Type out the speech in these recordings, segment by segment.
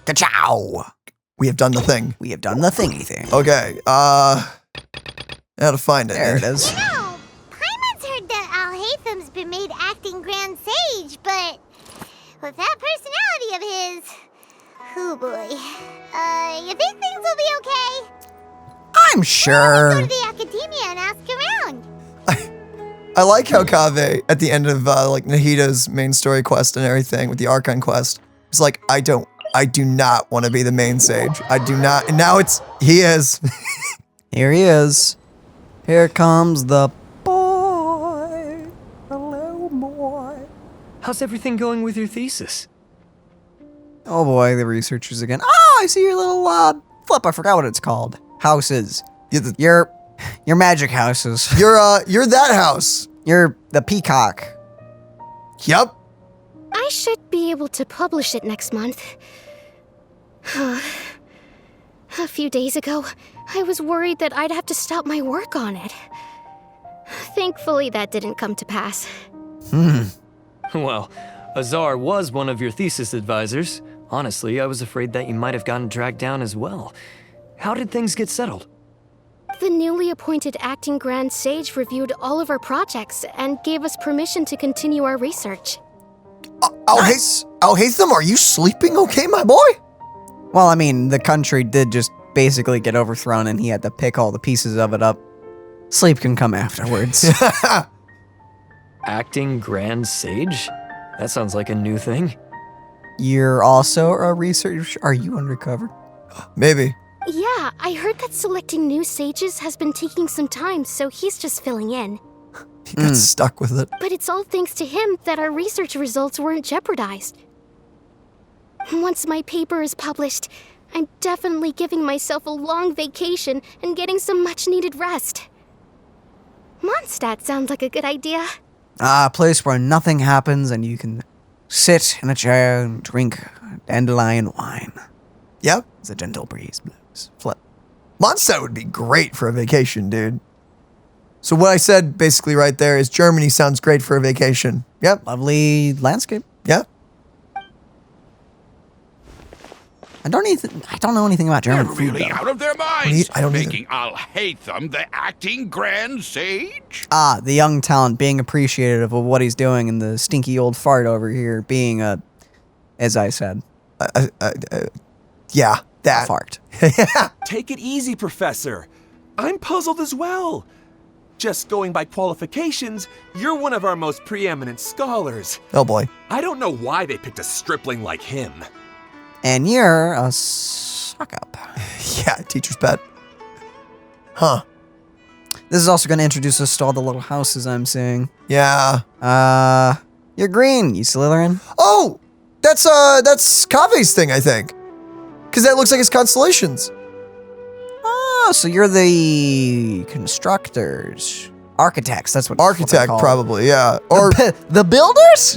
Ka-chow! We have done the thing. We have done the thingy thing. Okay, how to find it. There it is. You know, Paimon's heard that Alhaitham's been made acting Grand Sage, but with that personality of his, oh boy. You think things will be okay? I'm sure. Let's go to the academia and ask around. I like how Kaveh, at the end of like Nahida's main story quest and everything with the Archon quest, is like, I do not want to be the main sage. I do not, and now he is. Here he is. Here comes the boy. Hello, boy. How's everything going with your thesis? Oh boy, the researchers again. Oh, I see your little flip. I forgot what it's called. Houses. Your magic houses. You're that house. You're the peacock. Yep. I should be able to publish it next month. A few days ago, I was worried that I'd have to stop my work on it. Thankfully, that didn't come to pass. Well, Azar was one of your thesis advisors. Honestly, I was afraid that you might have gotten dragged down as well. How did things get settled? The newly appointed acting Grand Sage reviewed all of our projects and gave us permission to continue our research. Alhaitham, are you sleeping okay, my boy? Well, I mean, the country did just basically get overthrown and he had to pick all the pieces of it up. Sleep can come afterwards. Acting Grand Sage? That sounds like a new thing. You're also a researcher? Are you undercover? Maybe. Yeah, I heard that selecting new sages has been taking some time, so he's just filling in. He got stuck with it. But it's all thanks to him that our research results weren't jeopardized. Once my paper is published, I'm definitely giving myself a long vacation and getting some much-needed rest. Mondstadt sounds like a good idea. A place where nothing happens and you can sit in a chair and drink dandelion wine. Yep. As a gentle breeze blows. Flip. Mondstadt would be great for a vacation, dude. So what I said basically right there is Germany sounds great for a vacation. Yep. Lovely landscape. Yep. I don't know anything about German They're food, really though. out of their minds, I don't either. making Alhaitham the acting Grand Sage. Ah, the young talent being appreciative of what he's doing and the stinky old fart over here being as I said, Yeah, that. a fart. Take it easy, Professor. I'm puzzled as well. Just going by qualifications, you're one of our most preeminent scholars. Oh boy. I don't know why they picked a stripling like him. And you're a suck-up. Yeah, teacher's pet. Huh. This is also going to introduce us to all the little houses I'm seeing. Yeah. You're green, you Slytherin. Oh, that's Kaveh's thing, I think. Because that looks like his constellations. Oh, so you're the constructors. Architects, that's what Architect, call probably, yeah. Or the builders?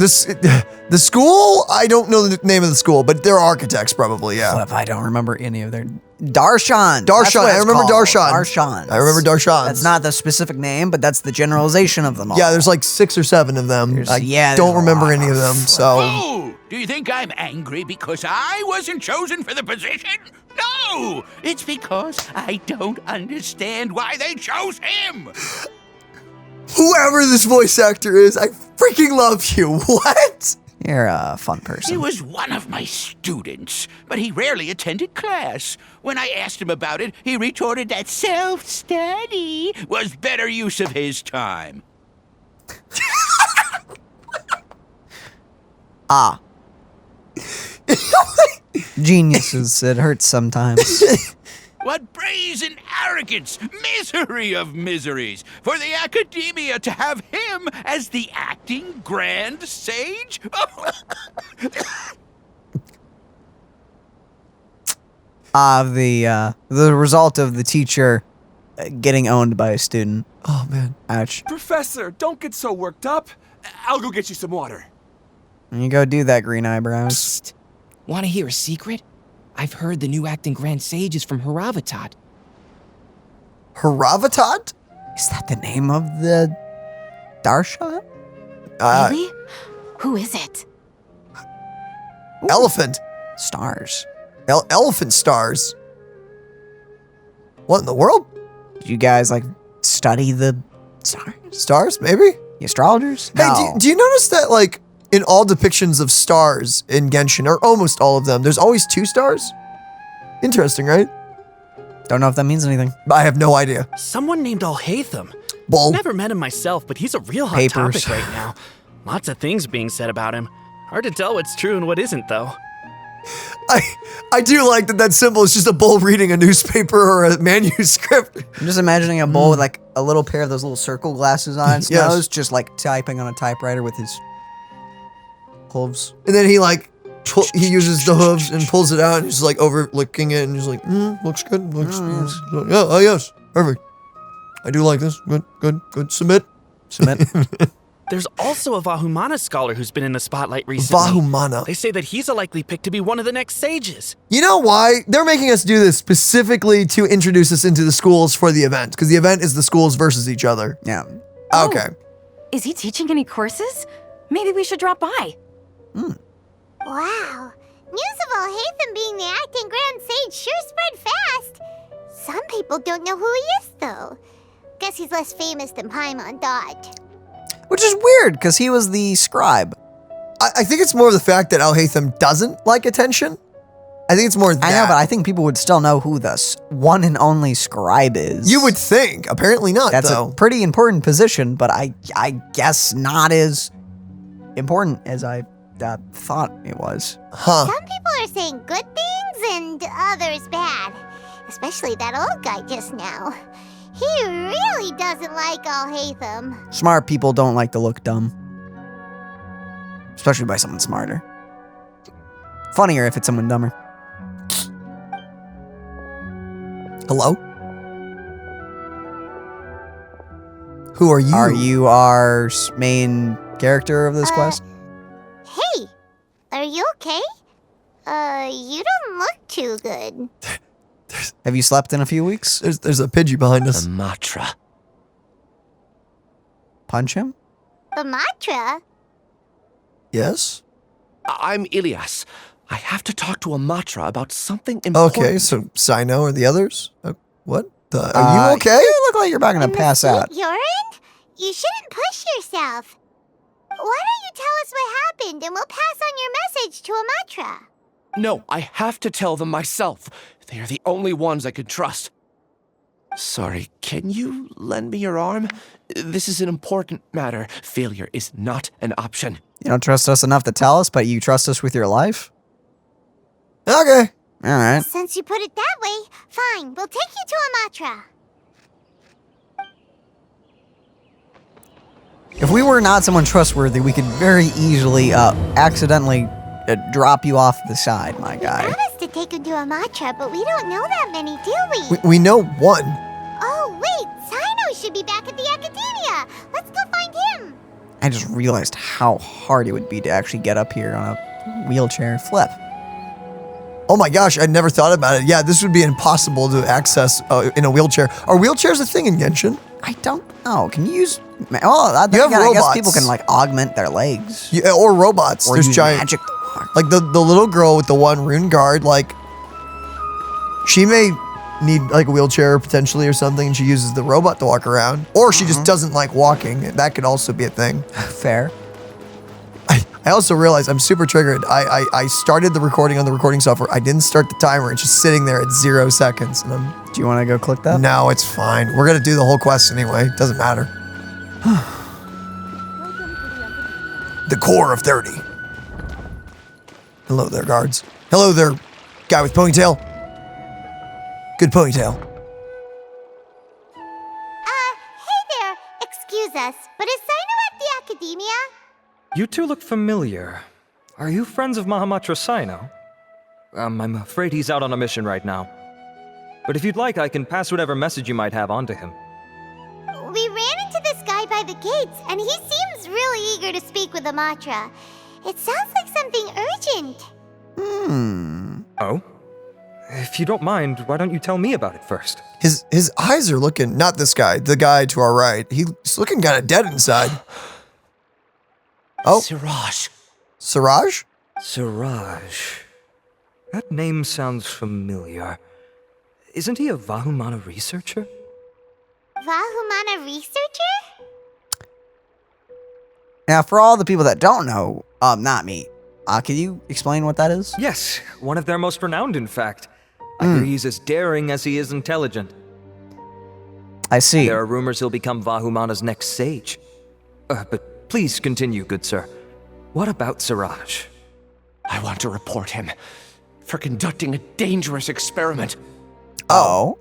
the school? I don't know the name of the school, but they're architects, probably, yeah. Flip, I don't remember any of their... Darshan. Darshan, I remember Darshan. Darshan. I remember Darshan. That's not the specific name, but that's the generalization of them all. Yeah, there's like 6 or 7 of them. I there's don't a remember lot. any of them, so... Oh, do you think I'm angry because I wasn't chosen for the position? No, it's because I don't understand why they chose him. Whoever this voice actor is, I freaking love you. What? You're a fun person. He was one of my students, but he rarely attended class. When I asked him about it, he retorted that self-study was better use of his time. Ah. Geniuses, it hurts sometimes. What brazen arrogance, misery of miseries, for the academia to have him as the acting Grand Sage? The result of the teacher getting owned by a student. Oh, man. Ouch. Professor, don't get so worked up. I'll go get you some water. You go do that, green eyebrows. Psst. Want to hear a secret? I've heard the new acting Grand Sage is from Haravatat. Haravatat? Is that the name of the Darshan? Really? Who is it? Elephant. Stars. Elephant stars. What in the world? Did you guys like study the stars? Stars, maybe? The astrologers? Hey, No. do you notice that, like, in all depictions of stars in Genshin, or almost all of them, there's always 2 stars? Interesting, right? Don't know if that means anything. I have no idea. Someone named Alhaitham. Bull. Never met him myself, but he's a real hot Papers. topic right now. Lots of things being said about him. Hard to tell what's true and what isn't, though. I do like that symbol is just a bull reading a newspaper or a manuscript. I'm just imagining a bull with like a little pair of those little circle glasses on his Yes. nose, just like typing on a typewriter with his hooves. And then he like, he uses the hooves and pulls it out and he's like overlooking it and he's like, looks good. Looks, yes, perfect. I do like this. Good. Submit. There's also a Vahumana scholar who's been in the spotlight recently. Vahumana. They say that he's a likely pick to be one of the next sages. You know why? They're making us do this specifically to introduce us into the schools for the event, because the event is the schools versus each other. Yeah. Okay. Is he teaching any courses? Maybe we should drop by. Wow. News of Alhaitham being the acting Grand Sage sure spread fast. Some people don't know who he is, though. Guess he's less famous than Paimon thought. Which is weird, because he was the scribe. I think it's more of the fact that Alhaitham doesn't like attention. I think it's more that. I know, but I think people would still know who the one and only scribe is. You would think. Apparently not, That's though. a pretty important position, but I guess not as important as I thought it was. Huh. Some people are saying good things and others bad. Especially that old guy just now. He really doesn't like Alhaitham. Smart people don't like to look dumb. Especially by someone smarter. Funnier if it's someone dumber. Hello? Who are you? Are you our main character of this quest? Hey, are you okay? You don't look too good. Have you slept in a few weeks? There's a Pidgey behind us. Matra. Punch him? The Matra? Yes? I'm Ilias. I have to talk to a Matra about something important. Okay, so Sino or the others? What? Are you okay? You look like you're about gonna pass out. You're in? You shouldn't push yourself. Why don't you tell us what happened and we'll pass on your message to a Matra? No, I have to tell them myself. They are the only ones I can trust. Sorry, can you lend me your arm? This is an important matter. Failure is not an option. You don't trust us enough to tell us, but you trust us with your life? Okay. All right. Since you put it that way, fine. We'll take you to a Matra. If we were not someone trustworthy, we could very easily accidentally drop you off the side, my guy. We promised to take him to a Matra, but we don't know that many, do we? We know one. Oh, wait. Sino should be back at the Academia. Let's go find him. I just realized how hard it would be to actually get up here on a wheelchair flip. Oh my gosh, I never thought about it. Yeah, this would be impossible to access in a wheelchair. Are wheelchairs a thing in Genshin? I don't know. Can you use... Oh, I You have guess robots. people can, like, augment their legs. Yeah, or robots. Or There's use giant... magic to walk. Like the little girl with the one rune guard, like... She may need like a wheelchair potentially or something, and she uses the robot to walk around. Or she just doesn't like walking. That could also be a thing. Fair. I also realized I'm super triggered. I started the recording on the recording software. I didn't start the timer. It's just sitting there at 0 seconds. And I'm... Do you want to go click that? No, it's fine. We're going to do the whole quest anyway. Doesn't matter. The core of 30. Hello there, guards. Hello there, guy with ponytail. Good ponytail. Hey there. Excuse us, but is Sino at the Academia? You two look familiar. Are you friends of Mahamatra Sino? I'm afraid he's out on a mission right now. But if you'd like, I can pass whatever message you might have on to him. We ran into this guy by the gates, and he seems really eager to speak with a Matra. It sounds like something urgent. Oh? If you don't mind, why don't you tell me about it first? His eyes are looking, not this guy, the guy to our right. He's looking kind of dead inside. Oh. Siraj. Siraj? Siraj. That name sounds familiar. Isn't he a Vahumana researcher? Vahumana researcher? Now, for all the people that don't know, not me, can you explain what that is? Yes, one of their most renowned, in fact. I hear he's as daring as he is intelligent. I see. There are rumors he'll become Vahumana's next sage. But please continue, good sir. What about Siraj? I want to report him for conducting a dangerous experiment. Oh?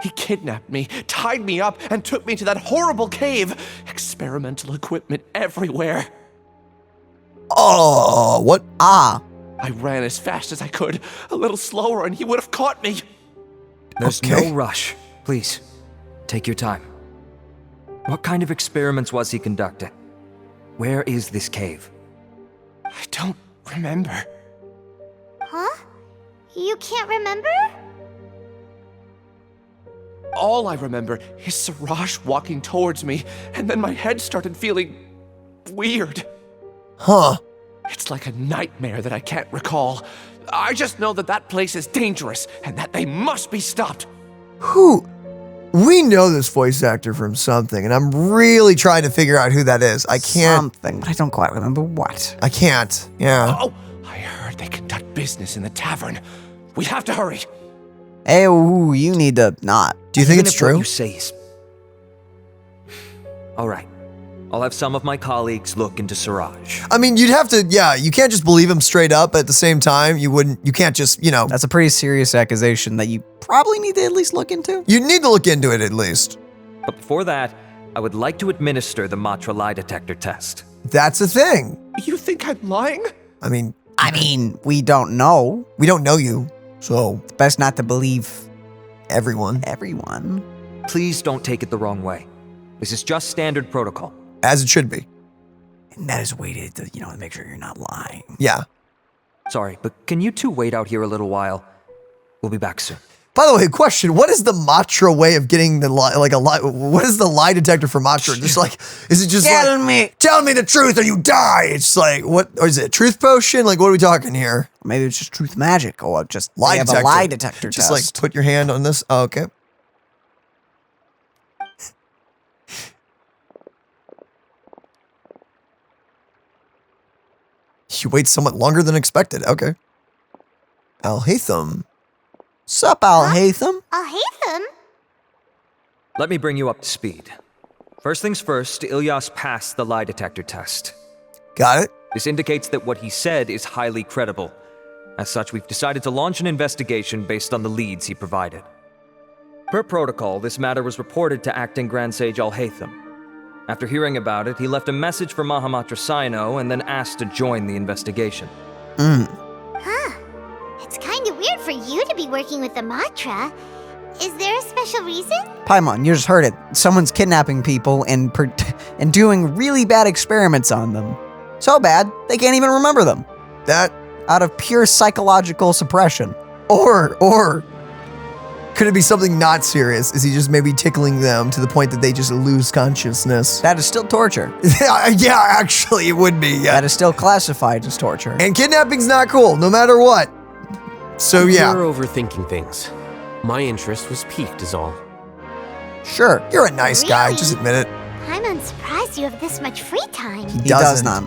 He kidnapped me, tied me up, and took me to that horrible cave. Experimental equipment everywhere. Oh, what? Ah. I ran as fast as I could, a little slower, and he would have caught me. There's Okay. no rush. Please, take your time. What kind of experiments was he conducting? Where is this cave? I don't remember. Huh? You can't remember? All I remember is Siraj walking towards me, and then my head started feeling weird. Huh. It's like a nightmare that I can't recall. I just know that that place is dangerous, and that they must be stopped. Who? We know this voice actor from something, and I'm really trying to figure out who that is. I can't. Something, but I don't quite remember what. I can't. Yeah. Oh, I heard they conduct business in the tavern. We have to hurry. Hey, ooh, you need to not. Do you think Even it's if what true? you say is... All right. I'll have some of my colleagues look into Siraj. I mean, you'd have to, yeah, you can't just believe him straight up, but at the same time, you can't just, That's a pretty serious accusation that you probably need to at least look into. you need to look into it at least. But before that, I would like to administer the Matra lie detector test. That's a thing. You think I'm lying? I mean, We don't know. we don't know you, so It's best not to believe everyone. everyone. Please don't take it the wrong way. This is just standard protocol. As it should be. And that is weighted to, to make sure you're not lying. Yeah. Sorry, but can you two wait out here a little while? We'll be back soon. By the way, question, what is the Matra way of getting the lie, what is the lie detector for Matra? Just like, is it just Tell me. tell me the truth or you die? It's like, what, or is it a truth potion? Like, what are we talking here? Maybe it's just truth magic or just Lie they have detector. a lie detector Just test. like, put your hand on this. Oh, okay. You wait somewhat longer than expected. Okay. Alhaitham. Sup, Alhaitham? Alhaitham? Let me bring you up to speed. First things first, Ilyas passed the lie detector test. Got it. This indicates that what he said is highly credible. As such, we've decided to launch an investigation based on the leads he provided. Per protocol, this matter was reported to Acting Grand Sage Alhaitham. After hearing about it, he left a message for Mahamatra Sino and then asked to join the investigation. Huh. It's kind of weird for you to be working with the Matra. Is there a special reason? Paimon, you just heard it. Someone's kidnapping people and doing really bad experiments on them. So bad, they can't even remember them. That, Out of pure psychological suppression. or could it be something not serious? Is he just maybe tickling them to the point that they just lose consciousness? That is still torture. Yeah, actually, it would be, yeah. That is still classified as torture. And kidnapping's not cool, no matter what. So, yeah. You're overthinking things. My interest was piqued is all. Sure. You're a nice guy, Really? just admit it. I'm unsurprised you have this much free time. He does doesn't. not.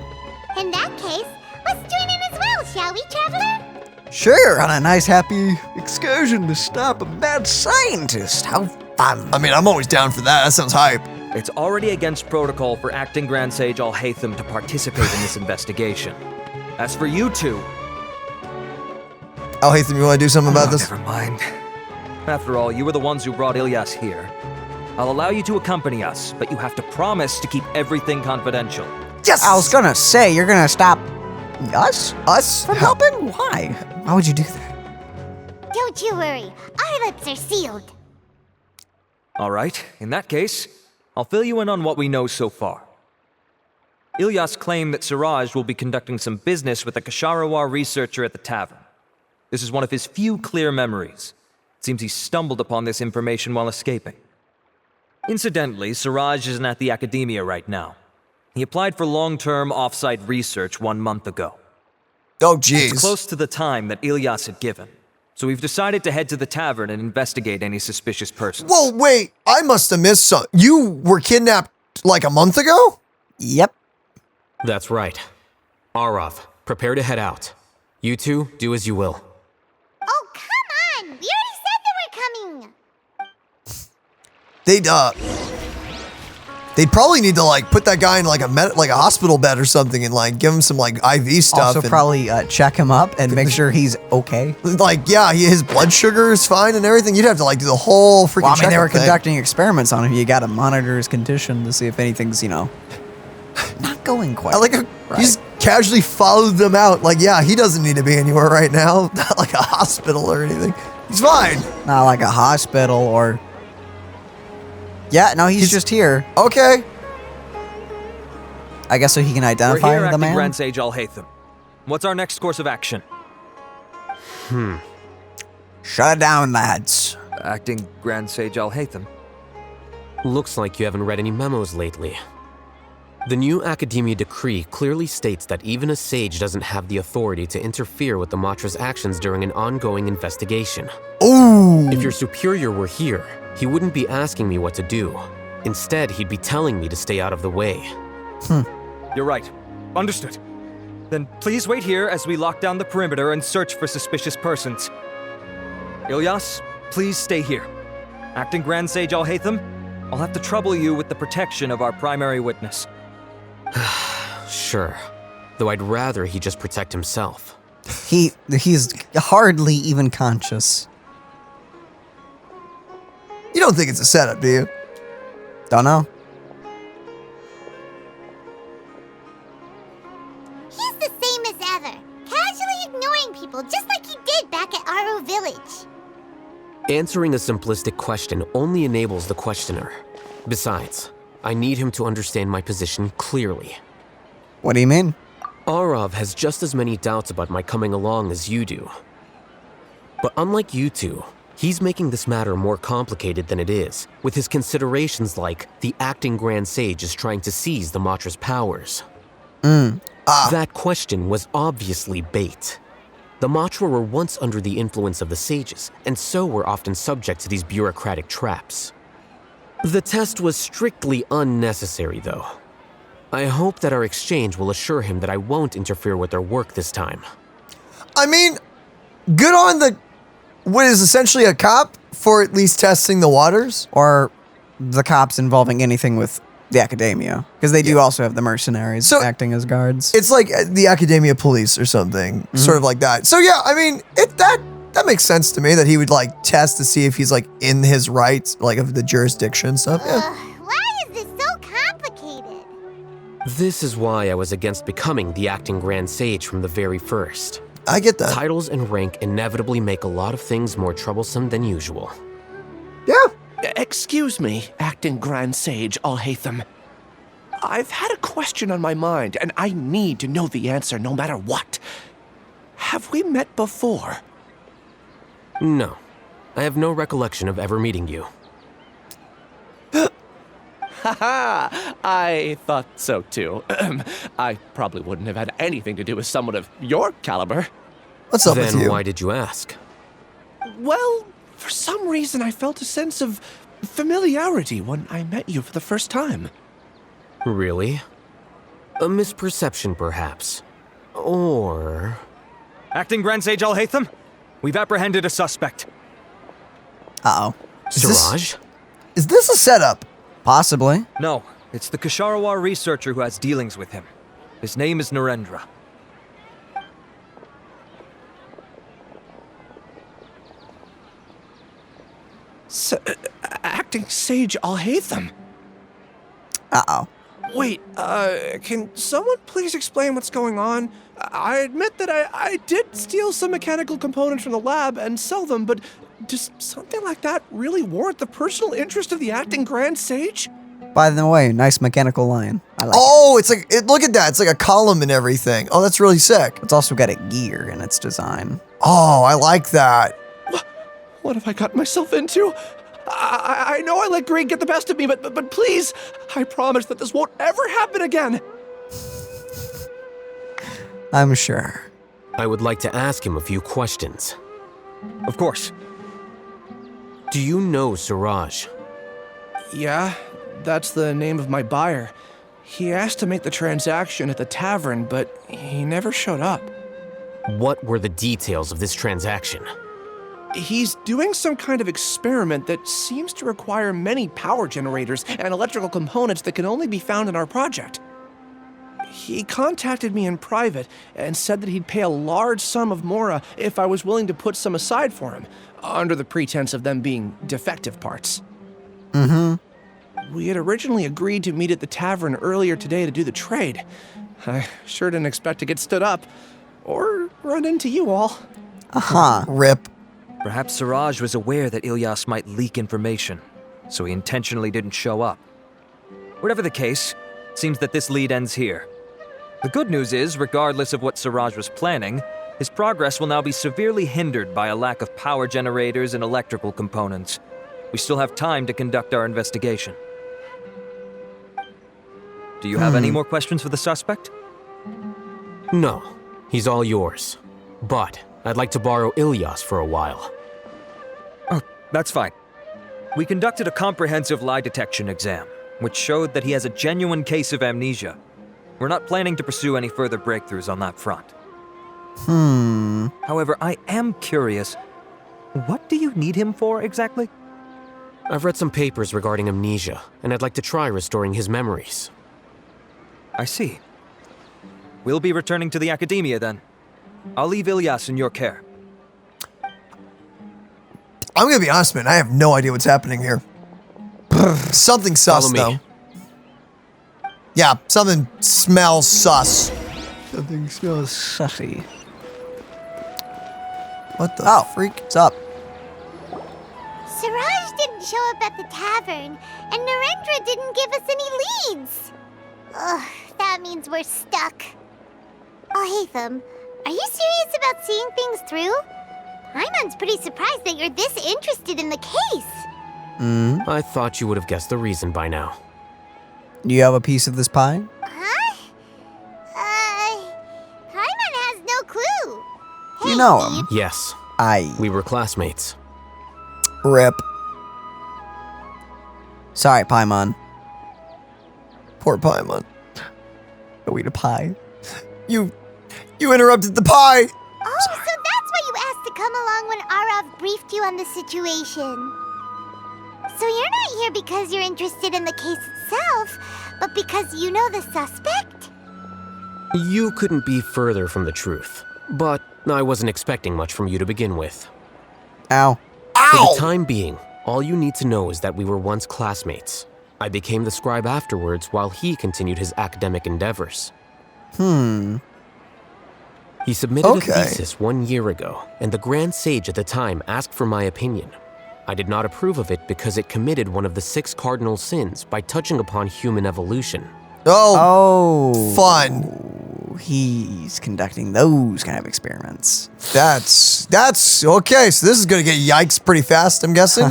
In that case, let's join in as well, shall we, Traveler? Sure, on a nice happy excursion to stop a mad scientist. How fun. I mean, I'm always down for that. That sounds hype. It's already against protocol for Acting Grand Sage Alhaitham to participate in this investigation. As for you two... Alhaitham, you want to do something about this? Never mind. After all, you were the ones who brought Ilyas here. I'll allow you to accompany us, but you have to promise to keep everything confidential. Yes! I was gonna say, you're gonna stop us? Us? From helping? Why? Why would you do that? Don't you worry. Our lips are sealed. All right, in that case, I'll fill you in on what we know so far. Ilyas claimed that Siraj will be conducting some business with a Kasharawar researcher at the tavern. This is one of his few clear memories. It seems he stumbled upon this information while escaping. Incidentally, Siraj isn't at the academia right now. He applied for long-term off-site research 1 month ago. Oh, jeez. It's close to the time that Ilyas had given. So we've decided to head to the tavern and investigate any suspicious persons. Whoa, wait. I must have missed something. You were kidnapped like a month ago? Yep. That's right. Arav, prepare to head out. You two, do as you will. Oh, come on! We already said that we're coming! They'd probably need to like put that guy in like a hospital bed or something and like give him some like IV stuff. Also, and probably check him up and make sure he's okay. Like, yeah, his blood sugar is fine and everything. You'd have to like do the whole freaking. Well, I mean, they were checkup thing. conducting experiments on him. You got to monitor his condition to see if anything's, not going quite. I like right. You just casually followed them out. Like, yeah, he doesn't need to be anywhere right now. Not like a hospital or anything. He's fine. Not like a hospital or. Yeah, no, he's just here. Okay. I guess so he can identify We're here the acting man. Grand Sage Alhaitham. What's our next course of action? Shut it down, lads. Acting Grand Sage Alhaitham. Looks like you haven't read any memos lately. The new Academia decree clearly states that even a sage doesn't have the authority to interfere with the Matra's actions during an ongoing investigation. Ooh. If your superior were here, he wouldn't be asking me what to do. Instead, he'd be telling me to stay out of the way. You're right. Understood. Then please wait here as we lock down the perimeter and search for suspicious persons. Ilyas, please stay here. Acting Grand Sage Alhaitham, I'll have to trouble you with the protection of our primary witness. Sure. Though I'd rather he just protect himself. He's hardly even conscious. You don't think it's a setup, do you? Don't know. He's the same as ever, casually ignoring people just like he did back at Aro Village. Answering a simplistic question only enables the questioner. Besides, I need him to understand my position clearly. What do you mean? Arav has just as many doubts about my coming along as you do. But unlike you two, he's making this matter more complicated than it is, with his considerations like the acting Grand Sage is trying to seize the Matra's powers. That question was obviously bait. The Matra were once under the influence of the sages, and so were often subject to these bureaucratic traps. The test was strictly unnecessary, though. I hope that our exchange will assure him that I won't interfere with their work this time. I mean, good on what is essentially a cop for at least testing the waters. Or the cops involving anything with the Academia. Because they do also have the mercenaries acting as guards. It's like the Academia police or something, sort of like that. So yeah, I mean, that makes sense to me that he would like test to see if he's like in his rights, like of the jurisdiction stuff. Yeah. Why is this so complicated? This is why I was against becoming the acting Grand Sage from the very first. I get that. Titles and rank inevitably make a lot of things more troublesome than usual. Yeah. Excuse me, acting Grand Sage Alhaitham. I've had a question on my mind, and I need to know the answer no matter what. Have we met before? No. I have no recollection of ever meeting you. Haha, I thought so too. I probably wouldn't have had anything to do with someone of your caliber. What's up with you? Then why did you ask? Well, for some reason I felt a sense of familiarity when I met you for the first time. Really? A misperception, perhaps. Or... Acting Grand Sage Alhaitham, we've apprehended a suspect. Uh-oh. Siraj? Is this a setup? Possibly. No, it's the Kasharawa researcher who has dealings with him. His name is Narendra. Acting Sage Alhaitham? Uh-oh. Wait, can someone please explain what's going on? I admit that I did steal some mechanical components from the lab and sell them, but does something like that really warrant the personal interest of the acting Grand Sage? By the way, nice mechanical line. I like Oh, it's like, look at that. It's like a column and everything. Oh, that's really sick. It's also got a gear in its design. Oh, I like that. What have I gotten myself into? I know I let greed get the best of me, but please, I promise that this won't ever happen again. I'm sure. I would like to ask him a few questions. Of course. Do you know Suraj? Yeah, that's the name of my buyer. He asked to make the transaction at the tavern, but he never showed up. What were the details of this transaction? He's doing some kind of experiment that seems to require many power generators and electrical components that can only be found in our project. He contacted me in private and said that he'd pay a large sum of mora if I was willing to put some aside for him, under the pretense of them being defective parts. We had originally agreed to meet at the tavern earlier today to do the trade. I sure didn't expect to get stood up, or run into you all. Rip. Perhaps Suraj was aware that Ilyas might leak information, so he intentionally didn't show up. Whatever the case, it seems that this lead ends here. The good news is, regardless of what Suraj was planning, his progress will now be severely hindered by a lack of power generators and electrical components. We still have time to conduct our investigation. Do you have any more questions for the suspect? No, he's all yours. But I'd like to borrow Ilyas for a while. Oh, that's fine. We conducted a comprehensive lie detection exam, which showed that he has a genuine case of amnesia. We're not planning to pursue any further breakthroughs on that front. However, I am curious, what do you need him for exactly? I've read some papers regarding amnesia, and I'd like to try restoring his memories. I see. We'll be returning to the academia then. I'll leave Ilyas in your care. I'm gonna be honest, man. I have no idea what's happening here. Something sus, though. Yeah, something smells sus. Something smells sussy. What the freak? What's up? Suraj didn't show up at the tavern, and Narendra didn't give us any leads. Ugh, that means we're stuck. Alhaitham, are you serious about seeing things through? Paimon's pretty surprised that you're this interested in the case. I thought you would have guessed the reason by now. Do you have a piece of this pie? Huh? Paimon has no clue. You know him. Yes. We were classmates. Rip. Sorry, Paimon. Poor Paimon. Go eat a pie. You interrupted the pie! Oh, so that's why you asked to come along when Arav briefed you on the situation. So you're not here because you're interested in the case itself, but because you know the suspect? You couldn't be further from the truth, but I wasn't expecting much from you to begin with. Ow. For the time being, all you need to know is that we were once classmates. I became the scribe afterwards while he continued his academic endeavors. He submitted a thesis 1 year ago, and the Grand Sage at the time asked for my opinion. I did not approve of it because it committed one of the 6 cardinal sins by touching upon human evolution. Oh, fun. He's conducting those kind of experiments. That's okay. So this is gonna get yikes pretty fast, I'm guessing.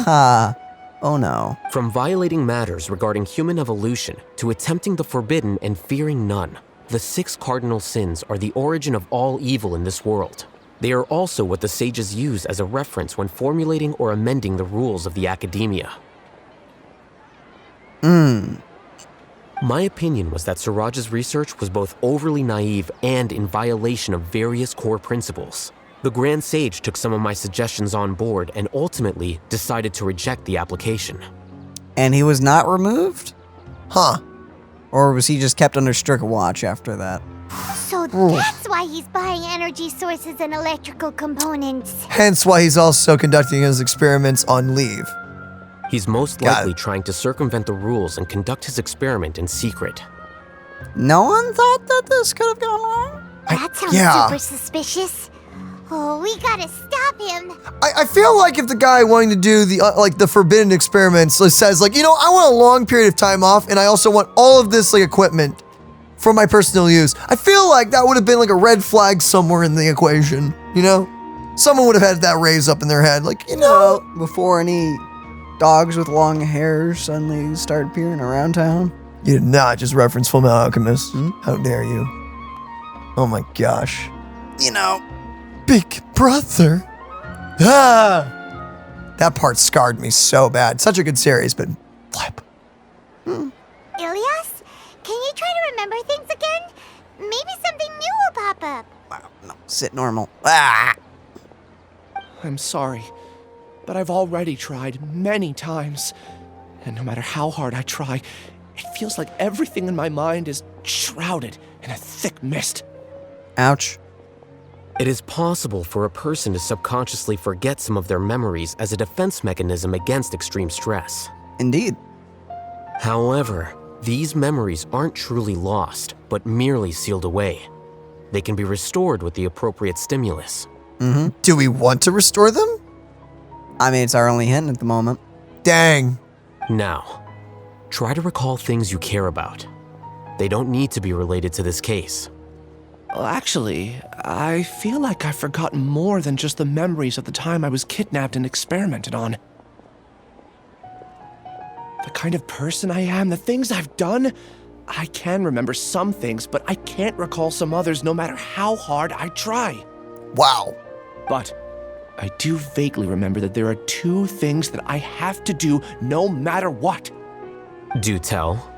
Oh no. From violating matters regarding human evolution to attempting the forbidden and fearing none, the 6 cardinal sins are the origin of all evil in this world. They are also what the sages use as a reference when formulating or amending the rules of the academia. My opinion was that Suraj's research was both overly naive and in violation of various core principles. The Grand Sage took some of my suggestions on board and ultimately decided to reject the application. And he was not removed? Huh. Or was he just kept under strict watch after that? So that's why he's buying energy sources and electrical components. Hence why he's also conducting his experiments on leave. He's most likely trying to circumvent the rules and conduct his experiment in secret. No one thought that this could have gone wrong? That sounds super suspicious. Oh, we gotta stop him. I feel like if the guy wanting to do the forbidden experiments says I want a long period of time off, and I also want all of this equipment for my personal use, I feel like that would have been a red flag somewhere in the equation. Someone would have had that raise up in their head, before any dogs with long hair suddenly start appearing around town. You did not just reference Fullmetal Alchemist. How dare you? Oh my gosh. big brother. Ah! That part scarred me so bad. Such a good series, but flip. Ilias, can you try to remember things again? Maybe something new will pop up. Wow, no, sit normal. Ah! I'm sorry, but I've already tried many times. And no matter how hard I try, it feels like everything in my mind is shrouded in a thick mist. Ouch. It is possible for a person to subconsciously forget some of their memories as a defense mechanism against extreme stress. Indeed. However, these memories aren't truly lost, but merely sealed away. They can be restored with the appropriate stimulus. Mm-hmm. Do we want to restore them? I mean, it's our only hint at the moment. Dang. Now, try to recall things you care about. They don't need to be related to this case. Well, actually, I feel like I've forgotten more than just the memories of the time I was kidnapped and experimented on. The kind of person I am, the things I've done, I can remember some things, but I can't recall some others no matter how hard I try. Wow. But I do vaguely remember that there are 2 things that I have to do no matter what. Do tell.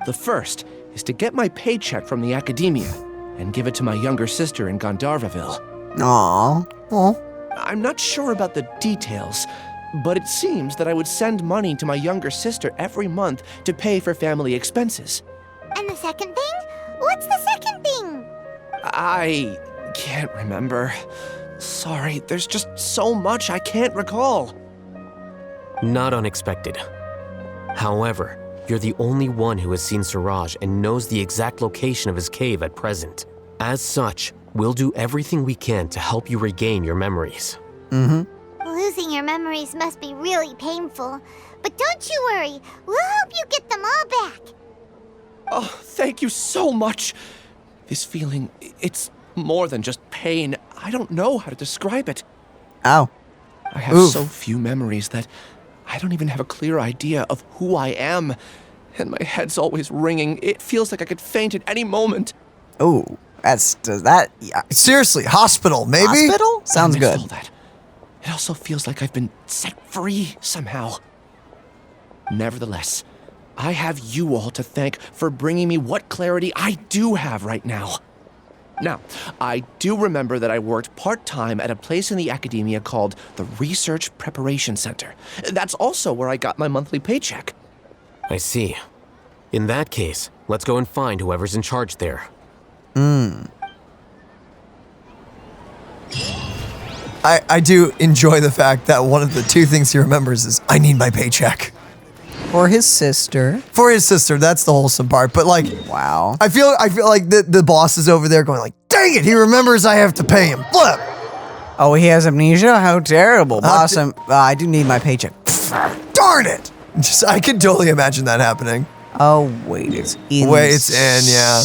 The first is to get my paycheck from the academia and give it to my younger sister in Gandharvaville. Aww. Oh. I'm not sure about the details, but it seems that I would send money to my younger sister every month to pay for family expenses. And the second thing? What's the second thing? I can't remember. Sorry, there's just so much I can't recall. Not unexpected. However, you're the only one who has seen Siraj and knows the exact location of his cave at present. As such, we'll do everything we can to help you regain your memories. Mm-hmm. Losing your memories must be really painful. But don't you worry, we'll help you get them all back. Oh, thank you so much. This feeling, it's more than just pain. I don't know how to describe it. Ow. I have so few memories that I don't even have a clear idea of who I am. And my head's always ringing. It feels like I could faint at any moment. Oh, does that... Yeah. Seriously, hospital, maybe? Hospital? Sounds good. All that. It also feels like I've been set free somehow. Nevertheless, I have you all to thank for bringing me what clarity I do have right now. Now, I do remember that I worked part-time at a place in the academia called the Research Preparation Center. That's also where I got my monthly paycheck. I see. In that case, let's go and find whoever's in charge there. I do enjoy the fact that one of the 2 things he remembers is, I need my paycheck. For his sister. For his sister, that's the wholesome part. But like, wow. I feel like the boss is over there going like, dang it, he remembers I have to pay him. Flip. Oh, he has amnesia? How terrible. Boss, I do need my paycheck. Darn it. I can totally imagine that happening. Oh, wait, it's in. Wait, it's in, yeah.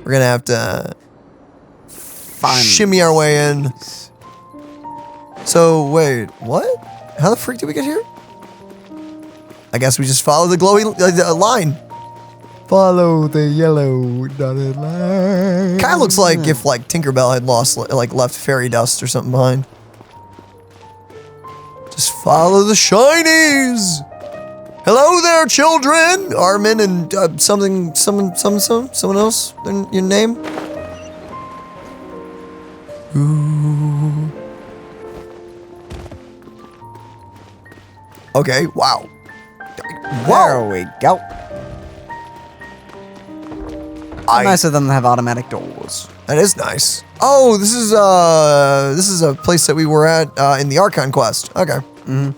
We're gonna have to shimmy our way in. So, wait, what? How the freak did we get here? I guess we just follow the glowy line. Follow the yellow dotted line. Kind of looks like if like Tinkerbell had left fairy dust or something behind. Just follow the shinies. Hello there, children. Armin and someone else. Your name? Ooh. Okay. Wow. There we go. Nice of them to have automatic doors. That is nice. Oh, this is a place that we were at in the Archon quest. Okay. Mm-hmm.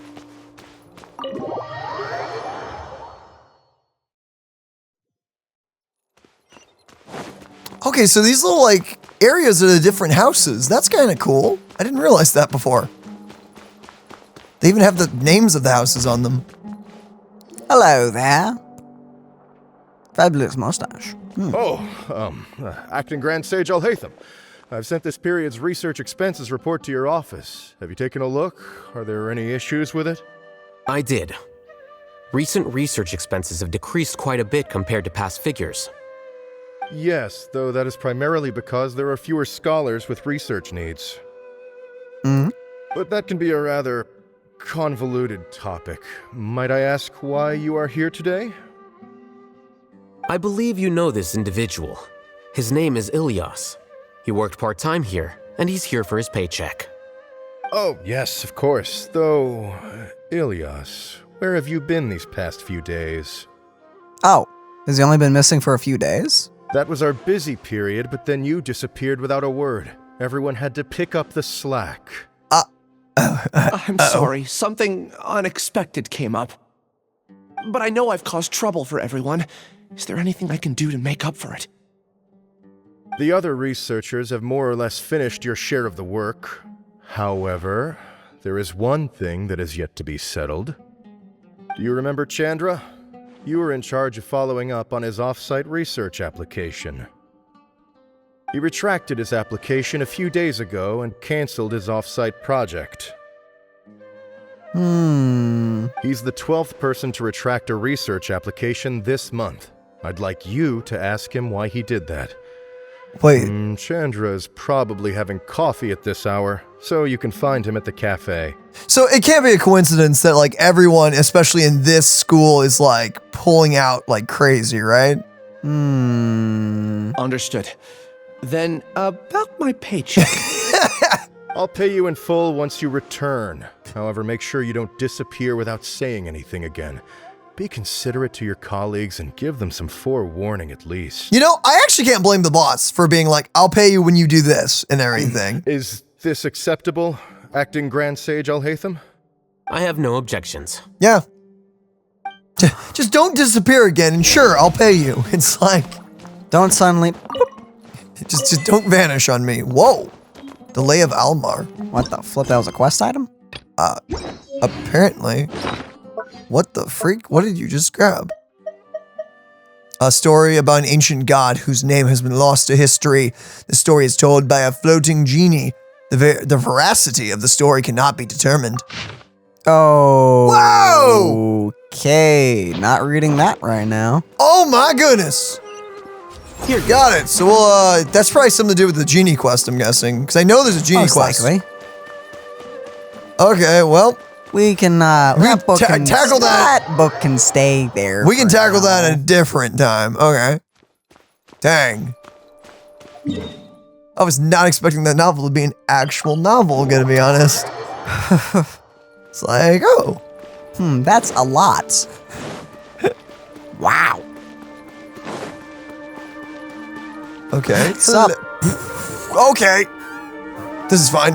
Okay, so these little like areas are the different houses. That's kind of cool. I didn't realize that before. They even have the names of the houses on them. Hello there. Fabulous mustache. Acting Grand Sage Alhaitham. I've sent this period's research expenses report to your office. Have you taken a look? Are there any issues with it? I did. Recent research expenses have decreased quite a bit compared to past figures. Yes, though that is primarily because there are fewer scholars with research needs. But that can be a rather convoluted topic. Might I ask why you are here today? I believe you know this individual. His name is Ilyas. He worked part-time here, and he's here for his paycheck. Oh, yes, of course. Though, Ilyas, where have you been these past few days? Oh, has he only been missing for a few days? That was our busy period, but then you disappeared without a word. Everyone had to pick up the slack. I'm sorry, something unexpected came up. But I know I've caused trouble for everyone. Is there anything I can do to make up for it? The other researchers have more or less finished your share of the work. However, there is one thing that is yet to be settled. Do you remember Chandra? You were in charge of following up on his off-site research application. He retracted his application a few days ago and canceled his off-site project. He's the 12th person to retract a research application this month. I'd like you to ask him why he did that. Wait. Chandra is probably having coffee at this hour, so you can find him at the cafe. So it can't be a coincidence that like everyone, especially in this school, is like pulling out like crazy, right? Understood. Then, about my paycheck. I'll pay you in full once you return. However, make sure you don't disappear without saying anything again. Be considerate to your colleagues and give them some forewarning at least. You know, I actually can't blame the boss for being like, I'll pay you when you do this and everything. Is this acceptable, Acting Grand Sage Alhaitham? I have no objections. Yeah. Just don't disappear again, and sure, I'll pay you. It's like... Don't suddenly... Just don't vanish on me. Whoa. The Lay of Almar. What the flip? That was a quest item? Apparently. What the freak? What did you just grab? A story about an ancient god whose name has been lost to history. The story is told by a floating genie. The veracity of the story cannot be determined. Oh. Whoa! Okay, not reading that right now. Oh my goodness. Here, got it. So we'll, that's probably something to do with the genie quest, I'm guessing. Because I know there's a genie quest. Likely. Okay, well. We can, that book can, tackle that. That book can stay there. We can tackle that at a different time. Okay. Dang. I was not expecting that novel to be an actual novel, gonna be honest. It's like, oh. That's a lot. Wow. Okay. Sup? Okay. This is fine.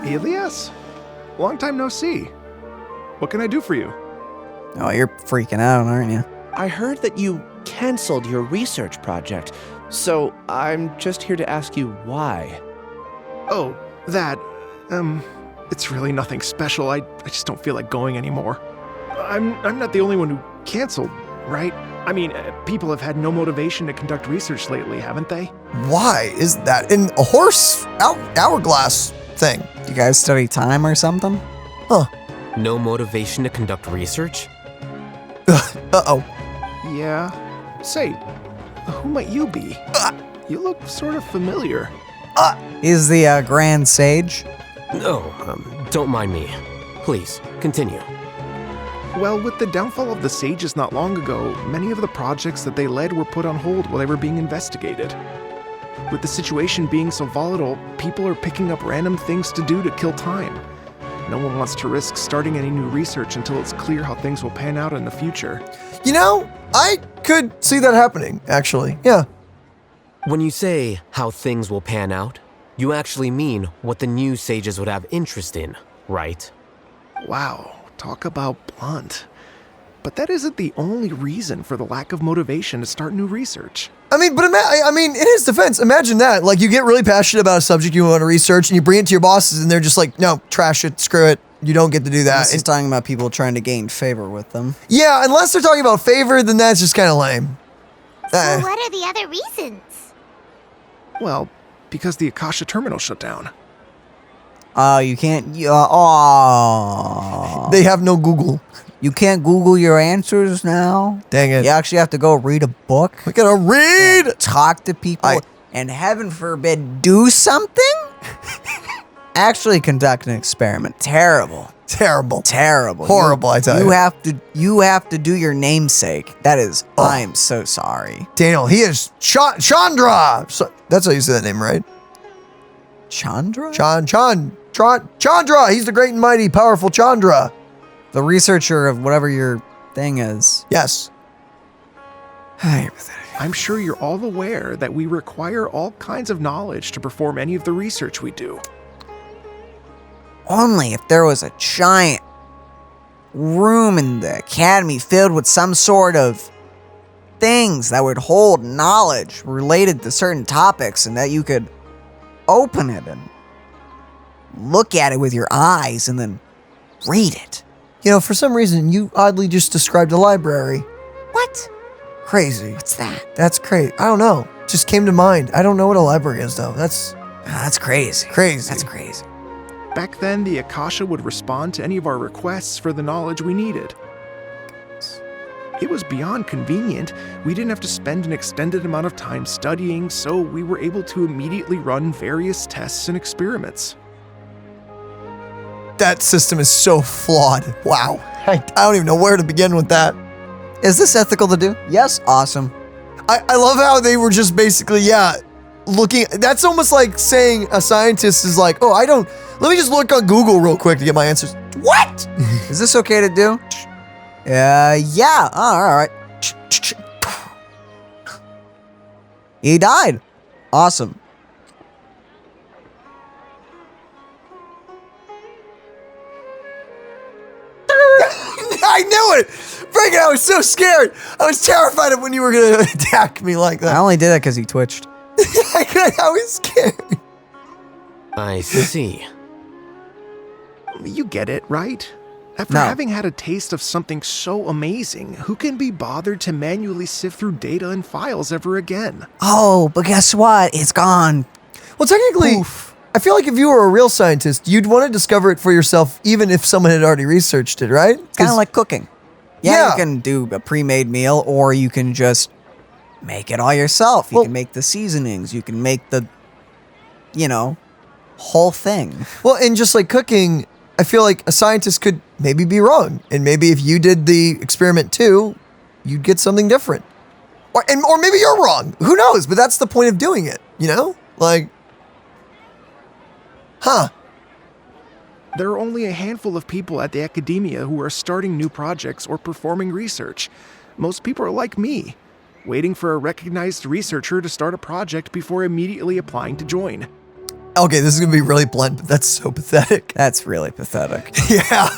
Ilyas? Long time no see. What can I do for you? Oh, you're freaking out, aren't you? I heard that you canceled your research project, so I'm just here to ask you why. Oh, that. It's really nothing special. I just don't feel like going anymore. I'm not the only one who canceled, right? I mean, people have had no motivation to conduct research lately, haven't they? Why is that? In a horse hourglass thing. You guys study time or something? Huh. No motivation to conduct research? Uh-oh. Yeah. Say, who might you be? You look sort of familiar. Is the Grand Sage? No, don't mind me. Please, continue. Well, with the downfall of the sages not long ago, many of the projects that they led were put on hold while they were being investigated. With the situation being so volatile, people are picking up random things to do to kill time. No one wants to risk starting any new research until it's clear how things will pan out in the future. You know, I could see that happening, actually. Yeah. When you say how things will pan out, you actually mean what the new sages would have interest in, right? Wow, talk about blunt. But that isn't the only reason for the lack of motivation to start new research. I mean, but in his defense, imagine that. Like, you get really passionate about a subject you want to research, and you bring it to your bosses, and they're just like, no, trash it, screw it. You don't get to do that. He's talking about people trying to gain favor with them. Yeah, unless they're talking about favor, then that's just kind of lame. So what are the other reasons? Well, because the Akasha terminal shut down. You can't... They have no Google. You can't Google your answers now. Dang it. You actually have to go read a book. We gotta read! Talk to people. And heaven forbid, do something? Actually conduct an experiment. Terrible. Terrible. Terrible. Horrible, I tell you. You have to do your namesake. That is, I'm so sorry. Daniel, he is Chandra! That's how you say that name, right? Chandra? Chandra! He's the great and mighty, powerful Chandra. The researcher of whatever your thing is. Yes. I'm sure you're all aware that we require all kinds of knowledge to perform any of the research we do. Only if there was a giant room in the academy filled with some sort of things that would hold knowledge related to certain topics and that you could open it and look at it with your eyes and then read it. You know, for some reason, you oddly just described a library. What? Crazy. What's that? That's crazy. I don't know. Just came to mind. I don't know what a library is, though. That's crazy. Crazy. That's crazy. Back then, the Akasha would respond to any of our requests for the knowledge we needed. It was beyond convenient. We didn't have to spend an extended amount of time studying, so we were able to immediately run various tests and experiments. That system is so flawed. Wow. I don't even know where to begin with that. Is this ethical to do? Yes. Awesome. I love how they were just basically, looking. That's almost like saying a scientist is like, oh, let me just look on Google real quick to get my answers. What? Is this okay to do? Yeah. Oh, all right. He died. Awesome. I knew it! Frank, I was so scared. I was terrified of when you were going to attack me like that. I only did that because he twitched. I was scared. I see. You get it, right? After having had a taste of something so amazing, who can be bothered to manually sift through data and files ever again? Oh, but guess what? It's gone. Well, technically, I feel like if you were a real scientist, you'd want to discover it for yourself, even if someone had already researched it, right? It's kind of like cooking. Yeah, you can do a pre-made meal, or you can just make it all yourself. You can make the seasonings. You can make the, whole thing. Well, and just like cooking, I feel like a scientist could maybe be wrong. And maybe if you did the experiment too, you'd get something different. Or maybe you're wrong. Who knows? But that's the point of doing it, Like, There are only a handful of people at the academia who are starting new projects or performing research. Most people are like me, waiting for a recognized researcher to start a project before immediately applying to join. Okay, this is going to be really blunt, but that's so pathetic. That's really pathetic. Yeah.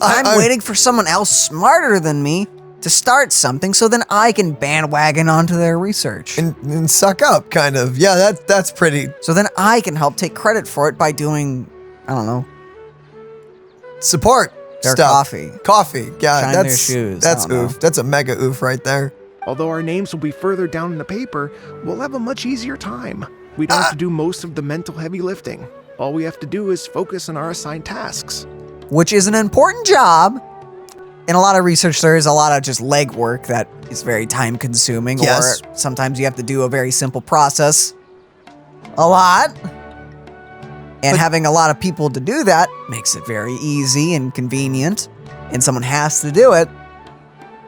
I'm waiting for someone else smarter than me to start something so then I can bandwagon onto their research. And suck up, kind of. Yeah, that's pretty. So then I can help take credit for it by doing, I don't know, support their stuff. Coffee. Yeah, shine their shoes. That's oof. That's a mega oof right there. Although our names will be further down in the paper, we'll have a much easier time. We don't have to do most of the mental heavy lifting. All we have to do is focus on our assigned tasks. Which is an important job. In a lot of research, there is a lot of just legwork that is very time consuming. Yes. Or sometimes you have to do a very simple process. A lot. And having a lot of people to do that makes it very easy and convenient. And someone has to do it.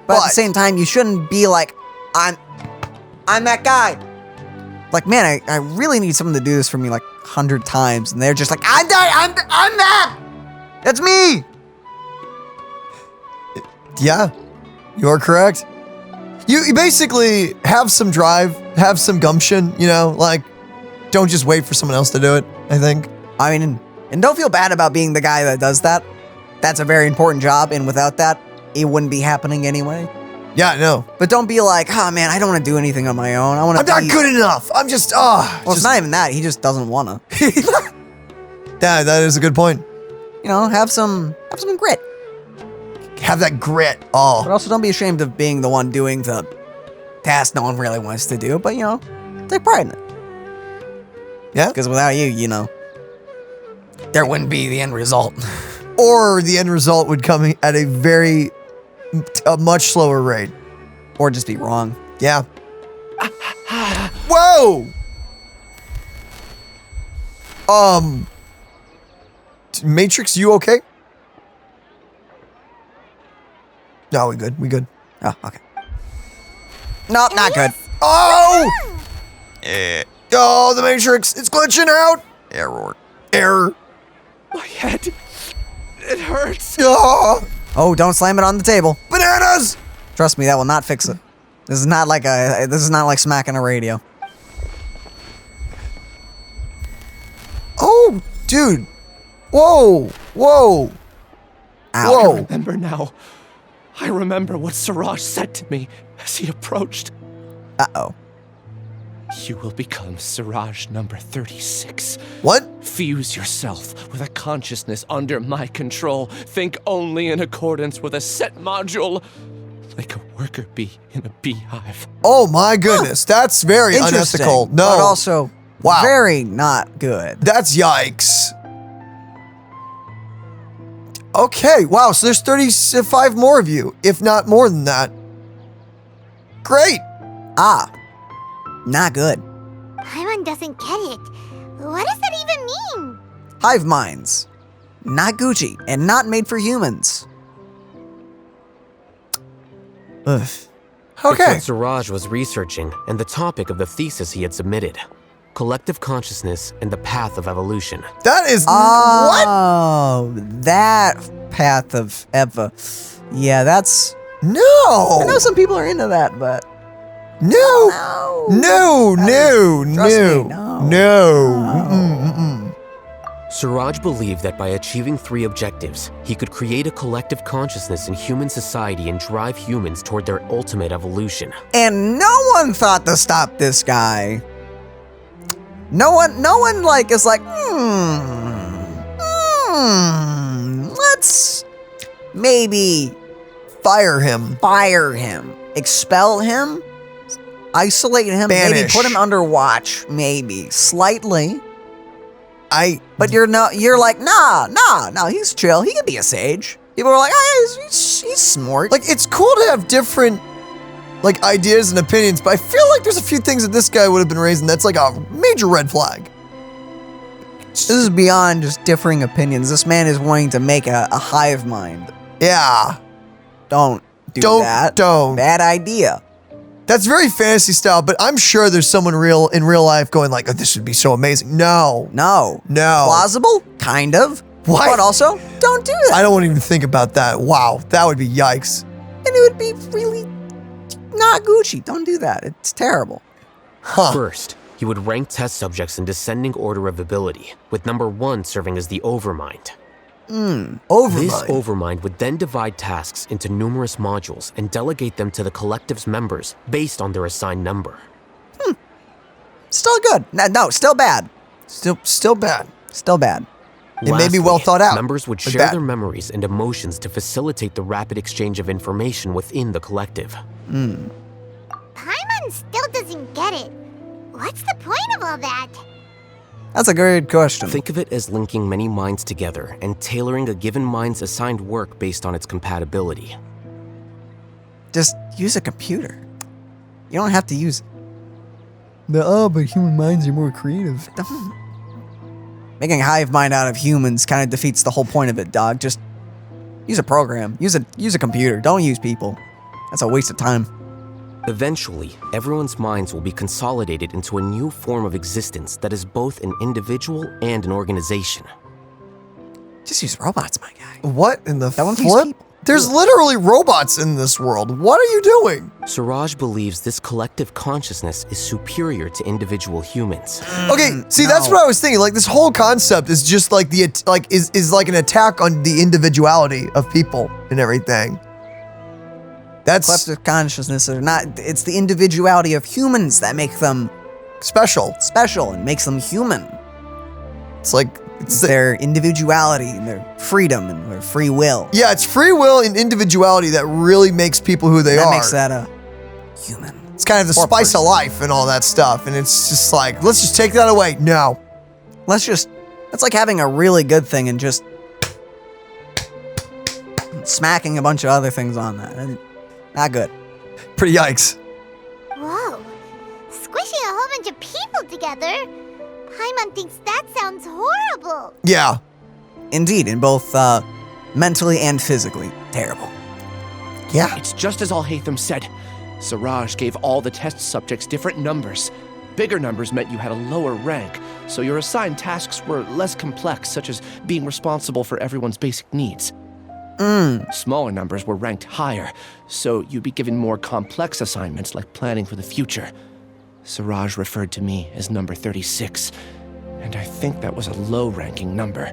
But at the same time, you shouldn't be like, I'm that guy. Like, man, I really need someone to do this for me like 100 times. And they're just like, I'm that. That's me. Yeah, you're correct. You basically have some drive, have some gumption, like, don't just wait for someone else to do it, I think. I mean, and don't feel bad about being the guy that does that. That's a very important job, and without that, it wouldn't be happening anyway. Yeah, I know. But don't be like, oh man, I don't want to do anything on my own. I'm not good enough. I'm just, it's not even that. He just doesn't want to. Yeah, that is a good point. Have some grit. Have that grit. Oh. But also don't be ashamed of being the one doing the task no one really wants to do. But, take pride in it. Yeah. Because without you, there wouldn't be the end result. Or the end result would come at a very a much slower rate. Or just be wrong. Yeah. Whoa! Matrix, you okay? No, we good. We good. Oh, okay. Nope, not good. Oh! Oh, the Matrix, it's glitching out. Error. My head. It hurts. Oh, don't slam it on the table. Bananas! Trust me, that will not fix it. This is not like smacking a radio. Oh, dude. Whoa. Ow. Whoa. I remember now. I remember what Siraj said to me as he approached. Uh-oh. You will become Siraj number 36. What? Fuse yourself with a consciousness under my control. Think only in accordance with a set module. Like a worker bee in a beehive. Oh my goodness, that's very unethical. No. But also, wow. Very not good. That's yikes. Okay, wow, so there's 35 more of you, if not more than that. Great. Not good. Paimon doesn't get it. What does that even mean? Hive minds. Not Gucci, and not made for humans. Ugh. It's Okay. what Siraj was researching and the topic of the thesis he had submitted. Collective consciousness and the path of evolution. That is what? Oh, that path of Eva. Yeah, that's... No! I know some people are into that, but... No! No! Trust me, No! Siraj believed that by achieving 3 objectives, he could create a collective consciousness in human society and drive humans toward their ultimate evolution. And no one thought to stop this guy. No one like is like, let's maybe Fire him. Expel him, isolate him, maybe Banish. put him under watch, maybe slightly. But you're like, nah, he's chill. He can be a sage. People are like, he's smart. Like, it's cool to have different, like, ideas and opinions, but I feel like there's a few things that this guy would have been raising that's like a major red flag. This is beyond just differing opinions. This man is wanting to make a hive mind. Yeah. Don't do that. Don't. Bad idea. That's very fantasy style, but I'm sure there's someone in real life going like, oh, this would be so amazing. No. Plausible? Kind of. What? But also, don't do that. I don't want to even think about that. Wow, that would be yikes. And it would be really not Gucci. Don't do that. It's terrible. First, he would rank test subjects in descending order of ability, with number 1 serving as the overmind. Overmind. This overmind would then divide tasks into numerous modules and delegate them to the collective's members based on their assigned number. Still good. No, still bad. Still bad. Still bad. It may be well thought out. Members would but share bad. their memories and emotions to facilitate the rapid exchange of information within the collective. Paimon still doesn't get it. What's the point of all that? That's a good question. Think of it as linking many minds together and tailoring a given mind's assigned work based on its compatibility. Just use a computer. You don't have to use... but human minds are more creative. Making a hive mind out of humans kind of defeats the whole point of it, dog. Just use a program. Use a computer. Don't use people. That's a waste of time. Eventually, everyone's minds will be consolidated into a new form of existence that is both an individual and an organization. Just use robots, my guy. What in the flip? There's literally robots in this world. What are you doing? Siraj believes this collective consciousness is superior to individual humans. Okay, see, that's what I was thinking. Like, this whole concept is just like is like an attack on the individuality of people and everything. That's collective consciousness or not. It's the individuality of humans that make them special and makes them human. It's like it's their individuality and their freedom and their free will. Yeah, it's free will and individuality that really makes people who they are. That makes that a human. It's kind of the spice of life and all that stuff, and it's just like, let's just take that away. No. That's like having a really good thing and just smacking a bunch of other things on that. And not good. Pretty yikes. Whoa. Squishing a whole bunch of people together? Paimon thinks that sounds horrible. Yeah. Indeed, in both mentally and physically. Terrible. Yeah. It's just as Alhaitham said. Siraj gave all the test subjects different numbers. Bigger numbers meant you had a lower rank, so your assigned tasks were less complex, such as being responsible for everyone's basic needs. Smaller numbers were ranked higher, so you'd be given more complex assignments like planning for the future. Siraj referred to me as number 36, and I think that was a low-ranking number.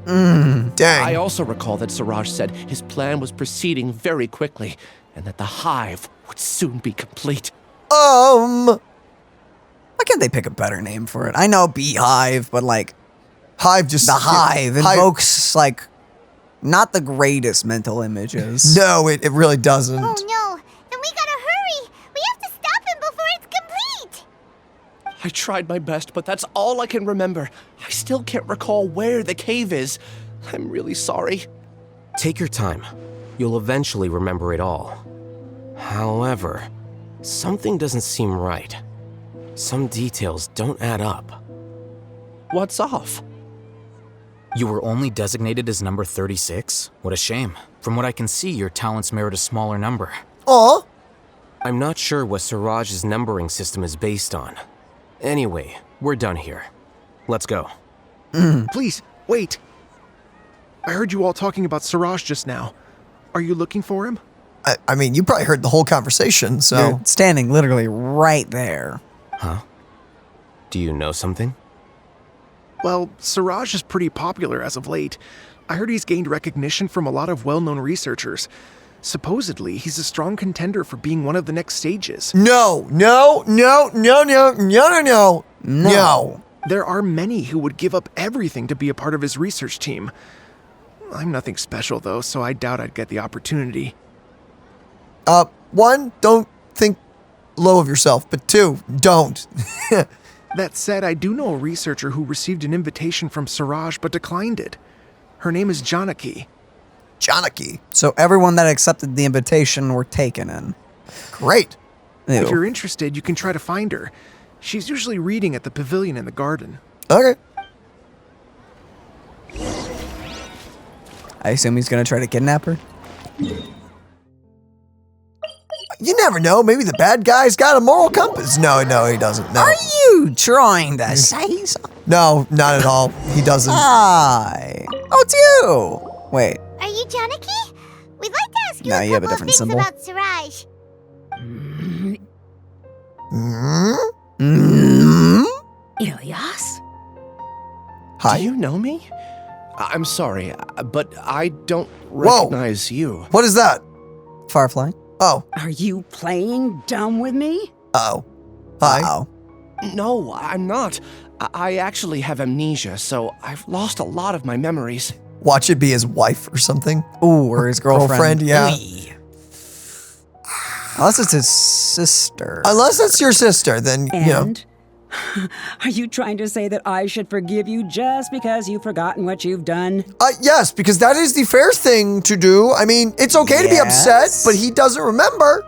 Dang. I also recall that Siraj said his plan was proceeding very quickly, and that the hive would soon be complete. Why can't they pick a better name for it? I know beehive, but like... Hive just... The hive invokes, like, not the greatest mental images. No, it really doesn't. Oh no, then we gotta hurry. We have to stop him before it's complete. I tried my best, but that's all I can remember. I still can't recall where the cave is. I'm really sorry. Take your time. You'll eventually remember it all. However, something doesn't seem right. Some details don't add up. What's off? You were only designated as number 36? What a shame. From what I can see, your talents merit a smaller number. Aw. I'm not sure what Siraj's numbering system is based on. Anyway, we're done here. Let's go. Please, wait. I heard you all talking about Siraj just now. Are you looking for him? I mean, you probably heard the whole conversation, so... You're standing literally right there. Huh? Do you know something? Well, Siraj is pretty popular as of late. I heard he's gained recognition from a lot of well-known researchers. Supposedly, he's a strong contender for being one of the next sages. No. There are many who would give up everything to be a part of his research team. I'm nothing special, though, so I doubt I'd get the opportunity. One, don't think low of yourself, but two, don't. That said, I do know a researcher who received an invitation from Siraj but declined it. Her name is Janaki. Janaki? So everyone that accepted the invitation were taken in. Great. Ew. If you're interested, you can try to find her. She's usually reading at the pavilion in the garden. Okay. I assume he's gonna try to kidnap her? You never know. Maybe the bad guy's got a moral compass. No, he doesn't. No. Are you trying to say something? No, not at all. He doesn't. Hi. Oh, it's you. Wait. Are you Janaki? We'd like to ask you No, a you have a couple of different things symbol. about Siraj. Ilyas? Hi. Do you know me? I'm sorry, but I don't recognize you. What is that? Firefly. Oh. Are you playing dumb with me? Uh-oh. Hi. Uh-oh. No, I'm not. I actually have amnesia, so I've lost a lot of my memories. Watch it be his wife or something. Ooh, or his girlfriend. Yeah. Oy. Unless it's his sister. Unless it's your sister, then, you know. And? Are you trying to say that I should forgive you just because you've forgotten what you've done? Yes, because that is the fair thing to do. I mean, it's okay to be upset, but he doesn't remember.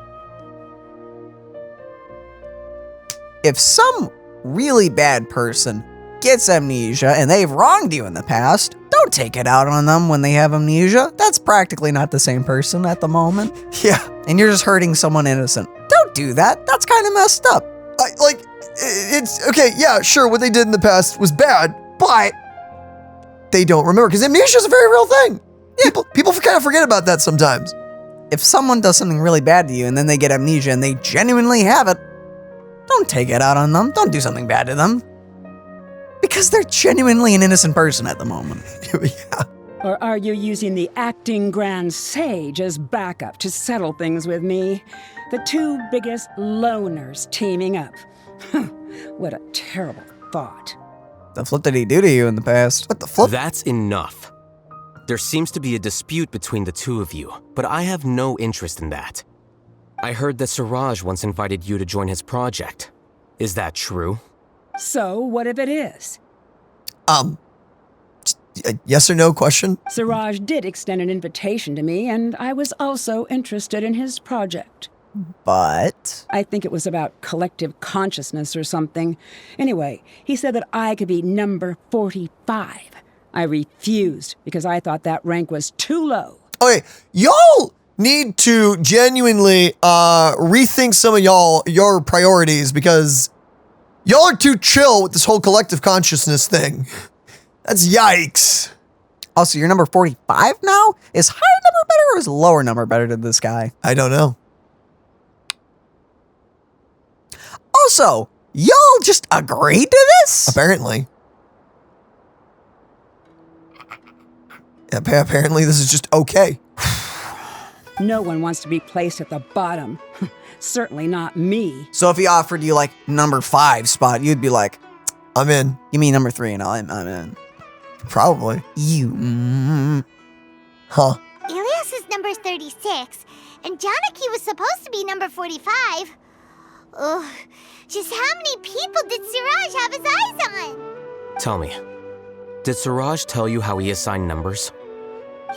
If some really bad person gets amnesia and they've wronged you in the past, don't take it out on them when they have amnesia. That's practically not the same person at the moment. Yeah. And you're just hurting someone innocent. Don't do that. That's kind of messed up. It's okay, yeah, sure, what they did in the past was bad, but they don't remember, because amnesia is a very real thing. Yeah. People kind of forget about that sometimes. If someone does something really bad to you and then they get amnesia and they genuinely have it, don't take it out on them. Don't do something bad to them. Because they're genuinely an innocent person at the moment. Yeah. Or are you using the acting Grand Sage as backup to settle things with me? The two biggest loners teaming up. What a terrible thought. The flip did he do to you in the past? What the flip? That's enough. There seems to be a dispute between the two of you, but I have no interest in that. I heard that Siraj once invited you to join his project. Is that true? So, what if it is? Yes or no question? Siraj did extend an invitation to me, and I was also interested in his project. But? I think it was about collective consciousness or something. Anyway, he said that I could be number 45. I refused because I thought that rank was too low. Okay, y'all need to genuinely rethink some of your priorities because y'all are too chill with this whole collective consciousness thing. That's yikes. Also, you're number 45 now? Is higher number better or is lower number better to this guy? I don't know. Also, y'all just agreed to this? Apparently. Apparently this is just okay. No one wants to be placed at the bottom. Certainly not me. So if he offered you like number 5 spot, you'd be like, I'm in. Give me number 3 and I'm in. Probably. Huh. Ilias is number 36, and Janaki was supposed to be number 45. Ugh, just how many people did Siraj have his eyes on? Tell me, did Siraj tell you how he assigned numbers?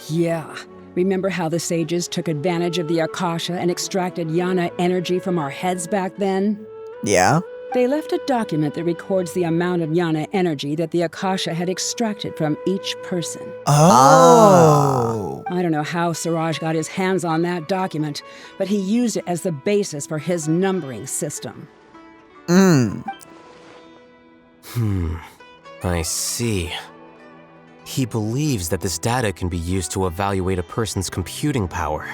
Yeah. Remember how the sages took advantage of the Akasha and extracted Yana energy from our heads back then? Yeah. They left a document that records the amount of Yana energy that the Akasha had extracted from each person. Oh. I don't know how Siraj got his hands on that document, but he used it as the basis for his numbering system. I see. He believes that this data can be used to evaluate a person's computing power.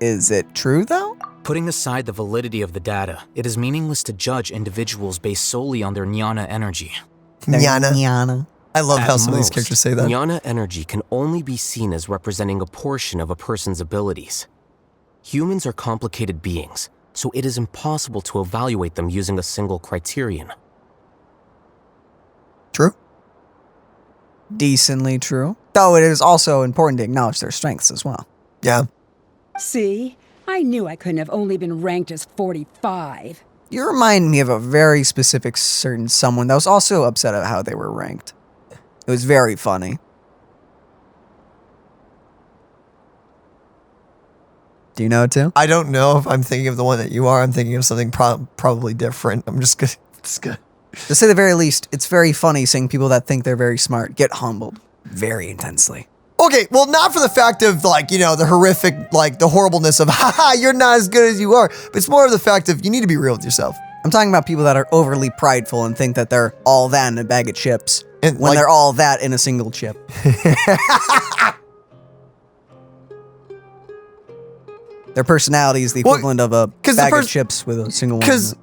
Is it true, though? Putting aside the validity of the data, it is meaningless to judge individuals based solely on their jnana energy. Jnana. I love how some of these characters say that. Jnana energy can only be seen as representing a portion of a person's abilities. Humans are complicated beings, so it is impossible to evaluate them using a single criterion. True. Decently true. Though it is also important to acknowledge their strengths as well. Yeah. See? I knew I couldn't have only been ranked as 45. You remind me of a very specific certain someone that was also upset at how they were ranked. It was very funny. Do you know it too? I don't know if I'm thinking of the one that you are. I'm thinking of something probably different. I'm just gonna... To say the very least, it's very funny seeing people that think they're very smart get humbled very intensely. Okay, well, not for the fact of, like, you know, the horrific, like, the horribleness of, haha, you're not as good as you are. But it's more of the fact of, you need to be real with yourself. I'm talking about people that are overly prideful and think that they're all that in a bag of chips. And, when like, they're all that in a single chip. Their personality is the equivalent of a bag of chips with a single one. Because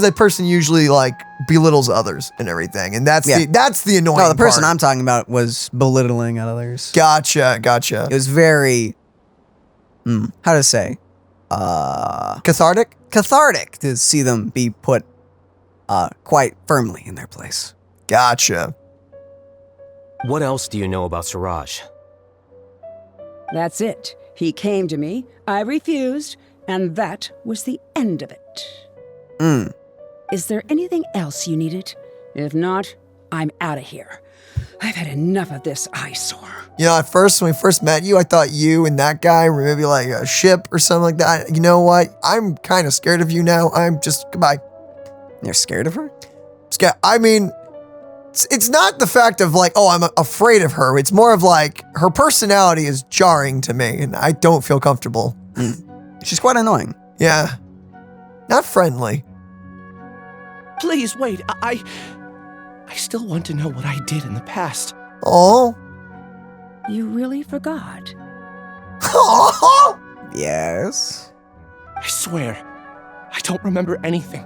that person usually, like, belittles others and everything. And that's the annoying part. No, the person I'm talking about was belittling others. Gotcha. It was very, how to say? Cathartic? Cathartic to see them be put quite firmly in their place. Gotcha. What else do you know about Siraj? That's it. He came to me, I refused, and that was the end of it. Is there anything else you needed? If not, I'm out of here. I've had enough of this eyesore. You know, at first, when we first met you, I thought you and that guy were maybe like a ship or something like that. You know what? I'm kind of scared of you now. I'm just, goodbye. You're scared of her? Scared. I mean, it's not the fact of like, oh, I'm afraid of her. It's more of like, her personality is jarring to me and I don't feel comfortable. She's quite annoying. Yeah. Not friendly. Please wait. I still want to know what I did in the past. Oh. You really forgot? Yes. I swear, I don't remember anything.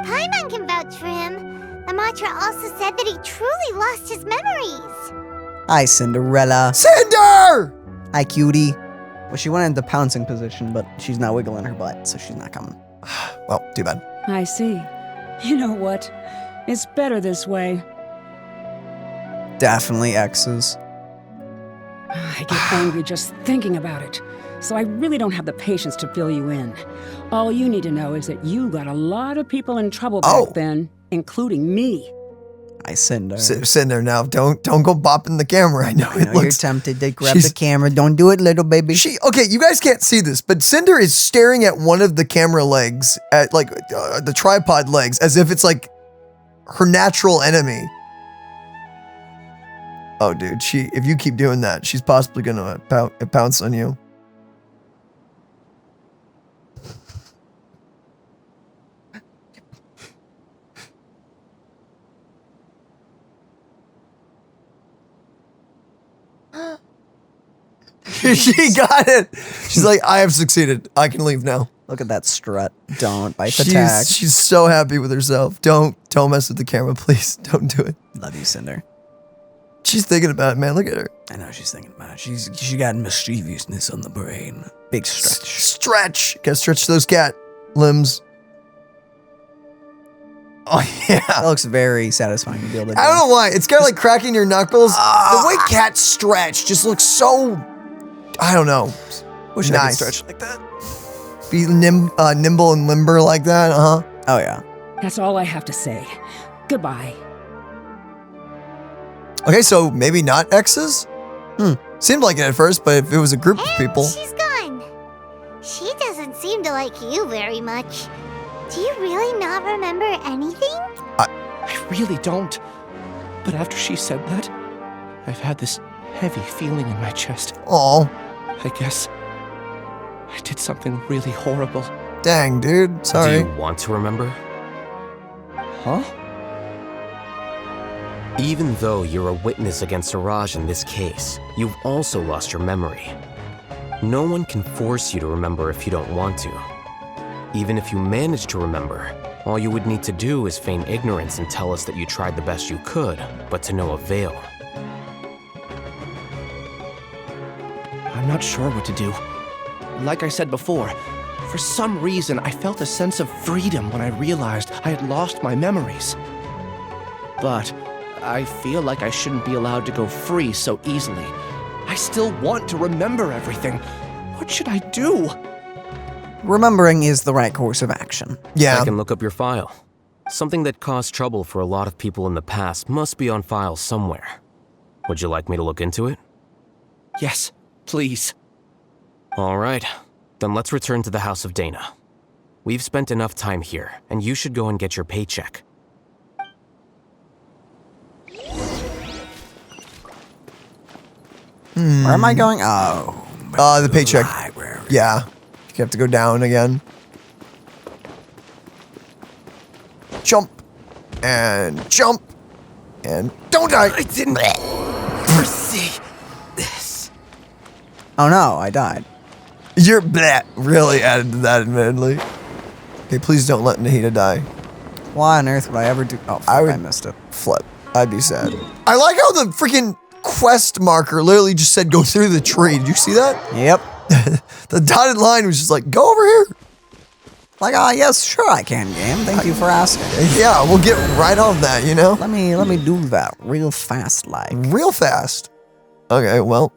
Paimon can vouch for him. The mantra also said that he truly lost his memories. Hi, Cinderella. Cinder! Hi, cutie. Well, she went into pouncing position, but she's not wiggling her butt, so she's not coming. Well, too bad. I see. You know what? It's better this way. Definitely X's. I get angry just thinking about it, so I really don't have the patience to fill you in. All you need to know is that you got a lot of people in trouble back then, including me. Cinder. Sitting there now. Don't go bopping the camera. I know I know you're tempted to grab She's- the camera. Don't do it, little baby. Okay, you guys can't see this, but Cinder is staring at one of the camera legs, at like the tripod legs, as if it's like her natural enemy. Oh, dude, if you keep doing that, she's possibly gonna pounce on you. She got it. She's like, I have succeeded. I can leave now. Look at that strut. Don't bite the tag. She's so happy with herself. Don't mess with the camera, please. Don't do it. Love you, Cinder. She's thinking about it, man. Look at her. I know she's thinking about it. She got mischievousness on the brain. Big stretch. Stretch. Gotta stretch those cat limbs. Oh, yeah. That looks very satisfying to be able to do. I don't know why. It's kind of like cracking your knuckles. The way cats stretch just looks so, I don't know. Wish I could stretch like that. Be nimble and limber like that, uh-huh. Oh, yeah. That's all I have to say. Goodbye. Okay, so maybe not exes? Seemed like it at first, but if it was a group of people. She's gone. She doesn't seem to like you very much. Do you really not remember anything? I really don't. But after she said that, I've had this heavy feeling in my chest. Aw. I guess I did something really horrible. Dang, dude. Sorry. Do you want to remember? Huh? Even though you're a witness against Siraj in this case, you've also lost your memory. No one can force you to remember if you don't want to. Even if you manage to remember, all you would need to do is feign ignorance and tell us that you tried the best you could, but to no avail. I'm not sure what to do. Like I said before, for some reason I felt a sense of freedom when I realized I had lost my memories. But I feel like I shouldn't be allowed to go free so easily. I still want to remember everything. What should I do? Remembering is the right course of action. Yeah. I can look up your file. Something that caused trouble for a lot of people in the past must be on file somewhere. Would you like me to look into it? Yes, please. All right. Then let's return to the House of Dana. We've spent enough time here, and you should go and get your paycheck. Where am I going? Oh. The paycheck. Library. Yeah. You have to go down again. Jump. And jump. And don't die. I didn't foresee this. Oh no, I died. You're bleh, really added to that, admittedly. Okay, please don't let Nahida die. Why on earth would I ever do? Oh, fuck, I missed it. Flip. I'd be sad. I like how the freaking quest marker literally just said go through the tree. Did you see that? Yep. The dotted line was just like, go over here. Like, yes, sure I can, game. Thank you for asking. Yeah, we'll get right on that, you know? Let me do that real fast, like. Real fast. Okay, well,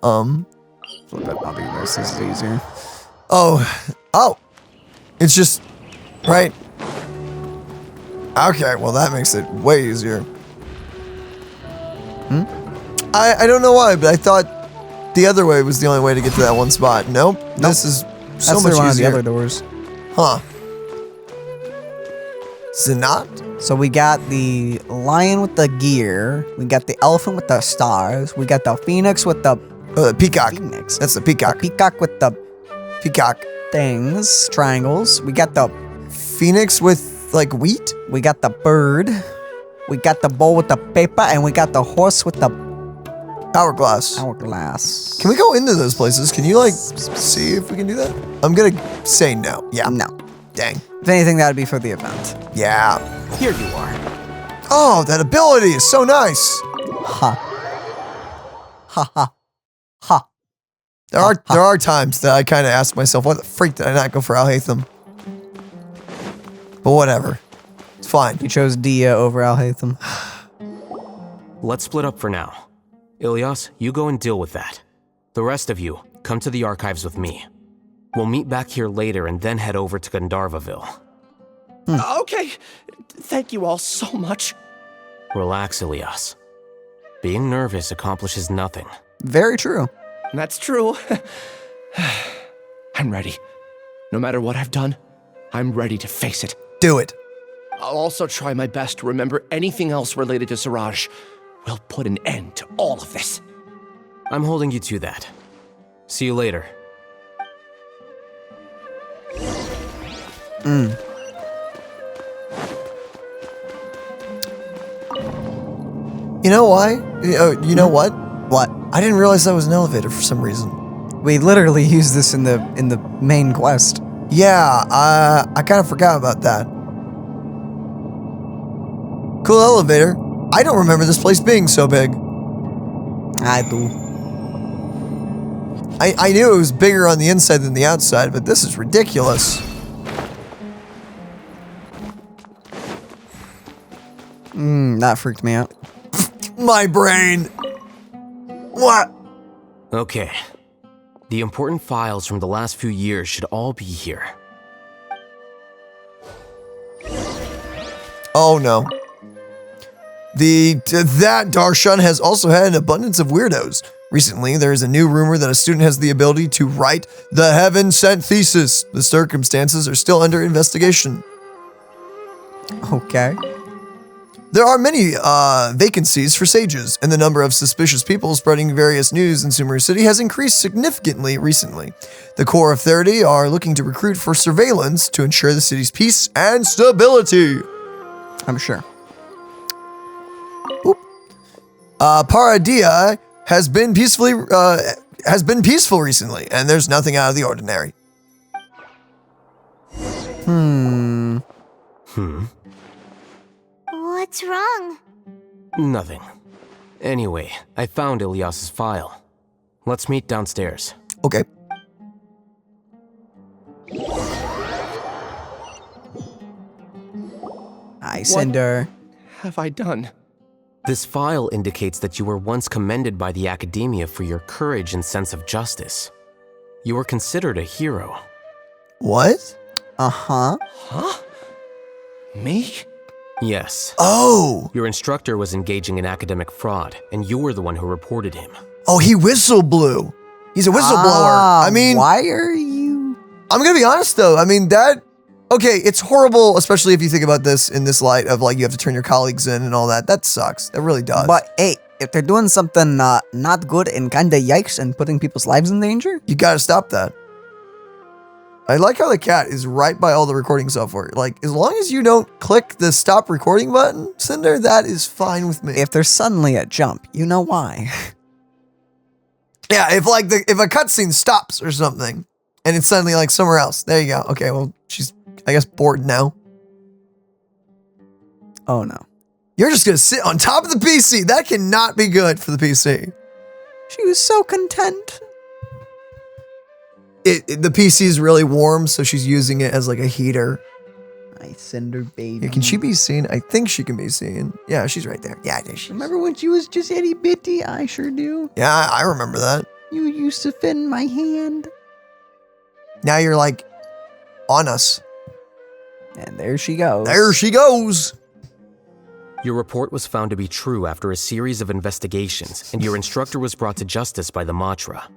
Flip it, Bobby. This is easier. Oh. It's just, right. Okay, well that makes it way easier. I don't know why, but I thought the other way was the only way to get to that one spot. Nope. This is so That's much one of the easier. other doors. Huh. Is it not? So we got the lion with the gear. We got the elephant with the stars. We got the phoenix with the peacock. Phoenix. That's the peacock. The peacock with the peacock things, triangles. We got the phoenix with like wheat. We got the bird. We got the bowl with the paper, and we got the horse with the hourglass. Hourglass. Can we go into those places? Can you like see if we can do that? I'm gonna say no. Yeah. No. Dang. If anything, that'd be for the event. Yeah. Here you are. Oh, that ability is so nice. Ha. Ha ha. Ha. There are times that I kind of ask myself, what the freak did I not go for Alhaitham? But whatever. It's fine. You chose Dia over Alhaitham. Let's split up for now. Ilyas, you go and deal with that. The rest of you, come to the archives with me. We'll meet back here later and then head over to Gandharvaville. Okay. Thank you all so much. Relax, Ilias. Being nervous accomplishes nothing. Very true. That's true. I'm ready. No matter what I've done, I'm ready to face it. Do it. I'll also try my best to remember anything else related to Siraj. We'll put an end to all of this. I'm holding you to that. See you later. You know why? You know what? What? I didn't realize that was an elevator for some reason. We literally use this in the main quest. Yeah, I kind of forgot about that. Cool elevator. I don't remember this place being so big. I do. I knew it was bigger on the inside than the outside, but this is ridiculous. That freaked me out. My brain. What? Okay. The important files from the last few years should all be here. Oh no. That Darshan has also had an abundance of weirdos. Recently, there is a new rumor that a student has the ability to write the heaven-sent thesis. The circumstances are still under investigation. Okay. There are many vacancies for sages, and the number of suspicious people spreading various news in Sumeru City has increased significantly recently. The core of 30 are looking to recruit for surveillance to ensure the city's peace and stability. I'm sure. Paradia has been peaceful recently, and there's nothing out of the ordinary. What's wrong? Nothing. Anyway, I found Ilias's file. Let's meet downstairs. Okay. Hi, Cinder. What have I done? This file indicates that you were once commended by the Academia for your courage and sense of justice. You were considered a hero. What? Uh-huh. Huh? Me? Yes. Oh! Your instructor was engaging in academic fraud, and you were the one who reported him. Oh, he whistle blew. He's a whistleblower. I mean, why are you? I'm gonna be honest though. I mean, okay, it's horrible, especially if you think about this in this light of like you have to turn your colleagues in and all that. That sucks. That really does. But hey, if they're doing something not good and kinda yikes and putting people's lives in danger, you gotta stop that. I like how the cat is right by all the recording software. Like, as long as you don't click the stop recording button, Cinder, that is fine with me. If there's suddenly a jump, you know why. Yeah, if a cutscene stops or something, and it's suddenly like somewhere else. There you go. Okay, well, she's, I guess, bored now. Oh no. You're just gonna sit on top of the PC. That cannot be good for the PC. She was so content. The PC is really warm, so she's using it as like a heater. I Cinder baby. Yeah, can she be seen? I think she can be seen. Yeah, she's right there. Yeah, there she is. Remember when she was just itty bitty? I sure do. Yeah, I remember that. You used to fit in my hand. Now you're like on us. And there she goes. There she goes. Your report was found to be true after a series of investigations, and your instructor was brought to justice by the Matra.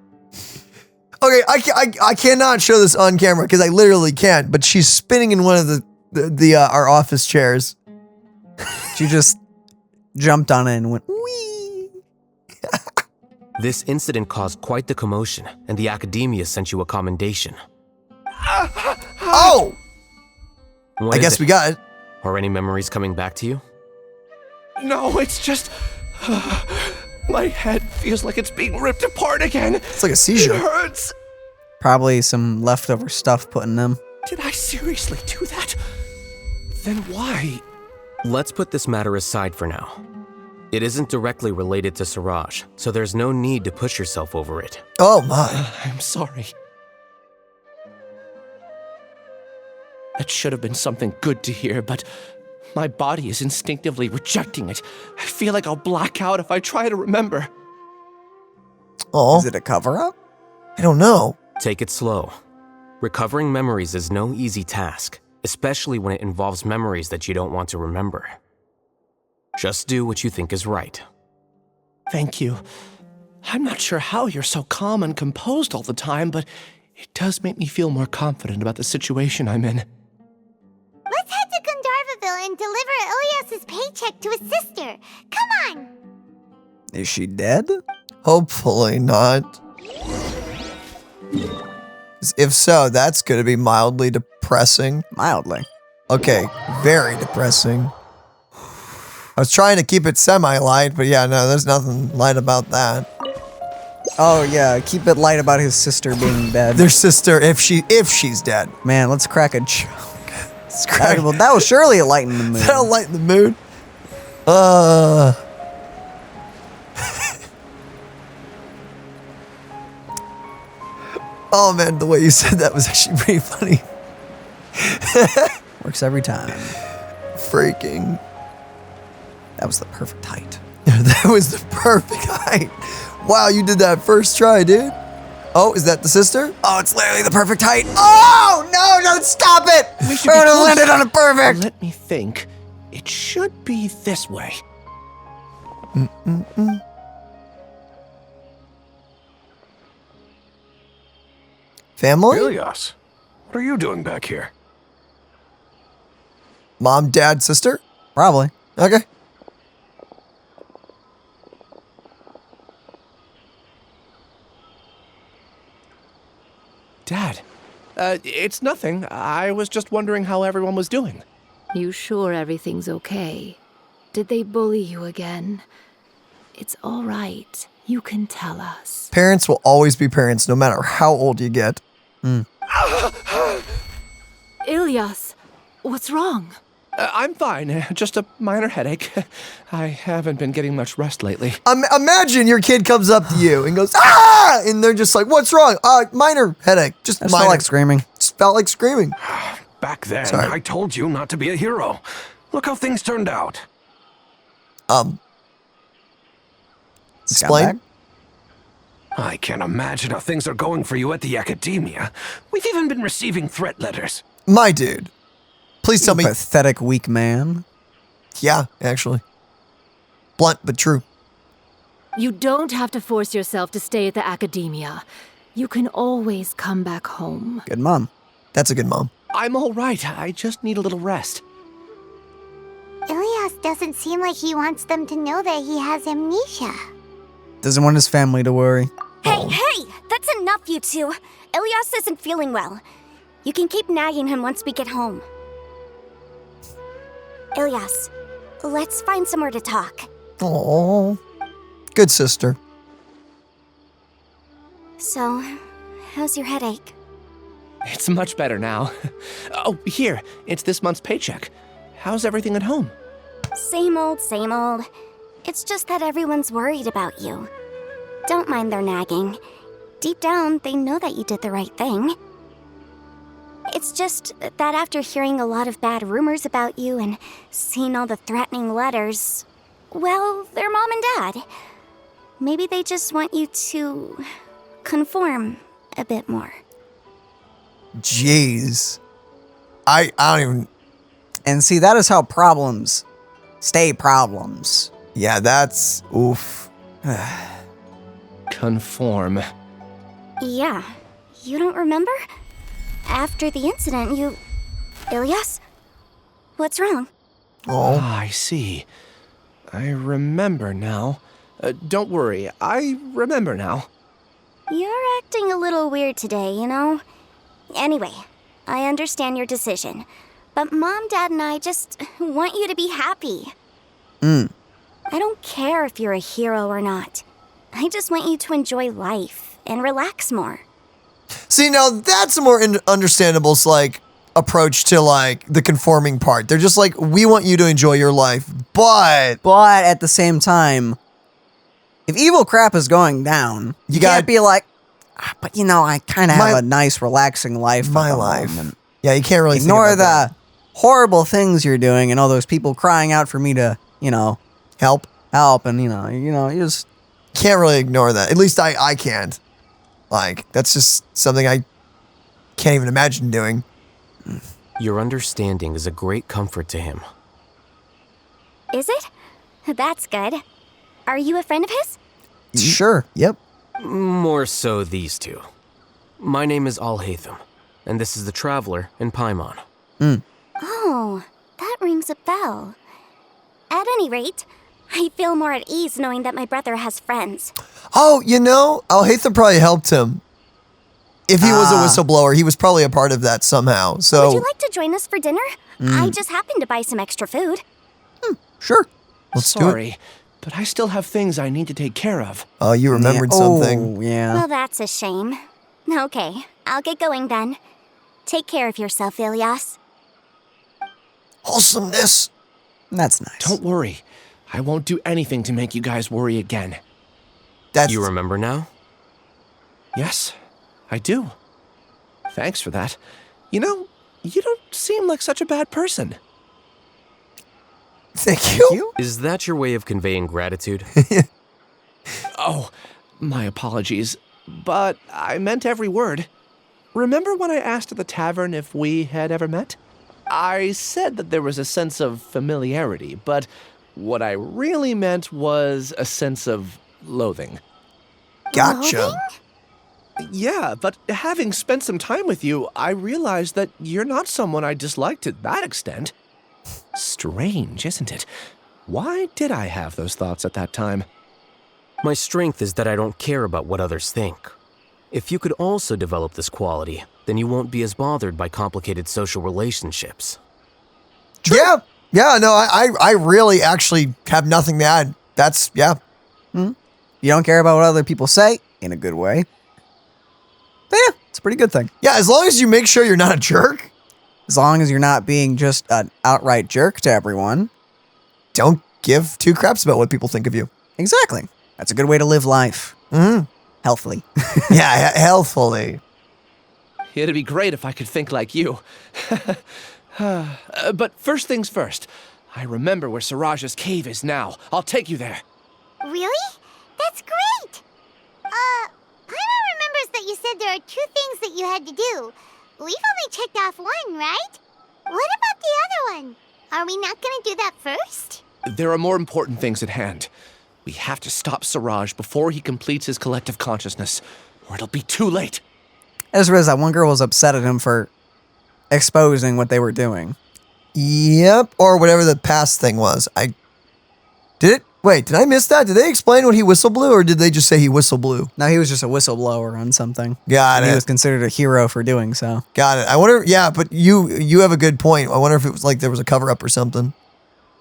Okay, I cannot show this on camera because I literally can't, but she's spinning in one of our office chairs. She just jumped on it and went, wee. This incident caused quite the commotion, and the Academia sent you a commendation. Oh! What I is guess it? we got it. Are any memories coming back to you? No, it's just... my head feels like it's being ripped apart again. It's like a seizure. It hurts. Probably some leftover stuff put in them. Did I seriously do that? Then why? Let's put this matter aside for now. It isn't directly related to Siraj, so there's no need to push yourself over it. Oh my. I'm sorry. That should have been something good to hear, but my body is instinctively rejecting it. I feel like I'll black out if I try to remember. Oh. Is it a cover-up? I don't know. Take it slow. Recovering memories is no easy task, especially when it involves memories that you don't want to remember. Just do what you think is right. Thank you. I'm not sure how you're so calm and composed all the time, but it does make me feel more confident about the situation I'm in. Let's head to Gandharvaville and deliver Ilyas's paycheck to his sister. Come on! Is she dead? Hopefully not. 'Cause if so, that's going to be mildly depressing. Mildly. Okay, very depressing. I was trying to keep it semi-light, but yeah, no, there's nothing light about that. Oh yeah, keep it light about his sister being dead. Their sister, if she's dead. Man, let's crack a joke. That will surely lighten the mood. That'll lighten the mood. Oh man, the way you said that was actually pretty funny. Works every time. Freaking. That was the perfect height. That was the perfect height. Wow, you did that first try, dude. Oh, is that the sister? Oh, it's literally the perfect height. Oh, no, don't stop it. We should have landed on a perfect. Let me think. It should be this way. Family? Ilyas, what are you doing back here? Mom, dad, sister? Probably. Okay. Dad, it's nothing. I was just wondering how everyone was doing. You sure everything's okay? Did they bully you again? It's all right. You can tell us. Parents will always be parents, no matter how old you get. Ilyas, what's wrong? I'm fine. Just a minor headache. I haven't been getting much rest lately. Imagine your kid comes up to you and goes, ah! And they're just like, what's wrong? Minor headache. Just minor. Felt like screaming. Just felt like screaming. Back then, Sorry. I told you not to be a hero. Look how things turned out. Explain? I can't imagine how things are going for you at the academia. We've even been receiving threat letters. My dude. Please tell me. Pathetic, weak man. Yeah, actually. Blunt, but true. You don't have to force yourself to stay at the academia. You can always come back home. Good mom. That's a good mom. I'm all right. I just need a little rest. Ilyas doesn't seem like he wants them to know that he has amnesia. Doesn't want his family to worry. Hey, that's enough, you two. Ilyas isn't feeling well. You can keep nagging him once we get home. Ilyas, let's find somewhere to talk. Aww. Good sister. So, how's your headache? It's much better now. Oh, here. It's this month's paycheck. How's everything at home? Same old, same old. It's just that everyone's worried about you. Don't mind their nagging. Deep down, they know that you did the right thing. It's just that after hearing a lot of bad rumors about you and seeing all the threatening letters, well, they're mom and dad. Maybe they just want you to conform a bit more. Jeez. I don't even... And see, that is how problems stay problems. Yeah, that's... Oof. Conform. Yeah. You don't remember? After the incident, you... Ilyas? What's wrong? Oh. I see. I remember now. Don't worry, I remember now. You're acting a little weird today, you know? Anyway, I understand your decision. But Mom, Dad, and I just want you to be happy. I don't care if you're a hero or not. I just want you to enjoy life and relax more. See, now that's a more understandable like approach to like the conforming part. They're just like, we want you to enjoy your life, but at the same time, if evil crap is going down, you can't be like, but you know, I kind of have a nice, relaxing life. My life. Yeah, you can't really ignore think about the horrible things you're doing and all those people crying out for me to, you know, help, and you you just can't really ignore that. At least I can't. Like, that's just something I can't even imagine doing. Your understanding is a great comfort to him. Is it? That's good. Are you a friend of his? Sure, yep. More so these two. My name is Alhaitham, and this is the Traveler in Paimon. Oh, that rings a bell. At any rate, I feel more at ease knowing that my brother has friends. Oh, you know, Alhaitham probably helped him. If he was a whistleblower, he was probably a part of that somehow. So, would you like to join us for dinner? I just happened to buy some extra food. Sure. Let's do it. Sorry, but I still have things I need to take care of. Oh, you remembered something. Oh, yeah. Well, that's a shame. Okay, I'll get going then. Take care of yourself, Ilyas. Wholesomeness. That's nice. Don't worry. I won't do anything to make you guys worry again. You remember now? Yes, I do. Thanks for that. You know, you don't seem like such a bad person. Thank you. Is that your way of conveying gratitude? Oh, my apologies. But I meant every word. Remember when I asked at the tavern if we had ever met? I said that there was a sense of familiarity, but what I really meant was a sense of loathing. Gotcha. Yeah, but having spent some time with you, I realized that you're not someone I dislike to that extent. Strange, isn't it? Why did I have those thoughts at that time? My strength is that I don't care about what others think. If you could also develop this quality, then you won't be as bothered by complicated social relationships. Yeah. Yeah, no, I really actually have nothing to add. That's, yeah. You don't care about what other people say, in a good way. But yeah, it's a pretty good thing. Yeah, as long as you make sure you're not a jerk. As long as you're not being just an outright jerk to everyone. Don't give two craps about what people think of you. Exactly. That's a good way to live life. Healthily. Yeah, healthfully. It'd be great if I could think like you. But first things first. I remember where Siraj's cave is now. I'll take you there. Really? That's great! Paimon remembers that you said there are 2 things that you had to do. We've only checked off 1, right? What about the other one? Are we not gonna do that first? There are more important things at hand. We have to stop Siraj before he completes his collective consciousness, or it'll be too late. As there is, that one girl was upset at him for exposing what they were doing. Yep, or whatever the past thing was. Wait, did I miss that? Did they explain what he whistle blew, or did they just say he whistle blew? No, he was just a whistleblower on something. Got it. He was considered a hero for doing so. Got it. I wonder, yeah, but you have a good point. I wonder if it was like there was a cover-up or something.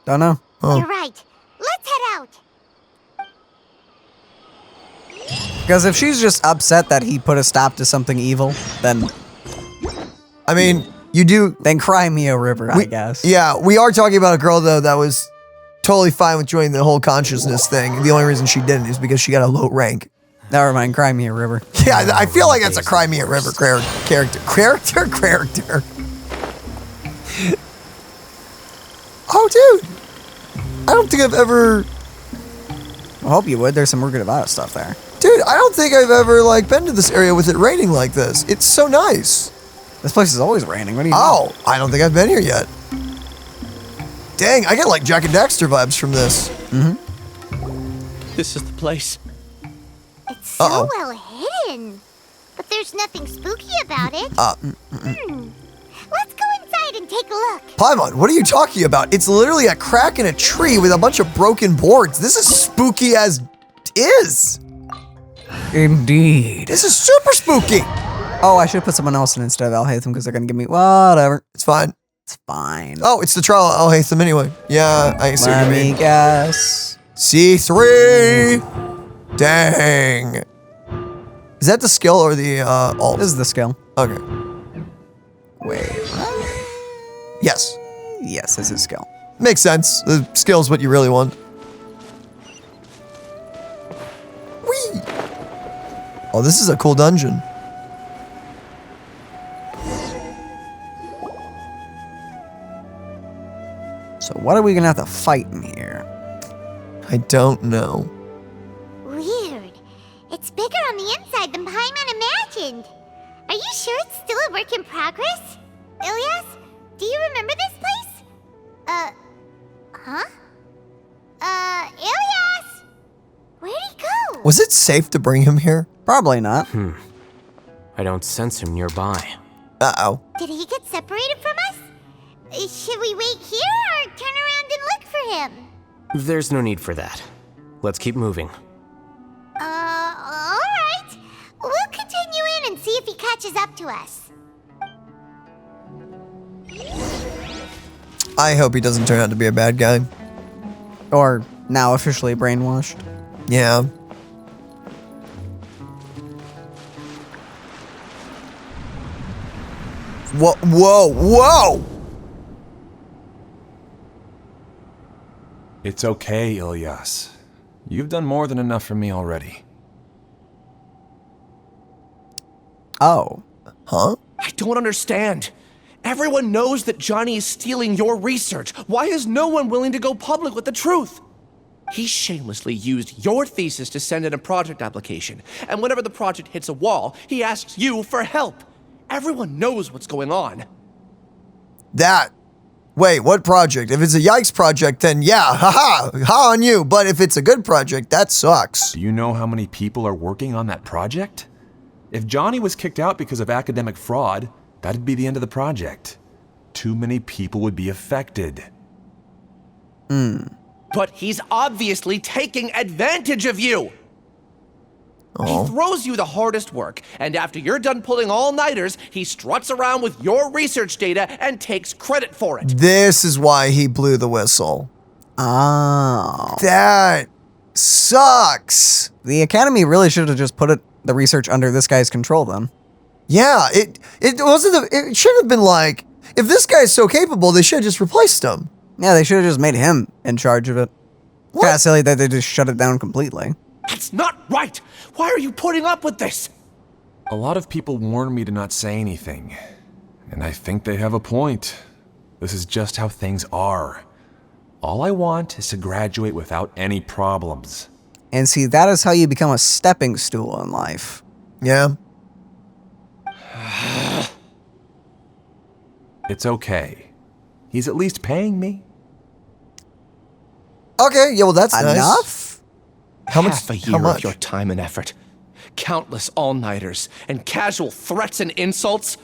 Don't know. Oh. You're right. Let's head out. Because if she's just upset that he put a stop to something evil, then... I mean, you do... Then cry me a river, I guess. Yeah, we are talking about a girl, though, that was totally fine with joining the whole consciousness thing. The only reason she didn't is because she got a low rank. Never mind, cry me a river. Yeah, I feel like that's a Cry Me a River character. Oh, dude. I don't think I've ever... I hope you would. There's some good about stuff there. Dude, I don't think I've ever, been to this area with it raining like this. It's so nice. This place is always raining. What do you mean? Oh, I don't think I've been here yet. Dang, I get, Jack and Daxter vibes from this. This is the place. It's so well hidden. But there's nothing spooky about it. Let's go inside and take a look. Paimon, what are you talking about? It's literally a crack in a tree with a bunch of broken boards. This is spooky as is. Indeed. This is super spooky. Oh, I should put someone else in instead of Alhaitham because they're going to give me whatever. It's fine. It's fine. Oh, it's the trial of Alhaitham anyway. Yeah, I see what you mean. Let me guess. C3. Dang. Is that the skill or the alt? This is the skill. Okay. Wait. Yes. Yes, this is skill. Makes sense. The skill is what you really want. Whee! Oh, this is a cool dungeon. So what are we going to have to fight in here? I don't know. Weird. It's bigger on the inside than Paimon imagined. Are you sure it's still a work in progress? Ilyas, do you remember this place? Huh? Ilias! Where'd he go? Was it safe to bring him here? Probably not. I don't sense him nearby. Uh-oh. Did he get separated from us? Should we wait here or turn around and look for him? There's no need for that. Let's keep moving. Alright. We'll continue in and see if he catches up to us. I hope he doesn't turn out to be a bad guy. Or now officially brainwashed. Yeah. Whoa, whoa, whoa! It's okay, Ilias. You've done more than enough for me already. Oh. Huh? I don't understand. Everyone knows that Johnny is stealing your research. Why is no one willing to go public with the truth? He shamelessly used your thesis to send in a project application, and whenever the project hits a wall, he asks you for help. Everyone knows what's going on. Wait, what project? If it's a yikes project, then yeah, haha, ha on you. But if it's a good project, that sucks. Do you know how many people are working on that project? If Johnny was kicked out because of academic fraud, that'd be the end of the project. Too many people would be affected. But he's obviously taking advantage of you. He throws you the hardest work, and after you're done pulling all-nighters, he struts around with your research data and takes credit for it. This is why he blew the whistle. Oh. That sucks. The Academy really should have just put the research under this guy's control then. Yeah, it wasn't. It should have been like, if this guy's so capable, they should have just replaced him. Yeah, they should have just made him in charge of it. Kind of silly that they just shut it down completely. That's not right! Why are you putting up with this? A lot of people warned me to not say anything, and I think they have a point. This is just how things are. All I want is to graduate without any problems. And see, that is how you become a stepping stool in life. Yeah. It's okay. He's at least paying me. Okay, yeah, well that's enough. Nice. How much? Half a year of your time and effort. Countless all-nighters and casual threats and insults.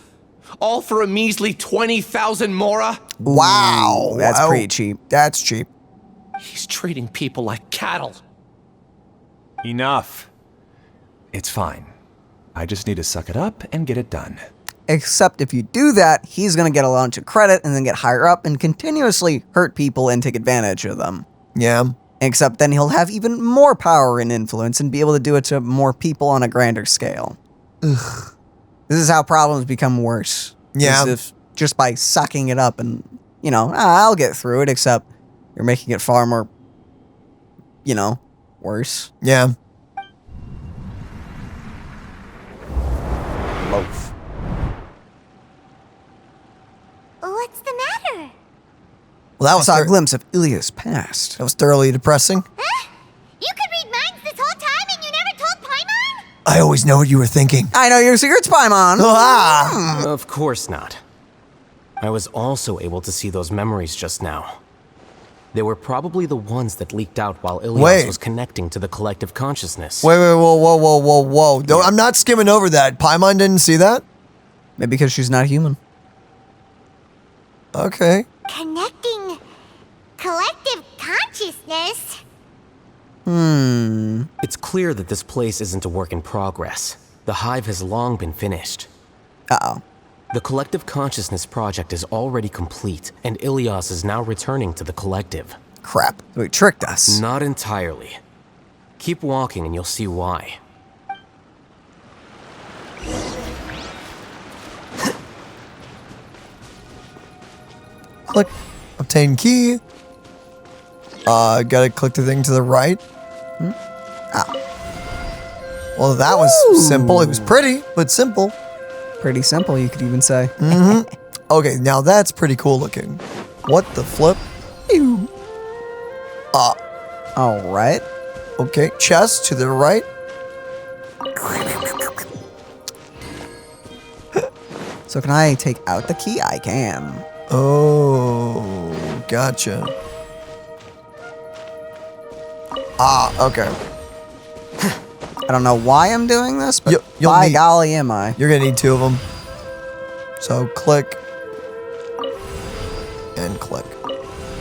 All for a measly 20,000 mora? Wow. That's pretty cheap. That's cheap. He's treating people like cattle. Enough. It's fine. I just need to suck it up and get it done. Except if you do that, he's going to get a bunch of credit and then get higher up and continuously hurt people and take advantage of them. Yeah. Except then he'll have even more power and influence and be able to do it to more people on a grander scale. Ugh. This is how problems become worse. Yeah. Just by sucking it up and, I'll get through it, except you're making it far more, worse. Yeah. Loaf. What's the matter? Well, that was a glimpse of Ilias' past. That was thoroughly depressing. Huh? You could read minds this whole time and you never told Paimon? I always know what you were thinking. I know your secrets, Paimon. Of course not. I was also able to see those memories just now. They were probably the ones that leaked out while Ilias was connecting to the collective consciousness. Wait, whoa. No, I'm not skimming over that. Paimon didn't see that? Maybe because she's not human. Okay. Connecting collective consciousness? It's clear that this place isn't a work in progress. The hive has long been finished. Uh-oh. The collective consciousness project is already complete, and Ilias is now returning to the collective. Crap. He tricked us. Not entirely. Keep walking and you'll see why. Click. Obtain key. Gotta click the thing to the right. Well, that was simple. It was pretty, but simple. Pretty simple, you could even say. Okay, now that's pretty cool looking. What the flip? All right. Okay, chest to the right. So can I take out the key? I can. Oh, gotcha. Ah, okay. I don't know why I'm doing this, but by golly am I. You're gonna need 2 of them. So click and click.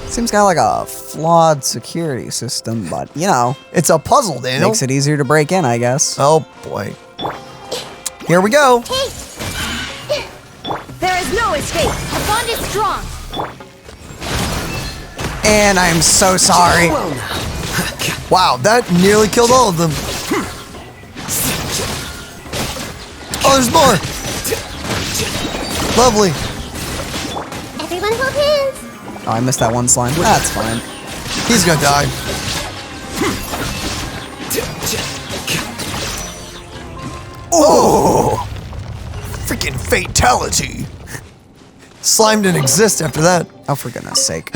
Seems kind of like a flawed security system, but you know. It's a puzzle, Daniel. Makes it easier to break in, I guess. Oh boy. Here we go. There is no escape. The bond is strong. And I'm so sorry. Wow, that nearly killed all of them. Oh, there's more. Lovely. Everyone hold hands. Oh, I missed that one slime. That's fine. He's gonna die. Oh! Freaking fatality. Slime didn't exist after that. Oh, for goodness sake.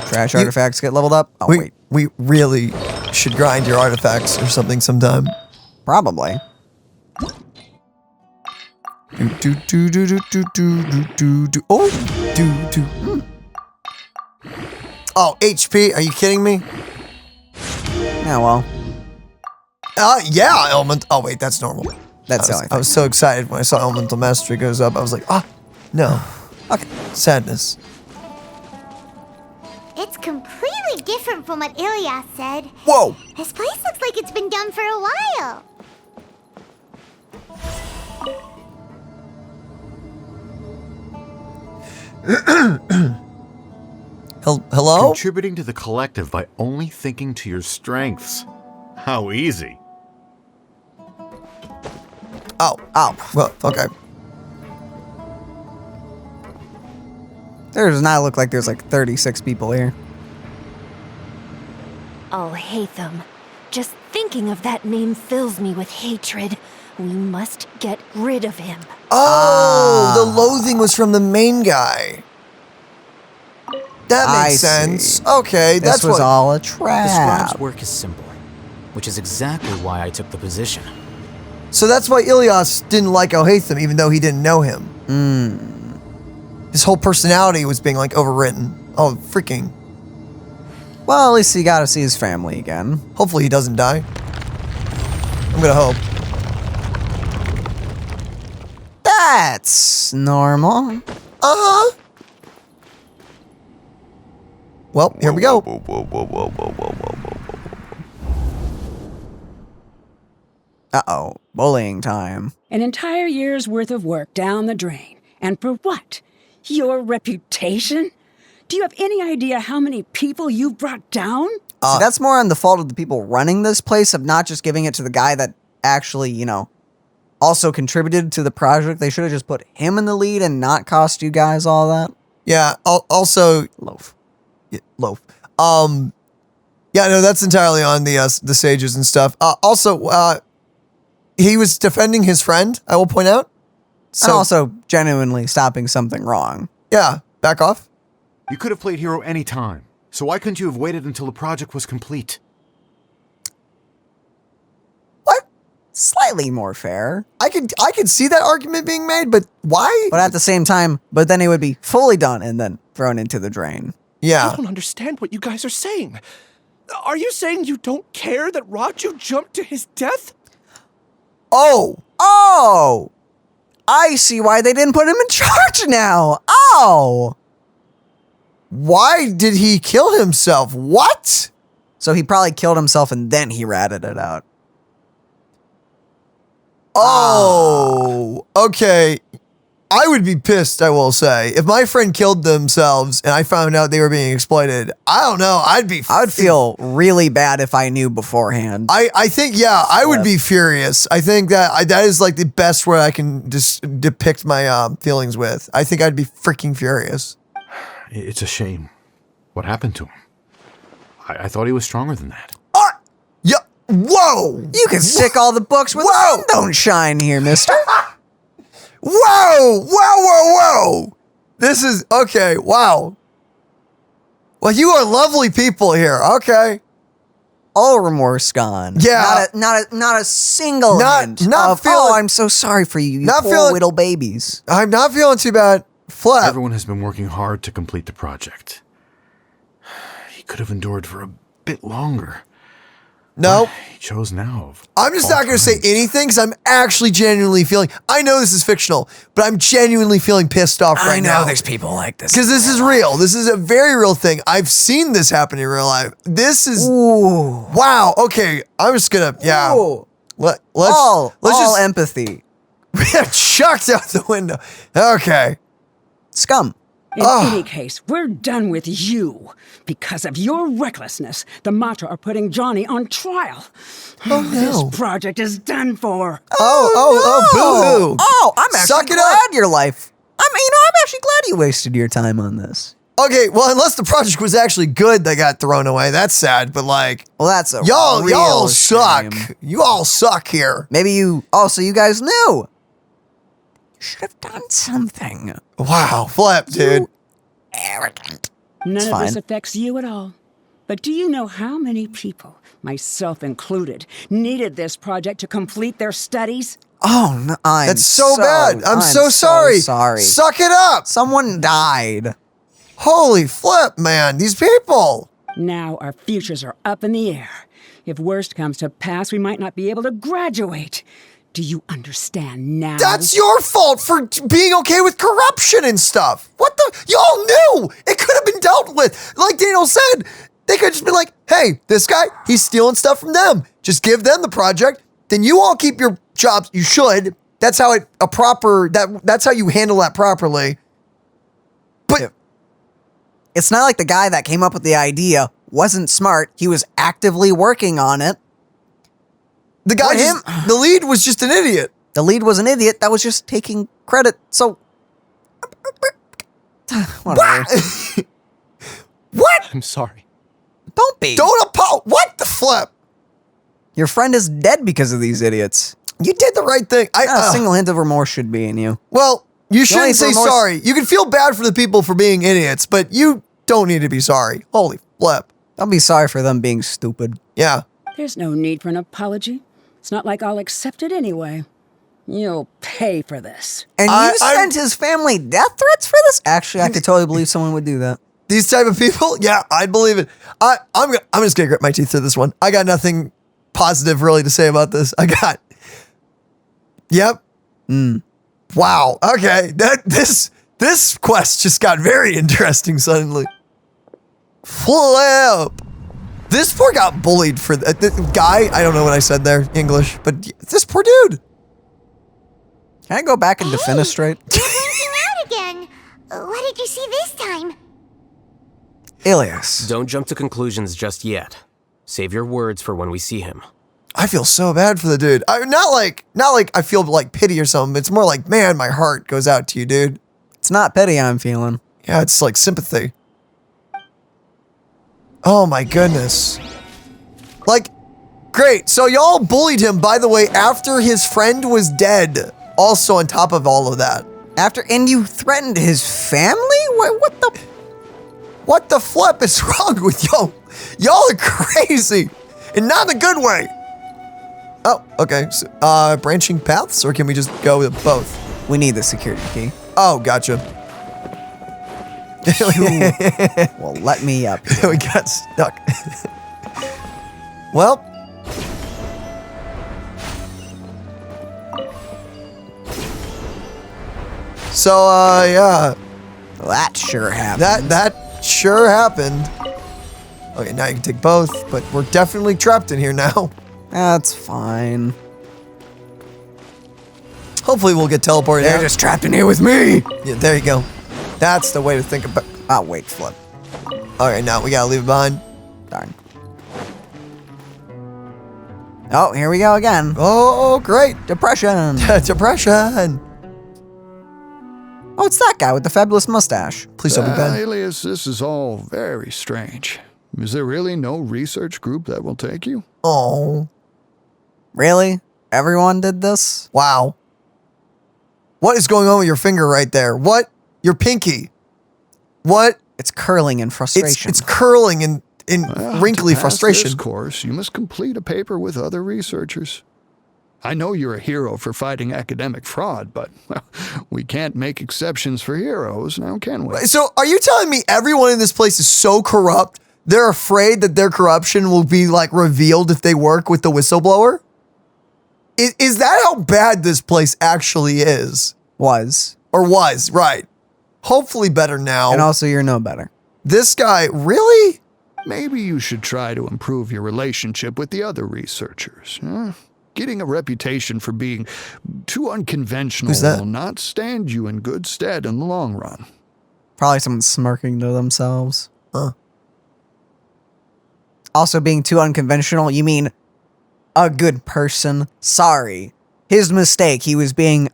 Trash artifacts get leveled up? Oh, wait. We really should grind your artifacts or something sometime. Probably. Oh, HP? Are you kidding me? Yeah, well. Yeah, element. Oh, wait, that's normal. That's the only thing. I was so excited when I saw elemental mastery goes up. I was like, no. Okay. Sadness. It's completely different from what Ilyas said. Whoa! This place looks like it's been done for a while. Hello? Contributing to the collective by only thinking to your strengths. How easy. Oh, well, okay. There does not look like there's like 36 people here. Alhaitham. Just thinking of that name fills me with hatred. We must get rid of him. Oh, the loathing was from the main guy. That makes sense. See. Okay, this was all a trap. The scribe's work is simple, which is exactly why I took the position. So that's why Ilyas didn't like Alhaitham, even though he didn't know him. His whole personality was being like overwritten. Oh, freaking. Well, at least he got to see his family again. Hopefully he doesn't die. I'm gonna hope. That's normal. Uh-huh. Well, here we go. Uh-oh, bullying time. An entire year's worth of work down the drain. And for what? Your reputation? Do you have any idea how many people you've brought down? See, that's more on the fault of the people running this place, of not just giving it to the guy that actually, you know, also contributed to the project. They should have just put him in the lead and not cost you guys all that. Yeah, also... Loaf. Yeah, loaf. Yeah, no, that's entirely on the sages and stuff. Also, he was defending his friend, I will point out. So, and also genuinely stopping something wrong. Yeah, back off. You could have played hero any time, so why couldn't you have waited until the project was complete? What? Slightly more fair. I could see that argument being made, but why? But at the same time, but then it would be fully done and then thrown into the drain. Yeah. I don't understand what you guys are saying. Are you saying you don't care that Raju jumped to his death? Oh! I see why they didn't put him in charge now. Oh! Why did he kill himself? What? So he probably killed himself and then he ratted it out. Oh, okay. I would be pissed, I will say. If my friend killed themselves and I found out they were being exploited, I don't know, I would feel really bad if I knew beforehand. I think, yeah, I would be furious. I think that is like the best word I can just depict my feelings with. I think I'd be freaking furious. It's a shame. What happened to him? I thought he was stronger than that. Yeah, whoa! You can stick all the books where the sun don't shine here, mister. Whoa! This is, okay, wow. Well, you are lovely people here, okay. All remorse gone. Yeah. Not a single hint of, I'm so sorry for you, poor little babies. I'm not feeling too bad. Flap. Everyone has been working hard to complete the project. He could have endured for a bit longer. No. He chose now. I'm just not going to say anything because I'm actually genuinely feeling, I know this is fictional, but I'm genuinely feeling pissed off right now. I know there's people like this. Because this is real. This is a very real thing. I've seen this happen in real life. This is, wow. Okay. I'm just going to, yeah. Let's all just empathy. We have chucked out the window. Okay. Scum. In any case, we're done with you. Because of your recklessness, the Matra are putting Johnny on trial. Oh, no. This project is done for. Boo-hoo. Oh, I'm actually Suck it glad up. your life. I'm actually glad you wasted your time on this. Okay, well, unless the project was actually good that got thrown away. That's sad, but like... Well, that's a y'all real suck. shame. You all suck here. Maybe you... Oh, so you guys knew. You should have done something. Wow, Flip, dude. Arrogant. None It's of fine. this affects you at all. But do you know how many people, myself included, needed this project to complete their studies? Oh, no, That's so bad. I'm so sorry. Suck it up. Someone died. Holy Flip, man. These people. Now our futures are up in the air. If worst comes to pass, we might not be able to graduate. Do you understand now? That's your fault for being okay with corruption and stuff. What the? Y'all knew. It could have been dealt with. Like Daniel said, they could just be like, hey, this guy, he's stealing stuff from them. Just give them the project. Then you all keep your jobs. You should. That's how that's how you handle that properly. But it's not like the guy that came up with the idea wasn't smart. He was actively working on it. The guy the lead was just an idiot. The lead was an idiot that was just taking credit. So, whatever. What? I'm sorry. Don't be. Don't apologize. What the Flip? Your friend is dead because of these idiots. You did the right thing. A single hint of remorse should be in you. Well, you shouldn't say remorse- sorry. You can feel bad for the people for being idiots, but you don't need to be sorry. Holy Flip. I'll be sorry for them being stupid. Yeah. There's no need for an apology. It's not like I'll accept it anyway. You'll pay for this. And you sent his family death threats for this? Actually, I could totally believe someone would do that. These type of people? Yeah, I'd believe it. I'm just going to grit my teeth through this one. I got nothing positive really to say about this. Yep. Wow. Okay. This quest just got very interesting suddenly. Flip. This poor got bullied for the guy. I don't know what I said there, English, but this poor dude. Can I go back and defenestrate? You're out again. What did you see this time? Ilias. Don't jump to conclusions just yet. Save your words for when we see him. I feel so bad for the dude. Not like I feel like pity or something. It's more like, man, my heart goes out to you, dude. It's not pity I'm feeling. Yeah, it's like sympathy. Oh my goodness. Like, great. So y'all bullied him, by the way, after his friend was dead. Also on top of all of that. And you threatened his family? What the Flip is wrong with y'all? Y'all are crazy. And not in a good way. Oh, okay. So, branching paths, or can we just go with both? We need the security key. Oh, gotcha. Well, let me up. We got stuck. Well. So, yeah. That sure happened. That sure happened. Okay, now you can take both, but we're definitely trapped in here now. That's fine. Hopefully we'll get teleported They're out. just trapped in here with me. Yeah, there you go. That's the way to think about. Oh, wait, Flip. All right, now we gotta leave it behind. Darn. Oh, here we go again. Oh, great. Depression. Depression. Oh, it's that guy with the fabulous mustache. Please don't be bad. Alias, this is all very strange. Is there really no research group that will take you? Oh. Really? Everyone did this? Wow. What is going on with your finger right there? What? Your pinky. What? It's curling in frustration. It's curling in wrinkly to pass frustration. This course, you must complete a paper with other researchers. I know you're a hero for fighting academic fraud, but well, we can't make exceptions for heroes, now can we? So are you telling me everyone in this place is so corrupt they're afraid that their corruption will be like revealed if they work with the whistleblower? Is that how bad this place actually is? Was, right. Hopefully better now. And also you're no better. This guy, really? Maybe you should try to improve your relationship with the other researchers. Huh? Getting a reputation for being too unconventional will not stand you in good stead in the long run. Probably someone smirking to themselves. Huh. Also being too unconventional, you mean a good person? Sorry. His mistake. He was being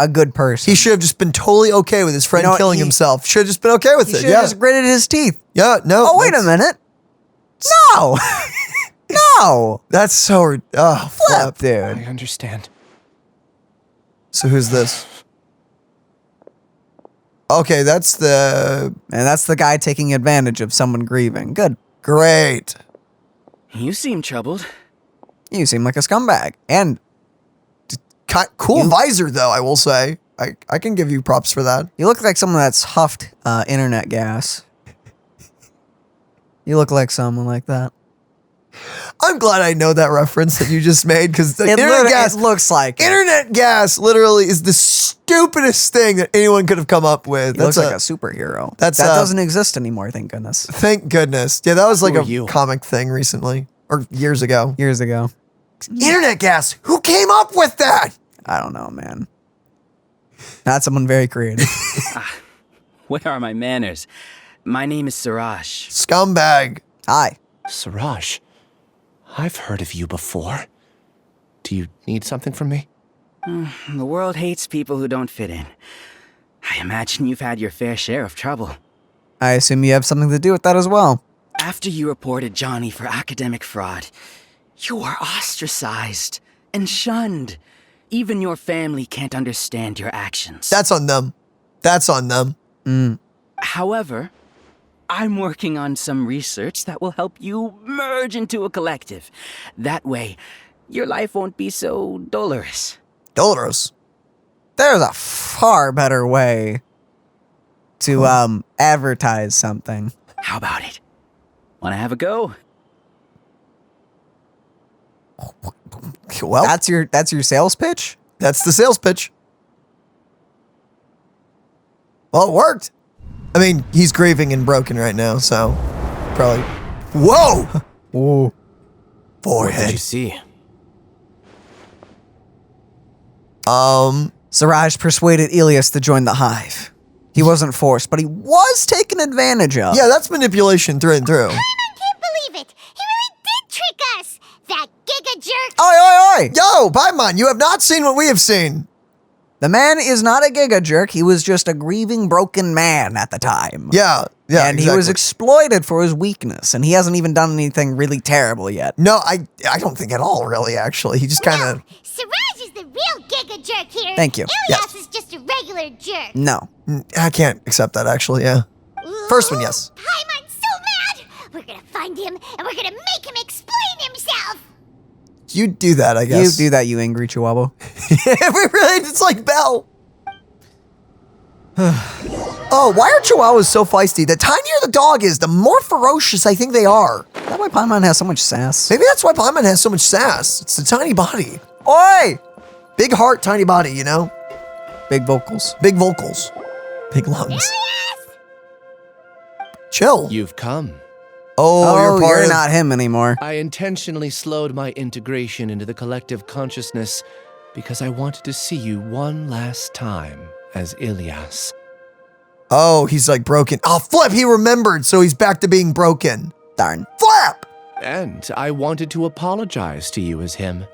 a good person. He should have just been totally okay with his friend killing himself. Should have just been okay with it. He should have just gritted his teeth. Yeah, no. Oh, wait a minute. No. No. That's so... Oh, Flip, dude. I understand. So who's this? Okay, that's the... And that's the guy taking advantage of someone grieving. Good. Great. You seem troubled. You seem like a scumbag. And... Cool visor, though, I will say. I can give you props for that. You look like someone that's huffed internet gas. You look like someone like that. I'm glad I know that reference that you just made, because internet gas... It looks like it. Internet gas literally is the stupidest thing that anyone could have come up with. He looks like a superhero. That doesn't exist anymore, thank goodness. Thank goodness. Yeah, that was like Who are a you? comic thing recently. Or years ago. Years ago. Internet gas! Who came up with that? I don't know, man. Not someone very creative. Where are my manners? My name is Siraj. Scumbag. Hi. Siraj, I've heard of you before. Do you need something from me? The world hates people who don't fit in. I imagine you've had your fair share of trouble. I assume you have something to do with that as well. After you reported Johnny for academic fraud, you were ostracized and shunned. Even your family can't understand your actions. That's on them. That's on them. However, I'm working on some research that will help you merge into a collective. That way, your life won't be so dolorous. Dolorous? There's a far better way to advertise something. How about it? Want to have a go? Well, that's your sales pitch? That's the sales pitch. Well, it worked. I mean, he's grieving and broken right now, so probably. Whoa! Whoa. Forehead. What did you see? Siraj persuaded Ilias to join the Hive. He wasn't forced, but he was taken advantage of. Yeah, that's manipulation through and through. I can't believe it. He really did trick us. That giga jerk. Oi, oi, oi! Yo, Paimon, you have not seen what we have seen. The man is not a giga jerk. He was just a grieving, broken man at the time. Yeah, and he was exploited for his weakness, and he hasn't even done anything really terrible yet. No, I don't think at all, really, actually. He just kind of... Siraj is the real giga jerk here. Thank you. Ilias is just a regular jerk. No. I can't accept that, actually, yeah. First one, yes. Paimon's so mad. We're gonna find him, and we're gonna make him explain himself. You do that, I guess. You do that, you angry chihuahua. It's like Belle. Oh, why are chihuahuas so feisty? The tinier the dog is, the more ferocious I think they are. Is that why Paimon has so much sass? Maybe that's why Paimon has so much sass. It's the tiny body. Oi! Big heart, tiny body, you know? Big vocals. Big vocals. Big lungs. Chill. You've come. Oh, you're not him anymore. I intentionally slowed my integration into the collective consciousness because I wanted to see you one last time as Ilias. Oh, he's like broken. Oh, Flip, he remembered, so he's back to being broken. Darn. Flip! And I wanted to apologize to you as him.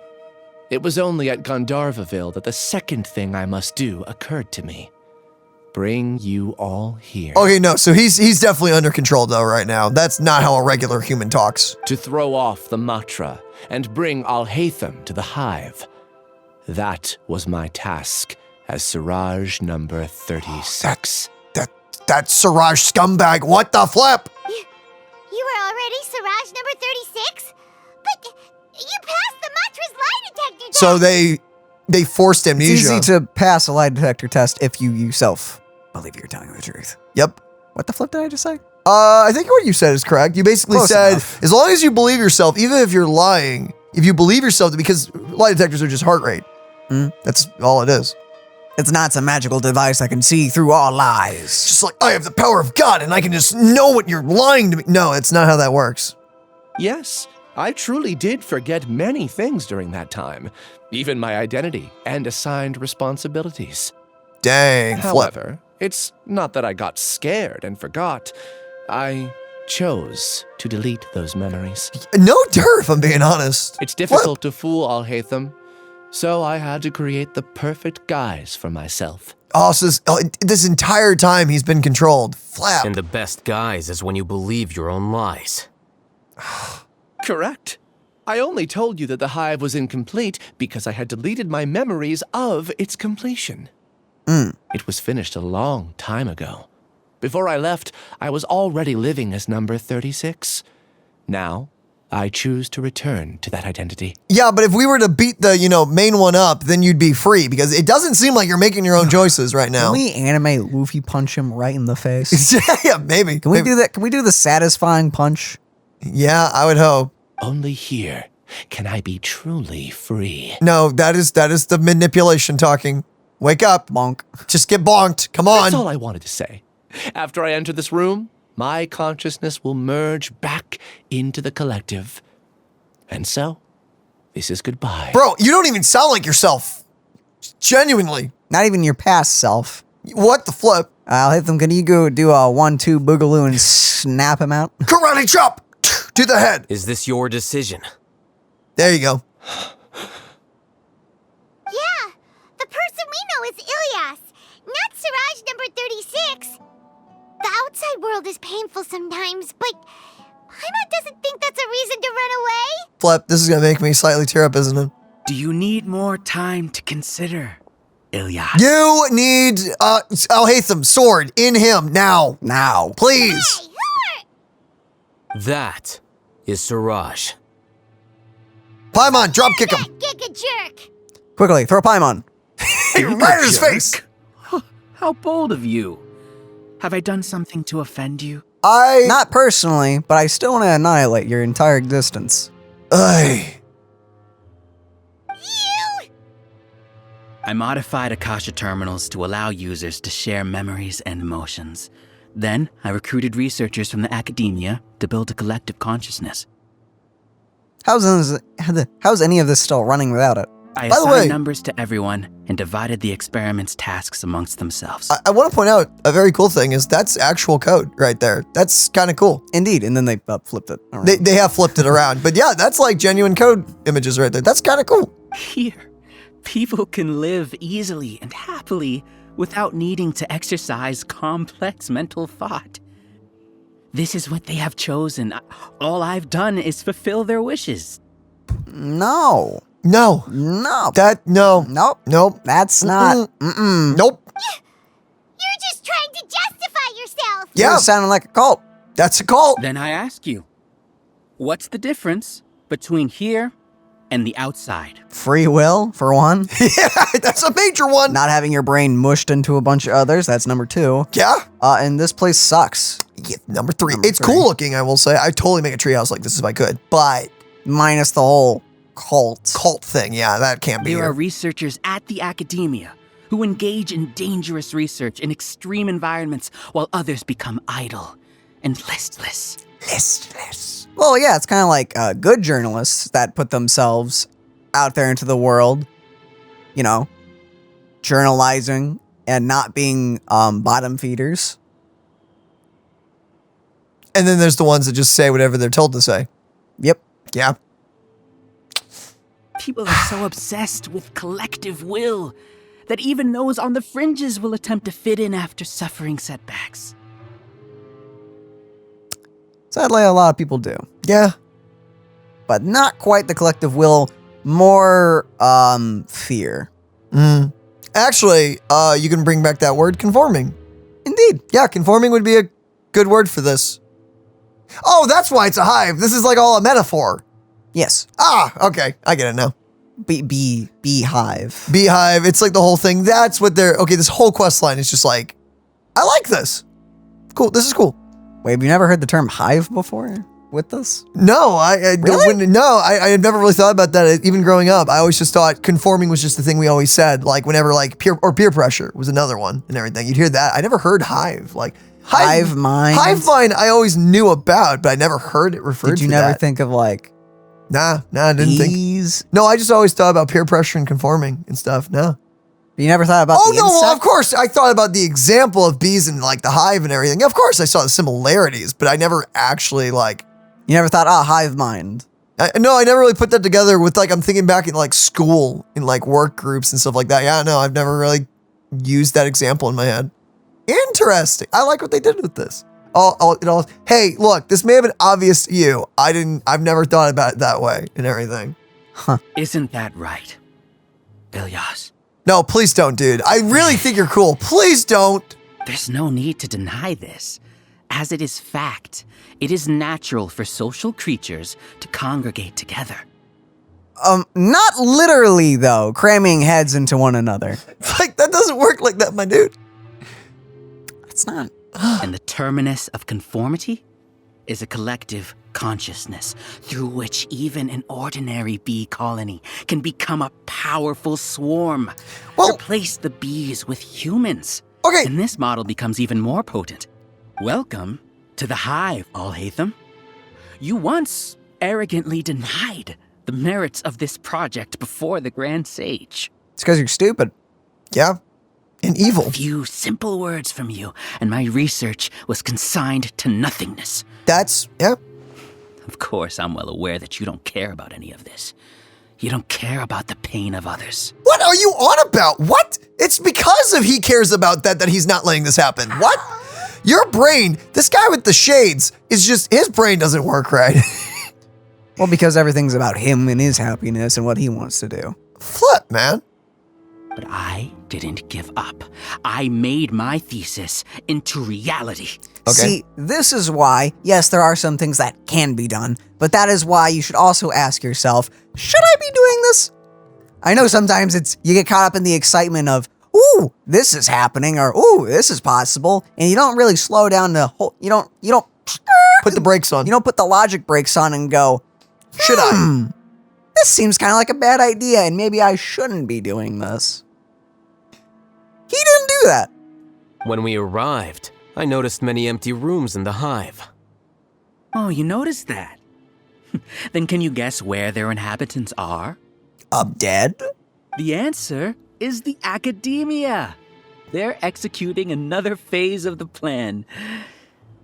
It was only at Gandharvaville that the second thing I must do occurred to me. Bring you all here. Okay, no, so he's definitely under control though right now. That's not how a regular human talks. To throw off the matra and bring Alhaitham to the Hive. That was my task as Siraj number 36. That Siraj scumbag, what the flip? You were already Siraj number 36? But you passed the Matra's lie detector test. So they forced amnesia. It's easy to pass a lie detector test if you yourself believe you're telling the truth. Yep. What the flip did I just say? I think what you said is correct. You basically Close said, enough. as long as you believe yourself, even if you're lying, if you believe yourself, because lie detectors are just heart rate. That's all it is. It's not some magical device that can see through all lies. Just like, I have the power of God and I can just know what you're lying to me. No, it's not how that works. Yes, I truly did forget many things during that time, even my identity and assigned responsibilities. Dang, However, it's not that I got scared and forgot. I chose to delete those memories. No dirt, if I'm being honest. It's difficult to fool Alhaitham, so I had to create the perfect guise for myself. Oh, so this entire time he's been controlled. Flap. And the best guise is when you believe your own lies. Correct. I only told you that the hive was incomplete because I had deleted my memories of its completion. It was finished a long time ago. Before I left, I was already living as number 36. Now, I choose to return to that identity. Yeah, but if we were to beat the, main one up, then you'd be free because it doesn't seem like you're making your own choices right now. Can we animate Luffy punch him right in the face? Yeah, maybe. Can we do that? Can we do the satisfying punch? Yeah, I would hope. Only here can I be truly free. No, that is the manipulation talking. Wake up. Bonk. Just get bonked. Come on. That's all I wanted to say. After I enter this room, my consciousness will merge back into the collective. And so, this is goodbye. Bro, you don't even sound like yourself. Genuinely. Not even your past self. What the flip? Alhaitham, can you go do a 1-2 boogaloo and snap him out? Karate chop to the head. Is this your decision? There you go. Yeah, the person we know is Ilyas, not Siraj number 36. The outside world is painful sometimes, but Paimon doesn't think that's a reason to run away. Flip, this is going to make me slightly tear up, isn't it? Do you need more time to consider, Ilyas? You need Alhaitham, sword, in him, now. Now. Please. That is Siraj. Paimon, drop kick him. Giga jerk. Quickly, throw Paimon. Right in his face. How bold of you. Have I done something to offend you? Not personally, but I still want to annihilate your entire existence. Aye. I modified Akasha terminals to allow users to share memories and emotions. Then, I recruited researchers from the academia to build a collective consciousness. How's any of this still running without it? I By the assigned way- numbers to everyone and divided the experiment's tasks amongst themselves. I want to point out a very cool thing is that's actual code right there. That's kind of cool. Indeed, and then they flipped it around. They have flipped it around. But yeah, that's like genuine code images right there. That's kind of cool. Here, people can live easily and happily without needing to exercise complex mental thought. This is what they have chosen. All I've done is fulfill their wishes. No. No. No. Nope. Nope. That's not. Nope. You're just trying to justify yourself. Yeah. You're sounding like a cult. That's a cult. Then I ask you, what's the difference between here and the outside? Free will, for one. Yeah, that's a major one. Not having your brain mushed into a bunch of others. That's number 2. Yeah. And this place sucks. Yeah, number 3. It's cool looking, I will say. I'd totally make a treehouse like this if I could. But minus the whole cult thing. Yeah, that can't be There here. are researchers at the academia who engage in dangerous research in extreme environments while others become idle and listless. Well, yeah, it's kind of like good journalists that put themselves out there into the world, journalizing and not being bottom feeders. And then there's the ones that just say whatever they're told to say. Yep. Yeah. People are so obsessed with collective will that even those on the fringes will attempt to fit in after suffering setbacks. Sadly, a lot of people do. Yeah. But not quite the collective will, more fear. Actually, you can bring back that word, conforming. Indeed. Yeah, conforming would be a good word for this. Oh, that's why it's a hive. This is like all a metaphor. Yes. Ah, okay. I get it now. Beehive. Beehive. It's like the whole thing. That's what they're... Okay, this whole quest line is just like, I like this. Cool. This is cool. Wait, have you never heard the term hive before with this? No, I had never really thought about that. Even growing up, I always just thought conforming was just the thing we always said. Like whenever like peer pressure was another one and everything. You'd hear that. I never heard hive. Like hive mind. Hive mind I always knew about, but I never heard it referred to. Did you never think of like Nah, I didn't bees? think. No, I just always thought about peer pressure and conforming and stuff. No. You never thought about the well, insect? of course. I thought about the example of bees and like the hive and everything. Of course, I saw the similarities, but I never actually like. You never thought, hive mind. No, I never really put that together with like, I'm thinking back in like school, in like work groups and stuff like that. Yeah, no, I've never really used that example in my head. Interesting. I like what they did with this. Hey, look, this may have been obvious to you. I've never thought about it that way and everything. Huh. Isn't that right, Ilyas? No, please don't, dude. I really think you're cool. Please don't. There's no need to deny this. As it is fact, it is natural for social creatures to congregate together. Not literally, though, cramming heads into one another. Like, that doesn't work like that, my dude. It's not. And the terminus of conformity is a collective consciousness through which even an ordinary bee colony can become a powerful swarm. Replace the bees with humans. Okay. And this model becomes even more potent. Welcome to the hive, Alhaitham. You once arrogantly denied the merits of this project before the Grand Sage. It's because you're stupid. Yeah. And evil. A few simple words from you, and my research was consigned to nothingness. Yeah. Of course, I'm well aware that you don't care about any of this. You don't care about the pain of others. What are you on about? What? It's because of he cares about that he's not letting this happen. What? Your brain, this guy with the shades, is just, his brain doesn't work right. Well, because everything's about him and his happiness and what he wants to do. Flip, man. But I didn't give up. I made my thesis into reality. Okay. See, this is why, yes, there are some things that can be done, but that is why you should also ask yourself, should I be doing this? I know sometimes you get caught up in the excitement of, ooh, this is happening, or ooh, this is possible, and you don't really slow down the whole, you don't put the brakes on. You don't put the logic brakes on and go, should I? This seems kind of like a bad idea, and maybe I shouldn't be doing this. He didn't do that. When we arrived, I noticed many empty rooms in the hive. Oh, you noticed that? Then can you guess where their inhabitants are? Dead? The answer is the academia. They're executing another phase of the plan.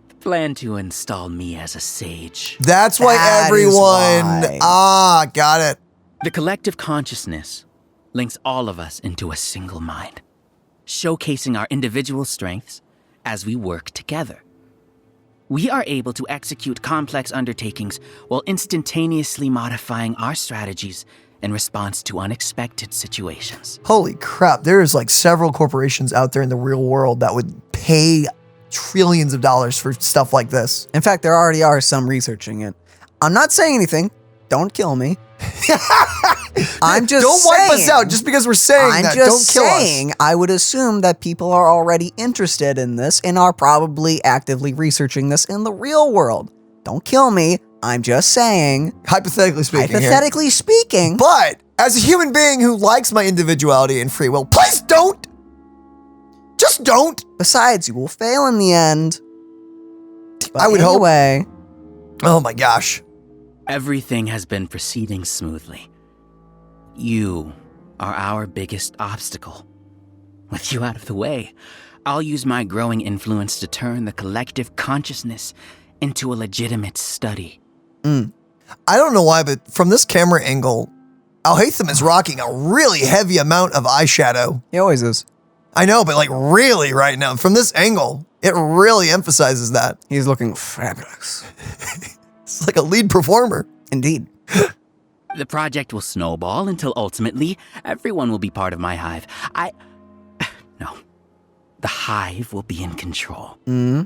The plan to install me as a sage. That's why everyone... got it. The collective consciousness links all of us into a single mind, showcasing our individual strengths as we work together. We are able to execute complex undertakings while instantaneously modifying our strategies in response to unexpected situations. Holy crap, there's like several corporations out there in the real world that would pay trillions of dollars for stuff like this. In fact, there already are some researching it. I'm not saying anything. Don't kill me. I'm just Don't wipe us out just because we're saying that. Don't kill us. I would assume that people are already interested in this and are probably actively researching this in the real world. Don't kill me. I'm just saying. Hypothetically speaking. Hypothetically speaking. But as a human being who likes my individuality and free will, please don't. Just don't. Besides, you will fail in the end. But I would hope. Oh my gosh. Everything has been proceeding smoothly. You are our biggest obstacle. With you out of the way, I'll use my growing influence to turn the collective consciousness into a legitimate study. I don't know why, but from this camera angle, Alhaitham is rocking a really heavy amount of eyeshadow. He always is. I know, but like really right now, from this angle, it really emphasizes that. He's looking fabulous. It's like a lead performer. Indeed. The project will snowball until ultimately everyone will be part of my hive. No. The hive will be in control. Mm-hmm.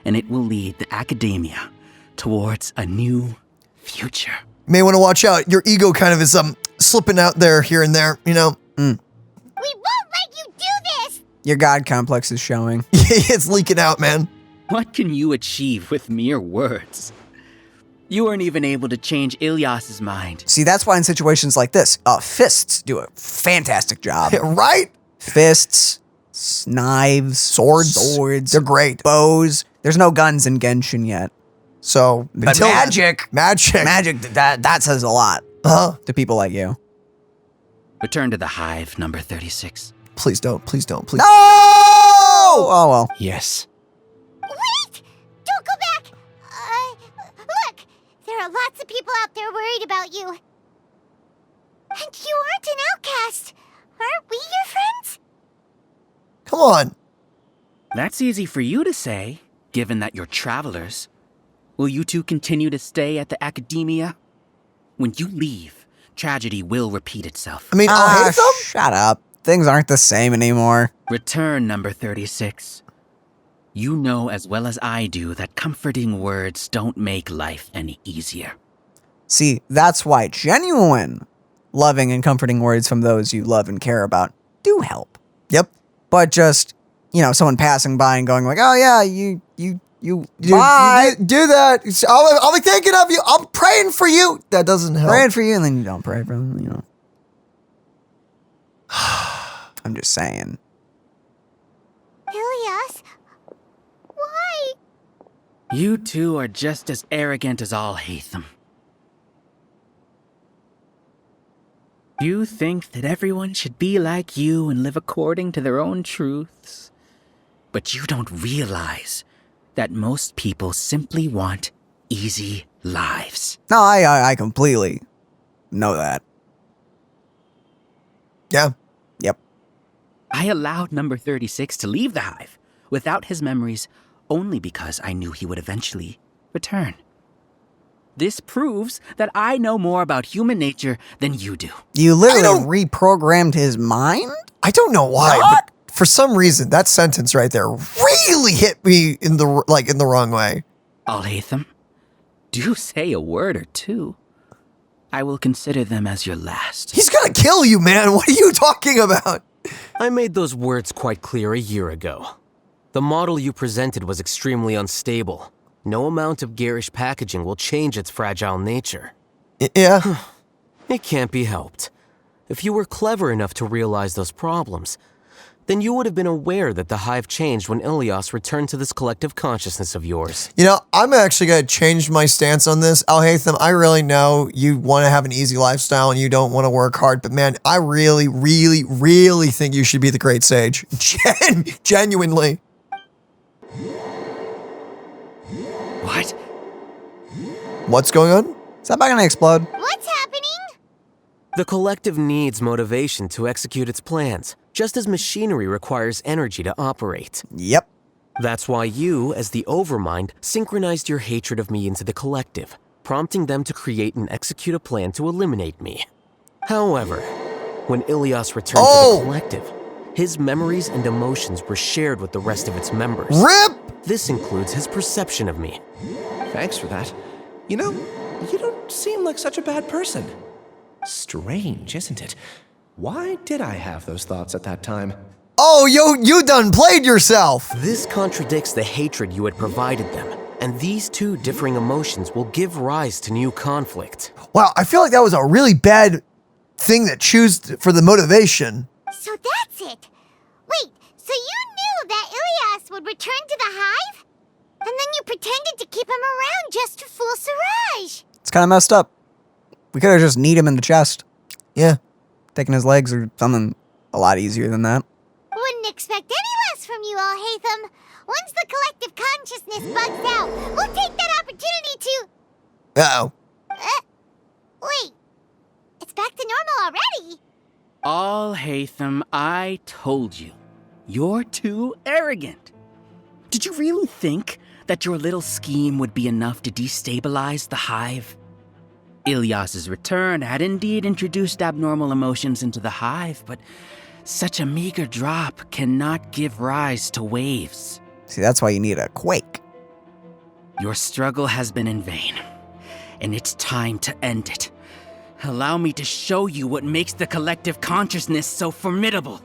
And it will lead the academia towards a new future. You may want to watch out. Your ego kind of is slipping out there here and there, you know? We won't let you do this! Your god complex is showing. It's leaking out, man. What can you achieve with mere words? You weren't even able to change Ilyas's mind. See, that's why in situations like this, fists do a fantastic job. Right? Fists, knives, swords. They're great. Bows. There's no guns in Genshin yet. So, but magic, that says a lot to people like you. Return to the hive, number 36. Please don't. Please don't. Please. No! Oh, well. Yes. Wait! Don't go back! Look! There are lots of people out there worried about you. And you aren't an outcast. Aren't we your friends? Come on. That's easy for you to say, given that you're travelers. Will you two continue to stay at the academia? When you leave, tragedy will repeat itself. I mean, Alhaitham? Shut up. Things aren't the same anymore. Return, number 36. You know as well as I do that comforting words don't make life any easier. See, that's why genuine, loving and comforting words from those you love and care about do help. Yep. But just, someone passing by and going like, oh yeah, you bye. Do that. I'll be thinking of you. I'm praying for you. That doesn't help. Praying for you, and then you don't pray for them, I'm just saying. Ilyas? Why? You two are just as arrogant as Alhaitham. You think that everyone should be like you and live according to their own truths. But you don't realize that most people simply want easy lives. No, I completely know that. Yeah. Yep. I allowed number 36 to leave the hive without his memories only because I knew he would eventually return. This proves that I know more about human nature than you do. You literally reprogrammed his mind? I don't know why, but for some reason, that sentence right there really hit me in the wrong way. Alhaitham, do say a word or two. I will consider them as your last. He's gonna kill you, man. What are you talking about? I made those words quite clear a year ago. The model you presented was extremely unstable. No amount of garish packaging will change its fragile nature. Yeah. It can't be helped. If you were clever enough to realize those problems, then you would have been aware that the hive changed when Ilyas returned to this collective consciousness of yours. I'm actually going to change my stance on this. Alhaitham, I really know you want to have an easy lifestyle and you don't want to work hard, but man, I really, really, really think you should be the great sage. Genuinely. What? What's going on? Is that bag gonna explode? What's happening? The collective needs motivation to execute its plans, just as machinery requires energy to operate. Yep. That's why you, as the Overmind, synchronized your hatred of me into the collective, prompting them to create and execute a plan to eliminate me. However, when Ilyas returned to the collective, his memories and emotions were shared with the rest of its members. RIP! This includes his perception of me. Thanks for that. You don't seem like such a bad person. Strange, isn't it? Why did I have those thoughts at that time? Oh, you done played yourself! This contradicts the hatred you had provided them, and these two differing emotions will give rise to new conflict. Wow, I feel like that was a really bad thing to choose for the motivation. So that's it. Wait, so you knew that Ilyas would return to the hive? And then you pretended to keep him around just to fool Siraj. It's kind of messed up. We could have just kneed him in the chest. Yeah. Taking his legs or something a lot easier than that. Wouldn't expect any less from you, Alhaitham. Once the collective consciousness bugs out, we'll take that opportunity to... Uh-oh. Wait. It's back to normal already. Alhaitham, I told you. You're too arrogant. Did you really think that your little scheme would be enough to destabilize the hive? Ilyas's return had indeed introduced abnormal emotions into the hive, but such a meager drop cannot give rise to waves. See, that's why you need a quake. Your struggle has been in vain, and it's time to end it. Allow me to show you what makes the collective consciousness so formidable.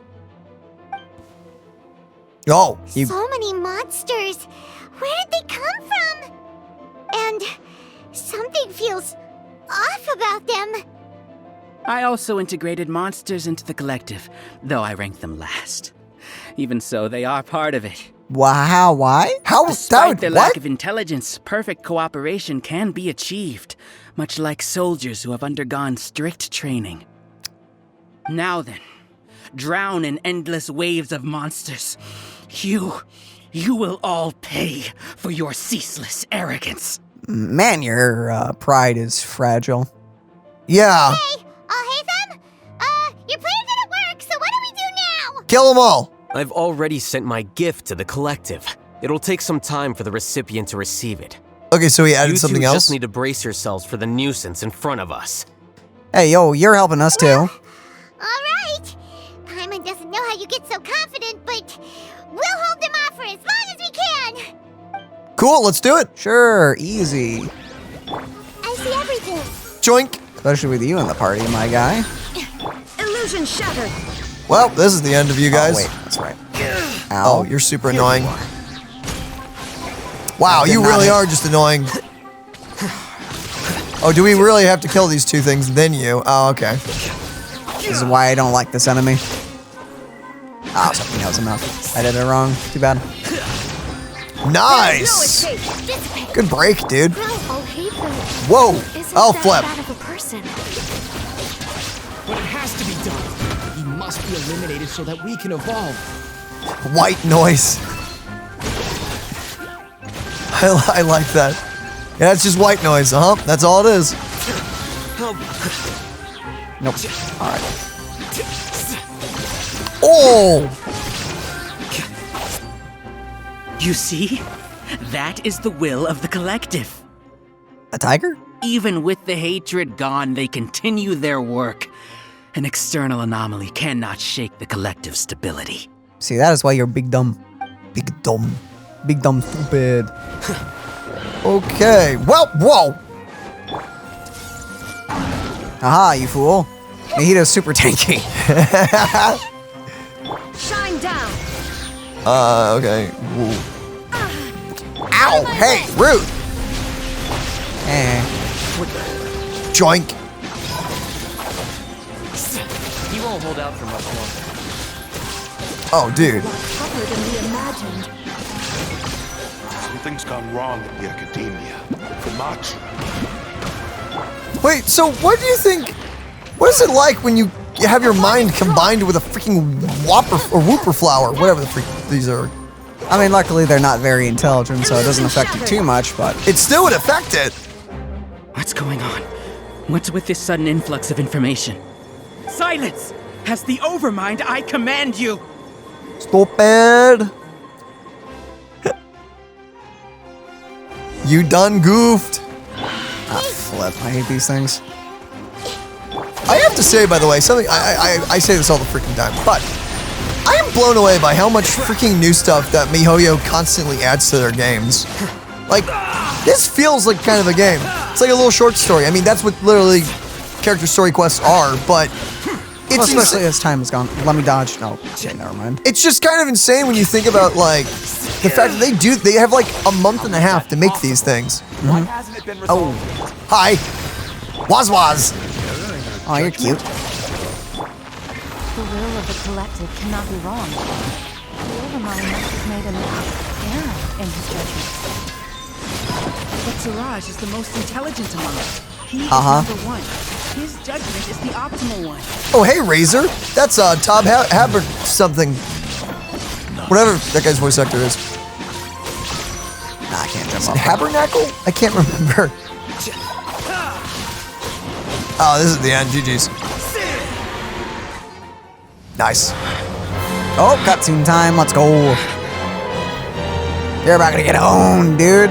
Oh, So many monsters. Where did they come from? And something feels off about them. I also integrated monsters into the collective, though I ranked them last. Even so, they are part of it. Wow, why? How? Despite their lack of intelligence, perfect cooperation can be achieved, much like soldiers who have undergone strict training. Now then, drown in endless waves of monsters. You will all pay for your ceaseless arrogance. Man, your pride is fragile. Yeah. Hey, Alhaitham? Your plan didn't work, so what do we do now? Kill them all. I've already sent my gift to the collective. It'll take some time for the recipient to receive it. Okay, so he added something else? You just need to brace yourselves for the nuisance in front of us. Hey, yo, you're helping us too. All right. Paimon doesn't know how you get so confident, but we'll hold them off for as long as we can. Cool, let's do it. Sure, easy. I see everything. Joink. Especially with you in the party, my guy. Illusion shattered. Well, this is the end of you guys. Oh, wait, that's right. Ow. Oh, you're super annoying. Wow, you really are just annoying. Oh, do we really have to kill these two things, then you? Oh, okay. This is why I don't like this enemy. Ah, something else enough. I did it wrong. Too bad. Nice! Good break, dude. Whoa! I'll flip. But it has to be done. He must be eliminated so that we can evolve. White noise. I like that. Yeah, it's just white noise, huh? That's all it is. Nope. Alright. Oh! You see? That is the will of the collective. A tiger? Even with the hatred gone, they continue their work. An external anomaly cannot shake the collective's stability. See, that is why you're big dumb. Big dumb. Big dumb stupid. Okay. Well, whoa! Aha, you fool. miHoYo's super tanky. Shine down. Okay. Ooh. Ow! Hey, rude! Joink. He won't hold out for much longer. Oh, dude. Tougher than we imagined. Something's gone wrong at the academia. The Machi. Wait, so what do you think? What is it like when you have your mind combined with a freaking whopper or whooper flower, whatever the freak these are? I mean, luckily they're not very intelligent, so it doesn't affect you too much, but... It still would affect it! What's going on? What's with this sudden influx of information? Silence! As the Overmind, I command you! Stupid! You done goofed! Ah, flip. I hate these things. I have to say, by the way, something, I say this all the freaking time, but I am blown away by how much freaking new stuff that miHoYo constantly adds to their games. Like, this feels like kind of a game. It's like a little short story. I mean, that's what literally character story quests are, but it's well, especially as time has gone. Let me dodge. No, shit, never mind. It's just kind of insane when you think about, like, the fact that they have like a month and a half to make these things. Mm-hmm. Oh. Hi. Waz Waz. Oh, you're cute. The will of the collective cannot be wrong. The Overmind must have made an error in his judgment. But Siraj is the most intelligent among us. He is number one. His judgment is the optimal one. Oh, hey, Razor. That's Tob Haber something. Whatever that guy's voice actor is. Nah, I can't jump up. Habernacle? I can't remember. Oh, this is the end. GG's. Nice. Oh, cutscene time. Let's go. You're about to get owned, dude.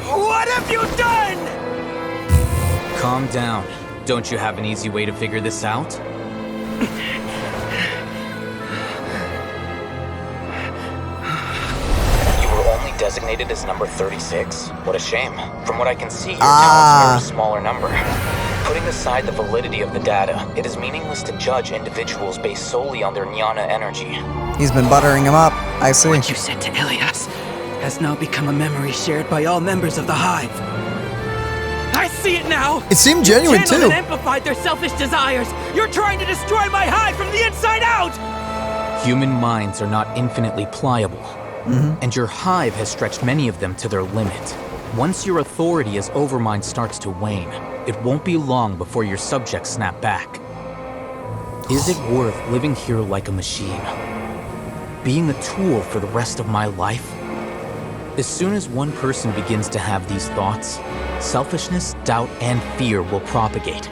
What have you done? Calm down. Don't you have an easy way to figure this out? You were only designated as number 36? What a shame. From what I can see, your talents are a smaller number. Putting aside the validity of the data, it is meaningless to judge individuals based solely on their jnana energy. He's been buttering him up. I see. What you said to Ilias has now become a memory shared by all members of the Hive. I see it now! It seemed genuine, Channeled too. and amplified their selfish desires! You're trying to destroy my Hive from the inside out! Human minds are not infinitely pliable, and your Hive has stretched many of them to their limit. Once your authority as Overmind starts to wane, it won't be long before your subjects snap back. Is it worth living here like a machine? Being a tool for the rest of my life? As soon as one person begins to have these thoughts, selfishness, doubt, and fear will propagate,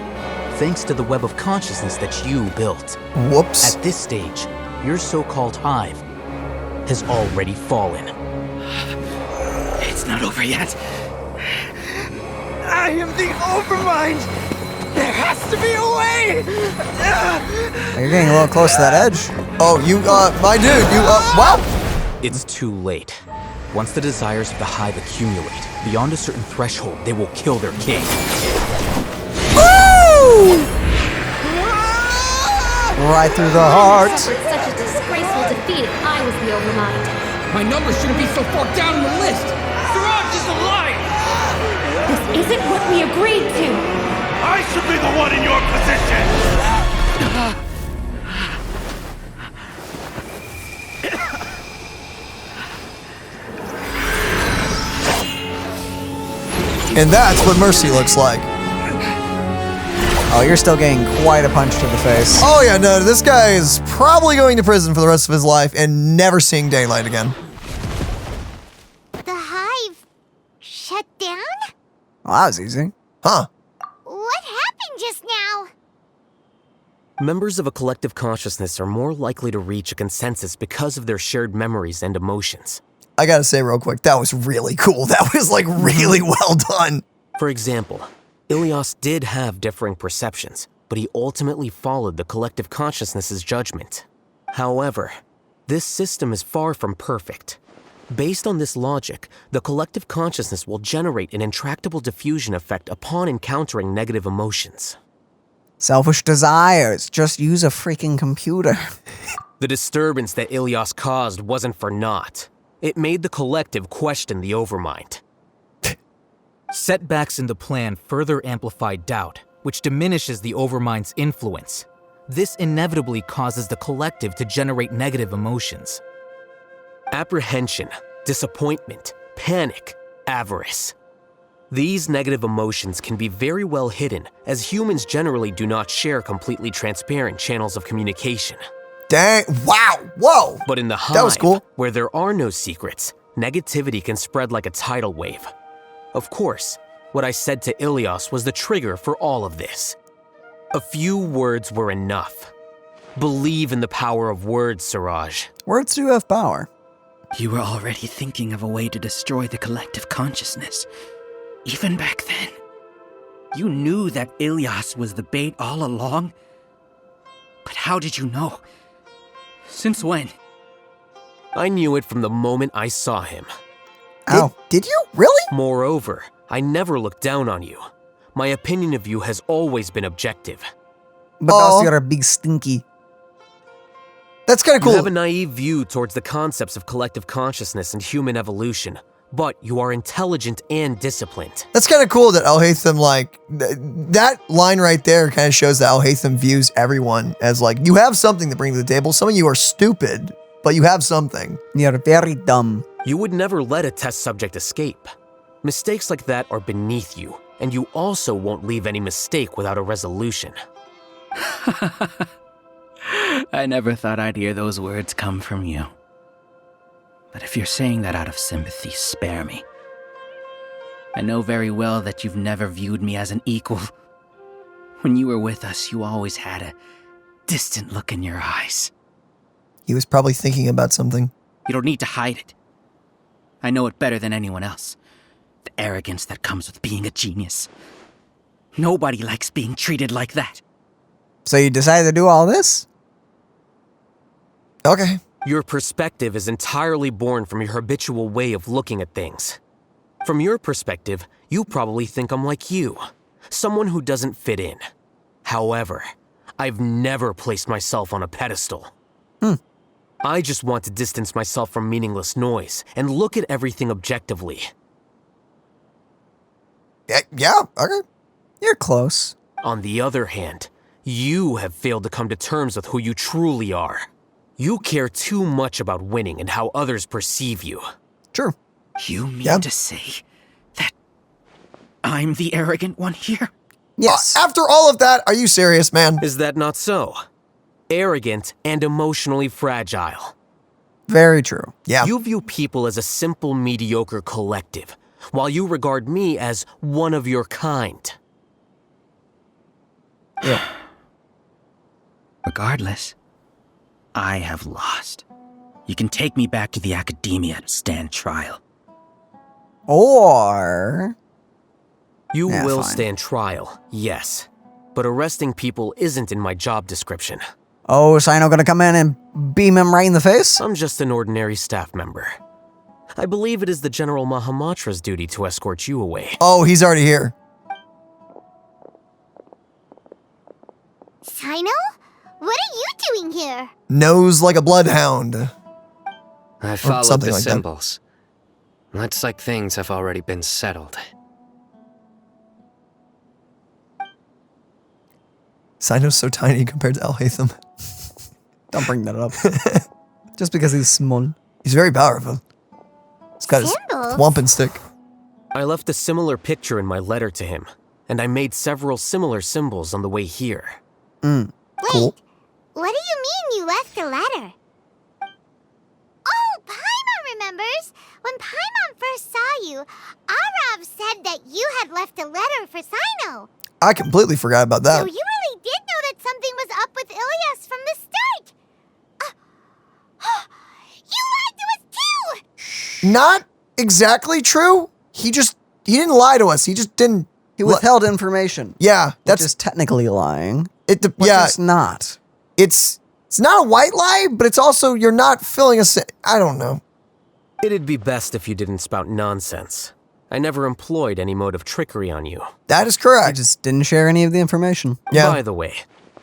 thanks to the web of consciousness that you built. Whoops. At this stage, your so-called Hive has already fallen. It's not over yet. I am the Overmind! There has to be a way! You're getting a little close to that edge. Oh, my dude, wow! It's too late. Once the desires of the Hive accumulate, beyond a certain threshold, they will kill their king. Woo! Right through the heart. Suffered such a disgraceful defeat if I was the Overmind. My numbers shouldn't be so far down the list. Siraj is alive! This isn't what we agreed to. I should be the one in your position! And that's what mercy looks like. Oh, you're still getting quite a punch to the face. Oh yeah, no, this guy is probably going to prison for the rest of his life and never seeing daylight again. The Hive shut down? Well, that was easy. Huh. What happened just now? Members of a collective consciousness are more likely to reach a consensus because of their shared memories and emotions. I gotta say real quick, that was really cool. That was like really well done. For example, Ilias did have differing perceptions, but he ultimately followed the collective consciousness's judgment. However, this system is far from perfect. Based on this logic, the collective consciousness will generate an intractable diffusion effect upon encountering negative emotions. Selfish desires. Just use a freaking computer. The disturbance that Ilias caused wasn't for naught. It made the collective question the Overmind. Setbacks in the plan further amplify doubt, which diminishes the Overmind's influence. This inevitably causes the collective to generate negative emotions. Apprehension, disappointment, panic, avarice. These negative emotions can be very well hidden, as humans generally do not share completely transparent channels of communication. Dang, wow, whoa! But in the Hive, that was cool. Where there are no secrets, negativity can spread like a tidal wave. Of course, what I said to Ilias was the trigger for all of this. A few words were enough. Believe in the power of words, Siraj. Words do have power. You were already thinking of a way to destroy the collective consciousness. Even back then. You knew that Ilias was the bait all along? But how did you know? Since when? I knew it from the moment I saw him. Oh, did you? Really? Moreover, I never looked down on you. My opinion of you has always been objective. But also you're a big stinky. That's kind of cool. You have a naive view towards the concepts of collective consciousness and human evolution, but you are intelligent and disciplined. That's kind of cool that Alhaitham, like, that line right there kind of shows that Alhaitham views everyone as, like, you have something to bring to the table. Some of you are stupid, but you have something. You're very dumb. You would never let a test subject escape. Mistakes like that are beneath you, and you also won't leave any mistake without a resolution. I never thought I'd hear those words come from you. But if you're saying that out of sympathy, spare me. I know very well that you've never viewed me as an equal. When you were with us, you always had a distant look in your eyes. He was probably thinking about something. You don't need to hide it. I know it better than anyone else. The arrogance that comes with being a genius. Nobody likes being treated like that. So you decided to do all this? Okay. Your perspective is entirely born from your habitual way of looking at things. From your perspective, you probably think I'm like you. someone who doesn't fit in. However, I've never placed myself on a pedestal. I just want to distance myself from meaningless noise and look at everything objectively. Yeah, okay. You're close. On the other hand, you have failed to come to terms with who you truly are. You care too much about winning and how others perceive you. True. You mean to say that I'm the arrogant one here? Yes. After all of that, are you serious, man? Is that not so? Arrogant and emotionally fragile. Very true. Yeah. You view people as a simple, mediocre collective, while you regard me as one of your kind. Yeah. Regardless, I have lost. You can take me back to the academia to stand trial. Or... You Yeah, will fine. stand trial, yes. But arresting people isn't in my job description. Oh, is Sino gonna come in and beam him right in the face? I'm just an ordinary staff member. I believe it is the General Mahamatra's duty to escort you away. Oh, he's already here. Sino? What are you doing here? Nose like a bloodhound. I followed something the like that. symbols. Looks like things have already been settled. Sino's so tiny compared to Alhaitham. Don't bring that up. Just because he's small. He's very powerful. He's got his Symbols? thwomping stick. I left a similar picture in my letter to him, and I made several similar symbols on the way here. Cool. What do you mean you left a letter? Oh, Paimon remembers. When Paimon first saw you, Arav said that you had left a letter for Sino. I completely forgot about So that. you really did know that something was up with Ilyas from the start. You lied to us too! Not exactly true. He didn't lie to us. He just didn't. He withheld information. Yeah, that's just technically lying. But yeah, it's not. It's not a white lie, but it's also you're not filling us. I don't know. It'd be best if you didn't spout nonsense. I never employed any mode of trickery on you. That is correct. I just didn't share any of the information. Yeah. By the way,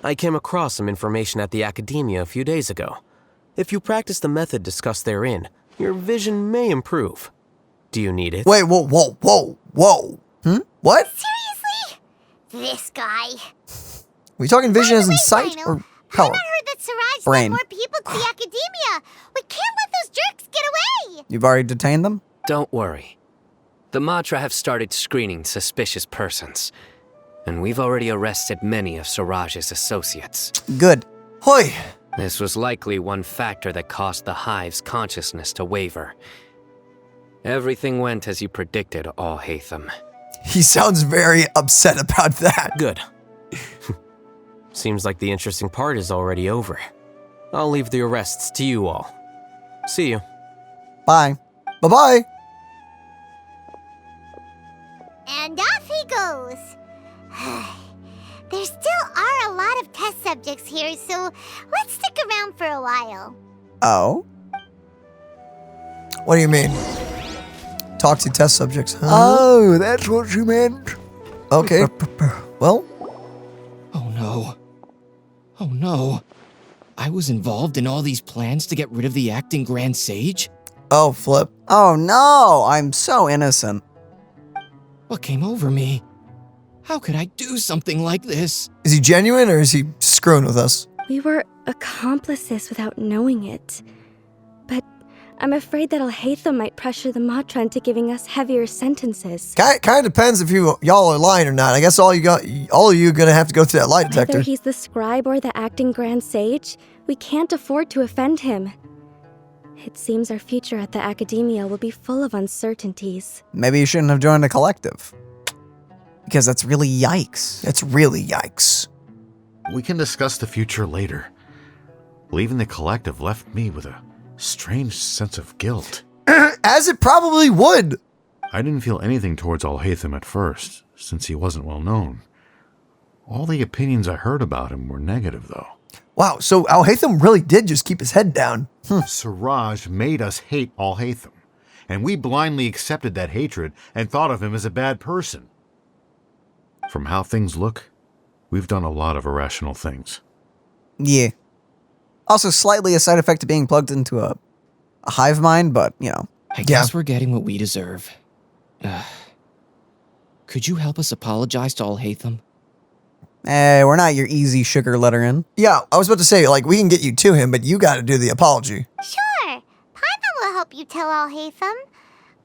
I came across some information at the academia a few days ago. If you practice the method discussed therein, your vision may improve. Do you need it? Wait, whoa. What? Seriously? This guy. Are we talking vision as in sight or power? I heard that Siraj Brain. sent more people to the academia. We can't let those jerks get away. You've already detained them? Don't worry. The Matra have started screening suspicious persons, and we've already arrested many of Siraj's associates. Good. Hoy. This was likely one factor that caused the Hive's consciousness to waver. Everything went as you predicted, Alhaitham. He sounds very upset about that. Good. Seems like the interesting part is already over. I'll leave the arrests to you all. See you. Bye. Bye-bye. And off he goes. There still are a lot of test subjects here, so let's stick around for a while. Oh? What do you mean? Talk to test subjects, huh? Oh, that's what you meant. Okay. Well? Oh no. Oh no. I was involved in all these plans to get rid of the acting Grand Sage? Oh, flip. Oh no, I'm so innocent. What came over me? How could I do something like this? Is he genuine or is he screwing with us? We were accomplices without knowing it. But I'm afraid that Alhaitham might pressure the Matra into giving us heavier sentences. Kind of depends if y'all are lying or not. I guess all of you gonna have to go through that lie detector. Whether he's the scribe or the acting Grand Sage, we can't afford to offend him. It seems our future at the academia will be full of uncertainties. Maybe you shouldn't have joined a collective. Because that's really yikes. That's really yikes. We can discuss the future later. Leaving the collective left me with a strange sense of guilt. As it probably would. I didn't feel anything towards Alhaitham at first, since he wasn't well known. All the opinions I heard about him were negative, though. Wow, so Alhaitham really did just keep his head down. Siraj made us hate Alhaitham, and we blindly accepted that hatred and thought of him as a bad person. From how things look, we've done a lot of irrational things. Yeah. Also, slightly a side effect of being plugged into a hive mind, but, you know. I guess we're getting what we deserve. Could you help us apologize to Alhaitham? We're not your easy sugar letter in. Yeah, I was about to say, like, we can get you to him, but you got to do the apology. Sure, Paimon will help you tell Alhaitham,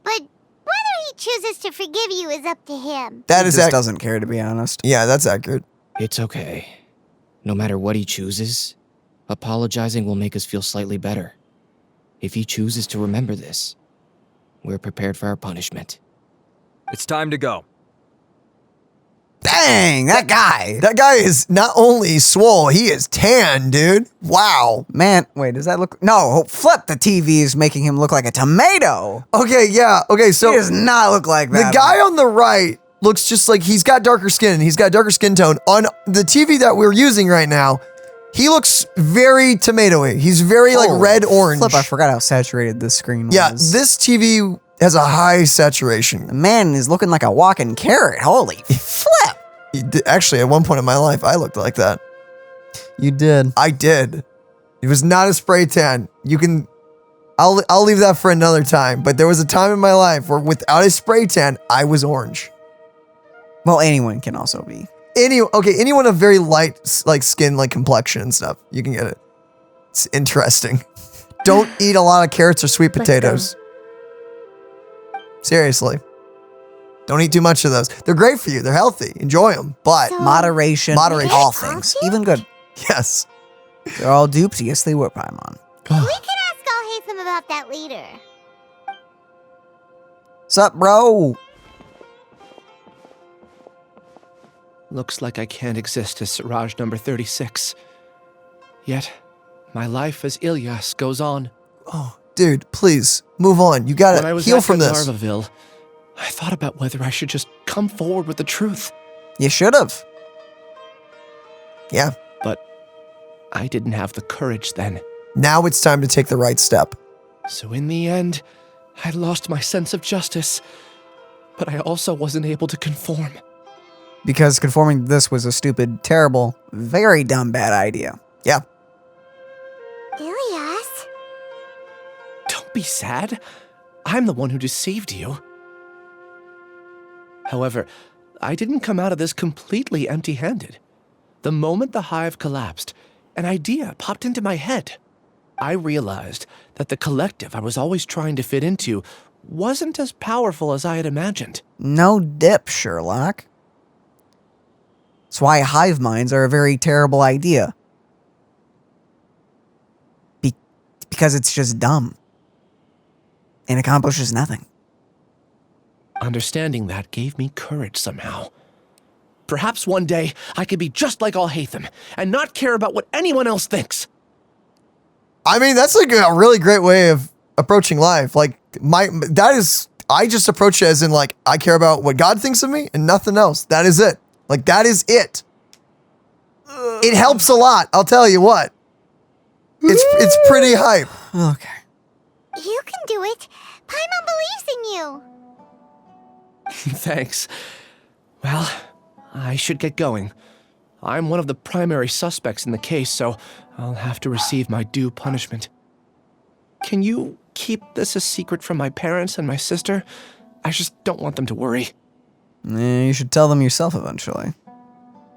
but whether he chooses to forgive you is up to him. He just doesn't care, to be honest. Yeah, that's accurate. It's okay. No matter what he chooses, apologizing will make us feel slightly better. If he chooses to remember this, we're prepared for our punishment. It's time to go. Dang, that guy. That guy is not only swole, he is tan, dude. Wow. Man, wait, does that look... No, flip the TV is making him look like a tomato. Okay, yeah. Okay, so... He does not look like that. The guy on the right looks just like he's got darker skin. He's got darker skin tone. On the TV that we're using right now, he looks very tomatoey. He's very like red-orange. Flip, I forgot how saturated this screen was. Yeah, this TV has a high saturation. The man is looking like a walking carrot. Holy flip. Actually, at one point in my life, I looked like that. You did. I did. It was not a spray tan. You can... I'll leave that for another time. But there was a time in my life where without a spray tan, I was orange. Well, anyone can also be. Anyone of very light like skin, like complexion and stuff. You can get it. It's interesting. Don't eat a lot of carrots or sweet potatoes. Seriously. Don't eat too much of those. They're great for you. They're healthy. Enjoy them. But moderation. All things. Even good. Yes. They're all duped. Yes, they were, Paimon. We can ask Alhaitham about that later. Sup, bro? Looks like I can't exist as Siraj number 36. Yet, my life as Ilyas goes on. Oh, dude, please, move on. You gotta heal from this. When I was at Larvaville, I thought about whether I should just come forward with the truth. You should have. Yeah. But I didn't have the courage then. Now it's time to take the right step. So in the end, I lost my sense of justice. But I also wasn't able to conform. Because conforming to this was a stupid, terrible, very dumb, bad idea. Yeah. Ilyas? Don't be sad. I'm the one who deceived you. However, I didn't come out of this completely empty-handed. The moment the hive collapsed, an idea popped into my head. I realized that the collective I was always trying to fit into wasn't as powerful as I had imagined. No dip, Sherlock. That's why hive minds are a very terrible idea. Because it's just dumb. And accomplishes nothing. Understanding that gave me courage somehow. Perhaps one day I could be just like Alhaitham and not care about what anyone else thinks. I mean, that's like a really great way of approaching life. Like I just approach it as in like, I care about what God thinks of me and nothing else. That is it. Like, that is it. It helps a lot. I'll tell you what. It's pretty hype. Okay. You can do it. Paimon believes in you. Thanks. Well, I should get going. I'm one of the primary suspects in the case, so I'll have to receive my due punishment. Can you keep this a secret from my parents and my sister? I just don't want them to worry. You should tell them yourself eventually.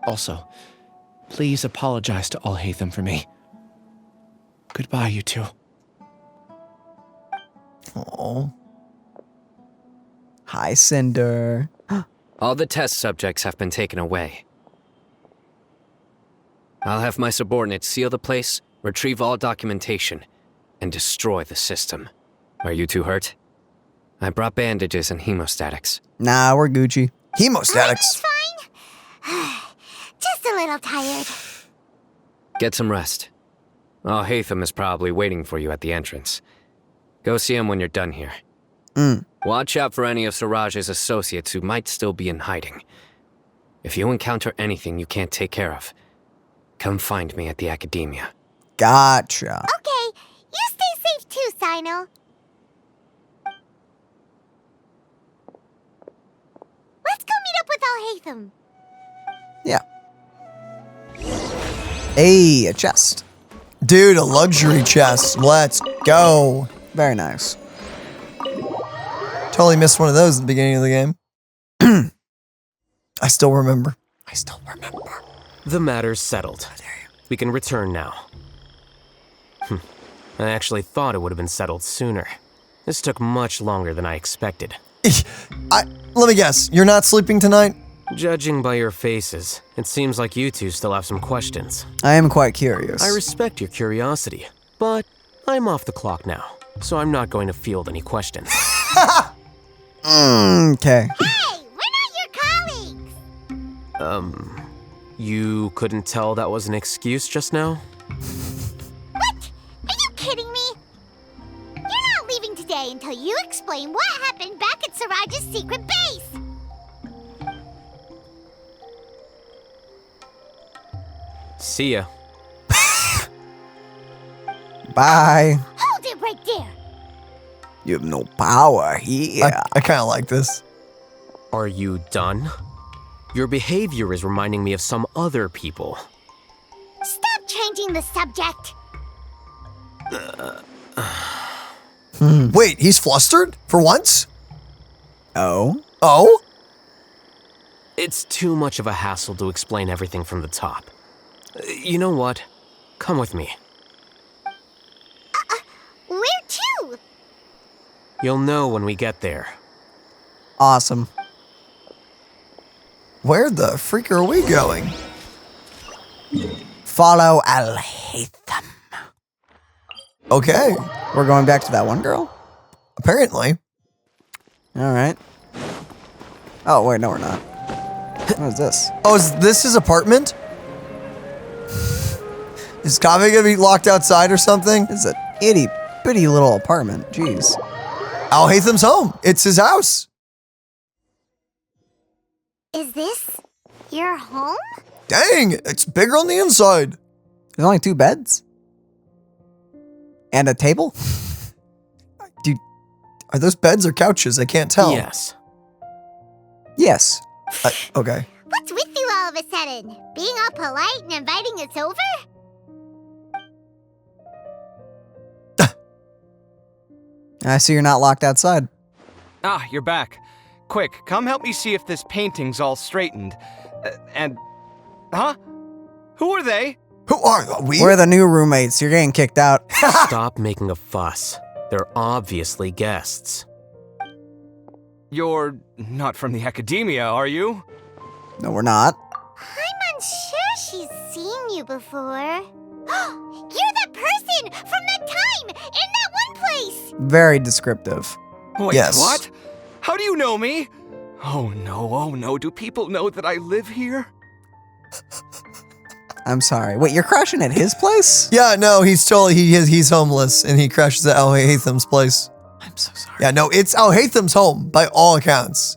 Also, please apologize to Alhaitham for me. Goodbye, you two. Oh. Hi, Cinder. All the test subjects have been taken away. I'll have my subordinates seal the place, retrieve all documentation, and destroy the system. Are you two hurt? I brought bandages and hemostatics. Nah, we're Gucci. Hemostatics. Fine. Just a little tired. Get some rest. Alhaitham is probably waiting for you at the entrance. Go see him when you're done here. Watch out for any of Siraj's associates who might still be in hiding. If you encounter anything you can't take care of, come find me at the academia. Gotcha. Okay, you stay safe too, Sino. Let's go meet up with Alhaitham. Hey, a chest. Dude, a luxury chest. Let's go. Very nice. Totally missed one of those at the beginning of the game. I still remember. The matter's settled. We can return now. I actually thought it would have been settled sooner. This took much longer than I expected. Let me guess, you're not sleeping tonight? Judging by your faces, it seems like you two still have some questions. I am quite curious. I respect your curiosity, but I'm off the clock now, so I'm not going to field any questions. Okay. Hey, we're not your colleagues! You couldn't tell that was an excuse just now? What? Are you kidding me? You're not leaving today until you explain what happened back at Siraj's secret base! See ya. Bye. Hold it right there! You have no power here. I kind of like this. Are you done? Your behavior is reminding me of some other people. Stop changing the subject! Wait, he's flustered? For once? Oh? Oh? It's too much of a hassle to explain everything from the top. You know what? Come with me. Where to? You'll know when we get there. Awesome. Where the freak are we going? Follow Alhaitham. Okay. We're going back to that one girl? Apparently. All right. Oh, wait, no, we're not. What is this? Oh, is this his apartment? Is Kaveh gonna be locked outside or something? It's a itty bitty little apartment. Jeez. Alhaitham's home. It's his house. Is this your home? Dang, it's bigger on the inside. There's only 2 beds? And a table? Dude, are those beds or couches? I can't tell. Yes. Yes. Okay. What's with you all of a sudden? Being all polite and inviting us over? I see you're not locked outside. Ah, you're back. Quick, come help me see if this painting's all straightened. Huh? Who are they? Who are we? We're the new roommates. You're getting kicked out. Stop making a fuss. They're obviously guests. You're not from the academia, are you? No, we're not. I'm unsure she's seen you before. You're that person from that time in that one place! Very descriptive. Wait, yes. What? How do you know me? Oh no, do people know that I live here? I'm sorry. Wait, you're crashing at his place? Yeah, no, he's homeless and he crashes at Alhaitham's place. I'm so sorry. Yeah, no, it's Alhaitham's home by all accounts.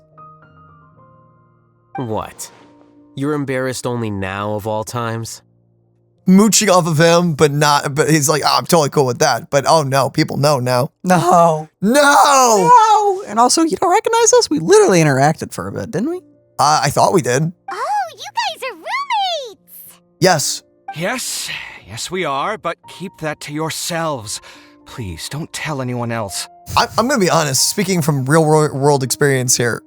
What? You're embarrassed only now of all times? Mooching off of him, but he's like, oh, I'm totally cool with that. But oh no, people know now. No. No! And also, you don't recognize us? We literally interacted for a bit, didn't we? I thought we did. Oh, you guys are roommates! Yes. Yes, we are, but keep that to yourselves. Please, don't tell anyone else. I'm gonna be honest, speaking from real world experience here.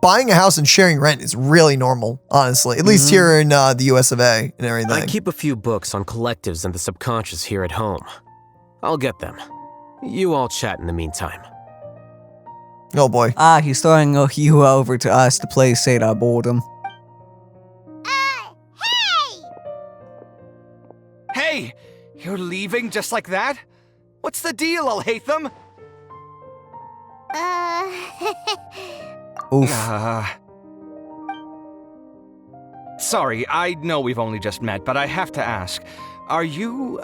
Buying a house and sharing rent is really normal, honestly. At least here in the US of A and everything. I keep a few books on collectives and the subconscious here at home. I'll get them. You all chat in the meantime. Oh boy. He's throwing you over to us to play sate our boredom. Hey! You're leaving just like that? What's the deal, Alhaitham? Oof. Sorry, I know we've only just met, but I have to ask. Are you,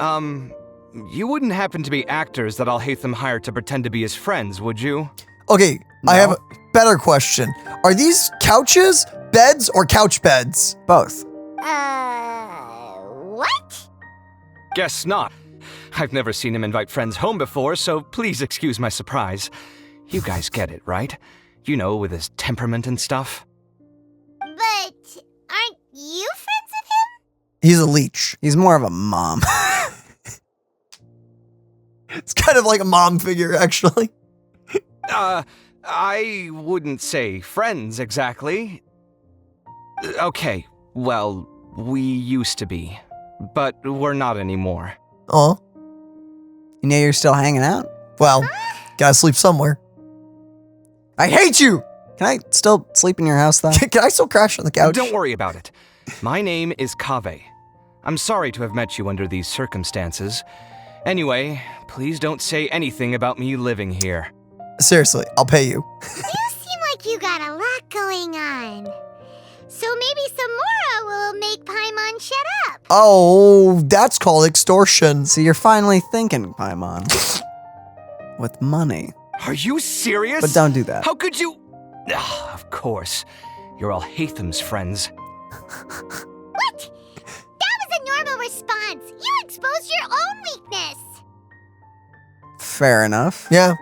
you wouldn't happen to be actors that Alhaitham hired to pretend to be his friends, would you? Okay, no. I have a better question. Are these couches, beds, or couch beds? Both. What? Guess not. I've never seen him invite friends home before, so please excuse my surprise. You guys get it, right? You know, with his temperament and stuff. But aren't you friends with He's a leech. He's more of a mom. It's kind of like a mom figure, actually. I wouldn't say friends exactly. Okay, well, we used to be, but we're not anymore. Oh. You know you're still hanging out? Well, gotta sleep somewhere. I hate you! Can I still sleep in your house, though? Can I still crash on the couch? Don't worry about it. My name is Kaveh. I'm sorry to have met you under these circumstances. Anyway, please don't say anything about me living here. Seriously, I'll pay you. You seem like you got a lot going on. So maybe Samora will make Paimon shut up. Oh, that's called extortion. So you're finally thinking, Paimon. With money. Are you serious? But don't do that. How could you? Of course. You're Alhaitham's friends. What? That was a normal response. You exposed your own weakness. Fair enough. Yeah.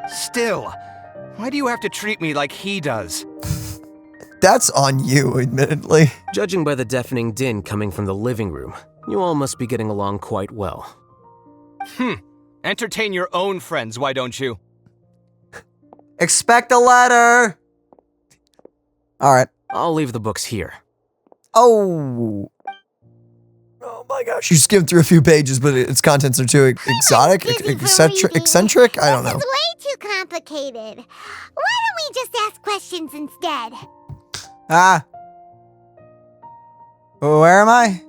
Still, why do you have to treat me like he does? That's on you, admittedly. Judging by the deafening din coming from the living room, you all must be getting along quite well. Entertain your own friends, why don't you? Expect a letter! Alright. I'll leave the books here. Oh. Oh my gosh. You skimmed through a few pages, but its contents are too exotic, eccentric? I don't know. This is way too complicated. Why don't we just ask questions instead? Where am I?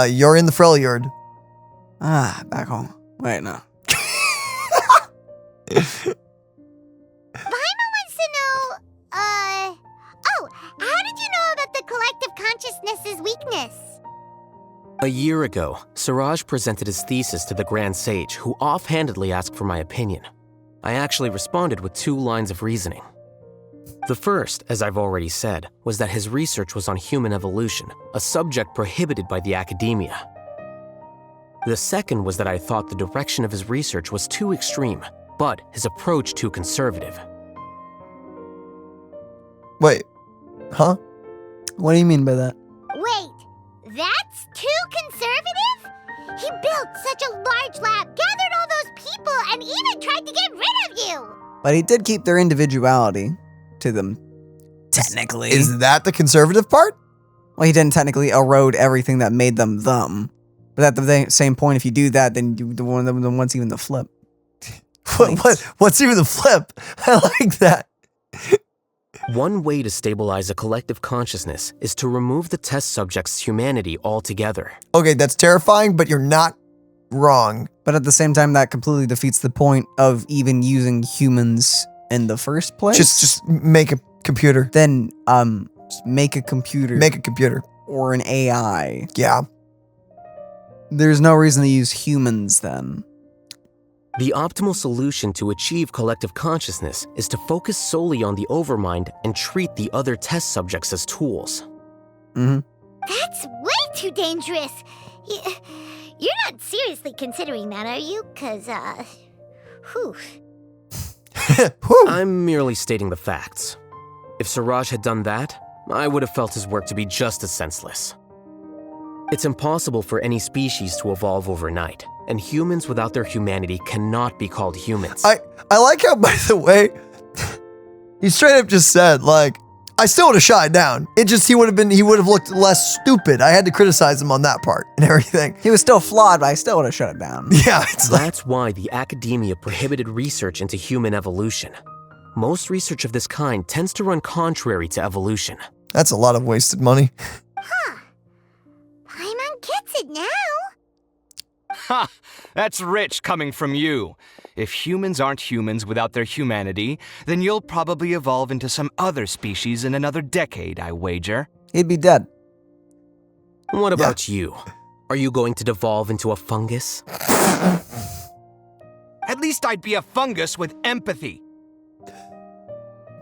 You're in the Freljord. Back home. Wait, no. Paimon wants to know, how did you know about the collective consciousness's weakness? A year ago, Siraj presented his thesis to the Grand Sage, who offhandedly asked for my opinion. I actually responded with 2 lines of reasoning. The first, as I've already said, was that his research was on human evolution, a subject prohibited by the academia. The second was that I thought the direction of his research was too extreme, but his approach too conservative. Wait. Huh? What do you mean by that? Wait, that's too conservative? He built such a large lab, gathered all those people, and even tried to get rid of you! But he did keep their individuality to them, technically. Is that the conservative part? Well, he didn't technically erode everything that made them them. But at the same point, if you do that, then what's even the flip? What's even the flip? I like that. One way to stabilize a collective consciousness is to remove the test subject's humanity altogether. Okay, that's terrifying, but you're not wrong. But at the same time, that completely defeats the point of even using humans in the first place. Just make a computer. Then, make a computer. Make a computer. Or an AI. Yeah. There's no reason to use humans then. The optimal solution to achieve collective consciousness is to focus solely on the overmind and treat the other test subjects as tools. That's way too dangerous. You're not seriously considering that, are you? 'Cause, whew. I'm merely stating the facts. If Siraj had done that, I would have felt his work to be just as senseless. It's impossible for any species to evolve overnight, and humans without their humanity cannot be called humans. I like how, by the way, he straight up just said, like, I still would have shot it down. It just, he would have looked less stupid. I had to criticize him on that part and everything. He was still flawed, but I still would have shut it down. Yeah, That's why the academia prohibited research into human evolution. Most research of this kind tends to run contrary to evolution. That's a lot of wasted money. Paimon gets it now. Ha! That's rich coming from you. If humans aren't humans without their humanity, then you'll probably evolve into some other species in another decade, I wager. He'd be dead. What about you? Are you going to devolve into a fungus? At least I'd be a fungus with empathy.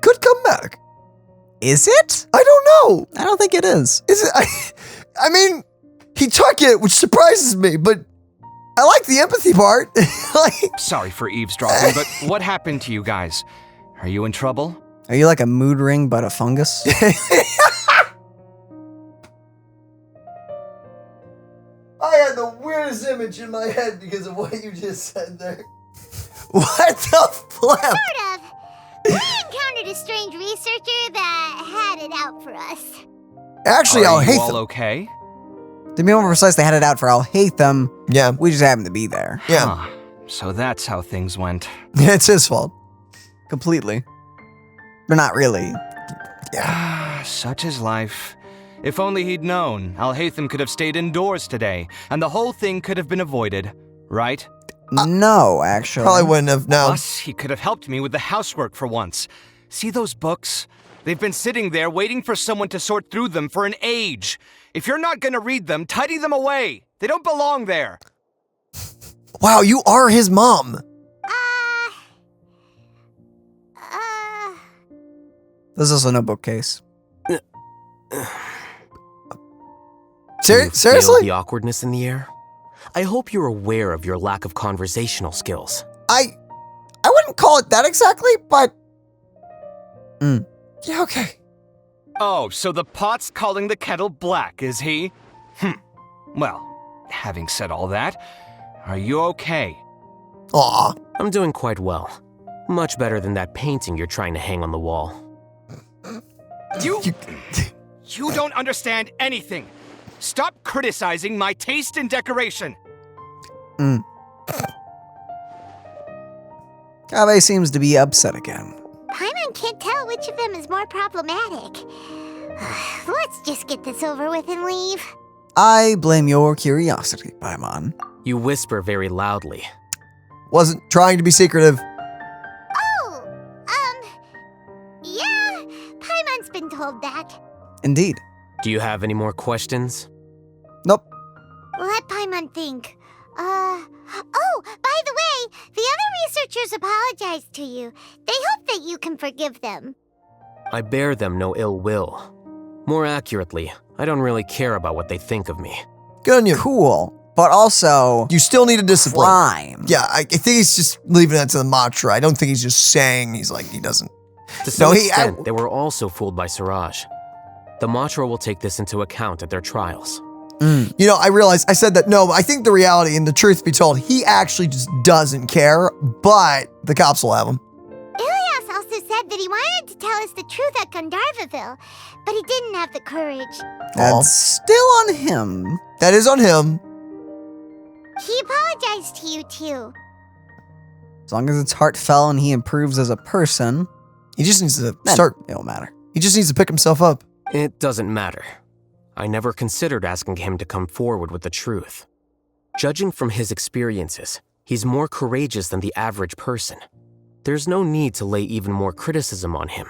Could come back. Is it? I don't know. I don't think it is. Is it? I mean, he took it, which surprises me, but I like the empathy part. Sorry for eavesdropping, but what happened to you guys? Are you in trouble? Are you like a mood ring but a fungus? this image in my head because of what you just said there. What the flip? Sort of. I encountered a strange researcher that had it out for us. Actually, Are you Alhaitham. all okay? To be more precise, they had it out for Alhaitham. Yeah. We just happened to be there. Yeah. Huh. So that's how things went. Yeah, it's his fault. Completely. But not really. Yeah. Such is life. If only he'd known, Alhaitham could have stayed indoors today, and the whole thing could have been avoided, right? No, actually. Probably wouldn't have, no. Plus, he could have helped me with the housework for once. See those books? They've been sitting there waiting for someone to sort through them for an age. If you're not gonna read them, tidy them away. They don't belong there. Wow, you are his mom. There's also no bookcase. Seriously? Feel the awkwardness in the air? I hope you're aware of your lack of conversational skills. I wouldn't call it that exactly, but... Yeah, okay. Oh, so the pot's calling the kettle black, is he? Well, having said all that, are you okay? Aw. I'm doing quite well. Much better than that painting you're trying to hang on the wall. You don't understand anything. Stop criticizing my taste in decoration. Kaveh seems to be upset again. Paimon can't tell which of them is more problematic. Let's just get this over with and leave. I blame your curiosity, Paimon. You whisper very loudly. Wasn't trying to be secretive. Yeah, Paimon's been told that. Indeed. Do you have any more questions? Nope. Let Paimon think. Oh, by the way, the other researchers apologized to you. They hope that you can forgive them. I bear them no ill will. More accurately, I don't really care about what they think of me. Good on you. Cool. But also... You still need a discipline. Crime. Yeah, I think he's just leaving that to the mantra. I don't think he's just saying he's like, he doesn't. To some extent, they were also fooled by Siraj. The Matra will take this into account at their trials. You know, I realized I said that, no, but I think the reality and the truth be told, he actually just doesn't care, but the cops will have him. Ilias also said that he wanted to tell us the truth at Gandharvaville, but he didn't have the courage. That's still on him. That is on him. He apologized to you too. As long as it's heartfelt and he improves as a person, he just needs to start. It don't matter. He just needs to pick himself up. It doesn't matter. I never considered asking him to come forward with the truth. Judging from his experiences, he's more courageous than the average person. There's no need to lay even more criticism on him.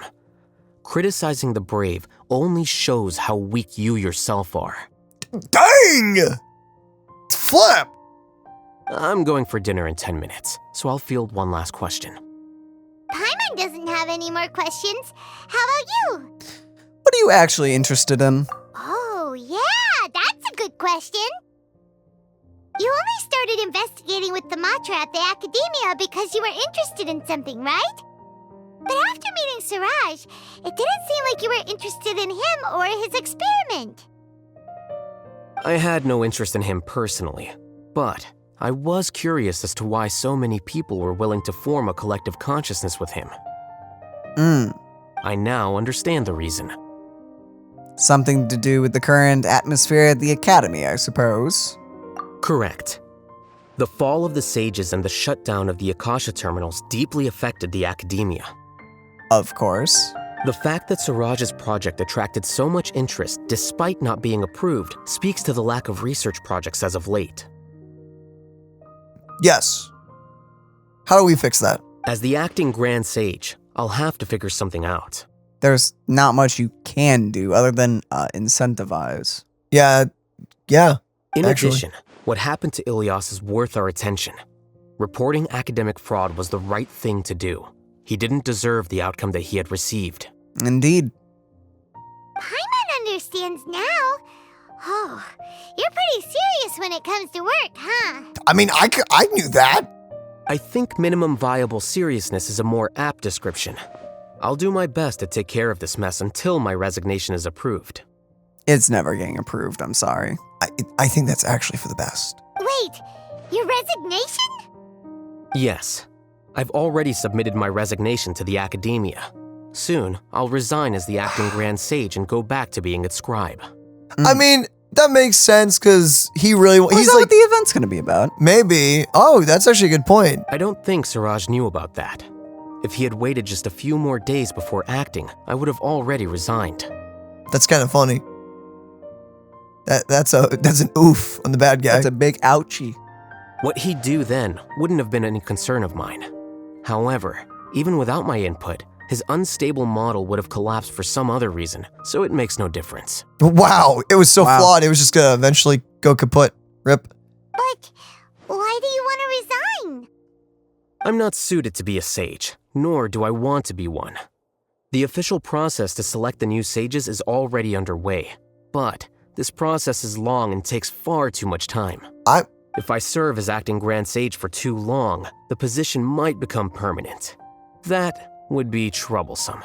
Criticizing the brave only shows how weak you yourself are. Dang! Flip! I'm going for dinner in 10 minutes, so I'll field one last question. Paimon doesn't have any more questions. How about you? What are you actually interested in? Oh, yeah, that's a good question. You only started investigating with the Matra at the Academia because you were interested in something, right? But after meeting Siraj, it didn't seem like you were interested in him or his experiment. I had no interest in him personally, but I was curious as to why so many people were willing to form a collective consciousness with him. I now understand the reason. Something to do with the current atmosphere at the Academy, I suppose. Correct. The fall of the Sages and the shutdown of the Akasha terminals deeply affected the Academia. Of course. The fact that Siraj's project attracted so much interest despite not being approved speaks to the lack of research projects as of late. Yes. How do we fix that? As the acting Grand Sage, I'll have to figure something out. There's not much you can do other than incentivize. Yeah. In addition, what happened to Ilias is worth our attention. Reporting academic fraud was the right thing to do. He didn't deserve the outcome that he had received. Indeed. Paimon understands now. Oh, you're pretty serious when it comes to work, huh? I mean, I knew that. I think minimum viable seriousness is a more apt description. I'll do my best to take care of this mess until my resignation is approved. It's never getting approved, I'm sorry. I think that's actually for the best. Wait, Wait, your resignation? Yes. I've already submitted my resignation to the Academia. Soon, I'll resign as the acting Grand Sage and go back to being its scribe. I mean, that makes sense because he really... Is that what the event's going to be about? Maybe. Oh, that's actually a good point. I don't think Siraj knew about that. If he had waited just a few more days before acting, I would have already resigned. That's kind of funny. That's an oof on the bad guy. That's a big ouchie. What he'd do then wouldn't have been any concern of mine. However, even without my input, his unstable model would have collapsed for some other reason, so it makes no difference. Wow, it was so flawed, it was just gonna eventually go kaput. Rip. But why do you want to resign? I'm not suited to be a sage, nor do I want to be one. The official process to select the new sages is already underway, but this process is long and takes far too much time. If I serve as acting Grand Sage for too long, the position might become permanent. That would be troublesome.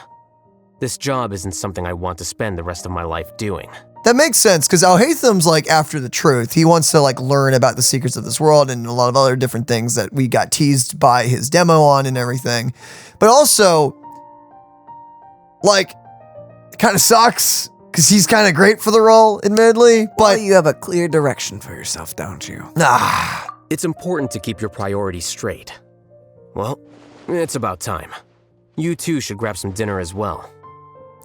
This job isn't something I want to spend the rest of my life doing. That makes sense, because Alhaitham's like after the truth. He wants to like learn about the secrets of this world and a lot of other different things that we got teased by his demo on and everything. But also, like, it kind of sucks, because he's kind of great for the role, admittedly. But well, you have a clear direction for yourself, don't you? Nah. It's important to keep your priorities straight. Well, it's about time. You two should grab some dinner as well.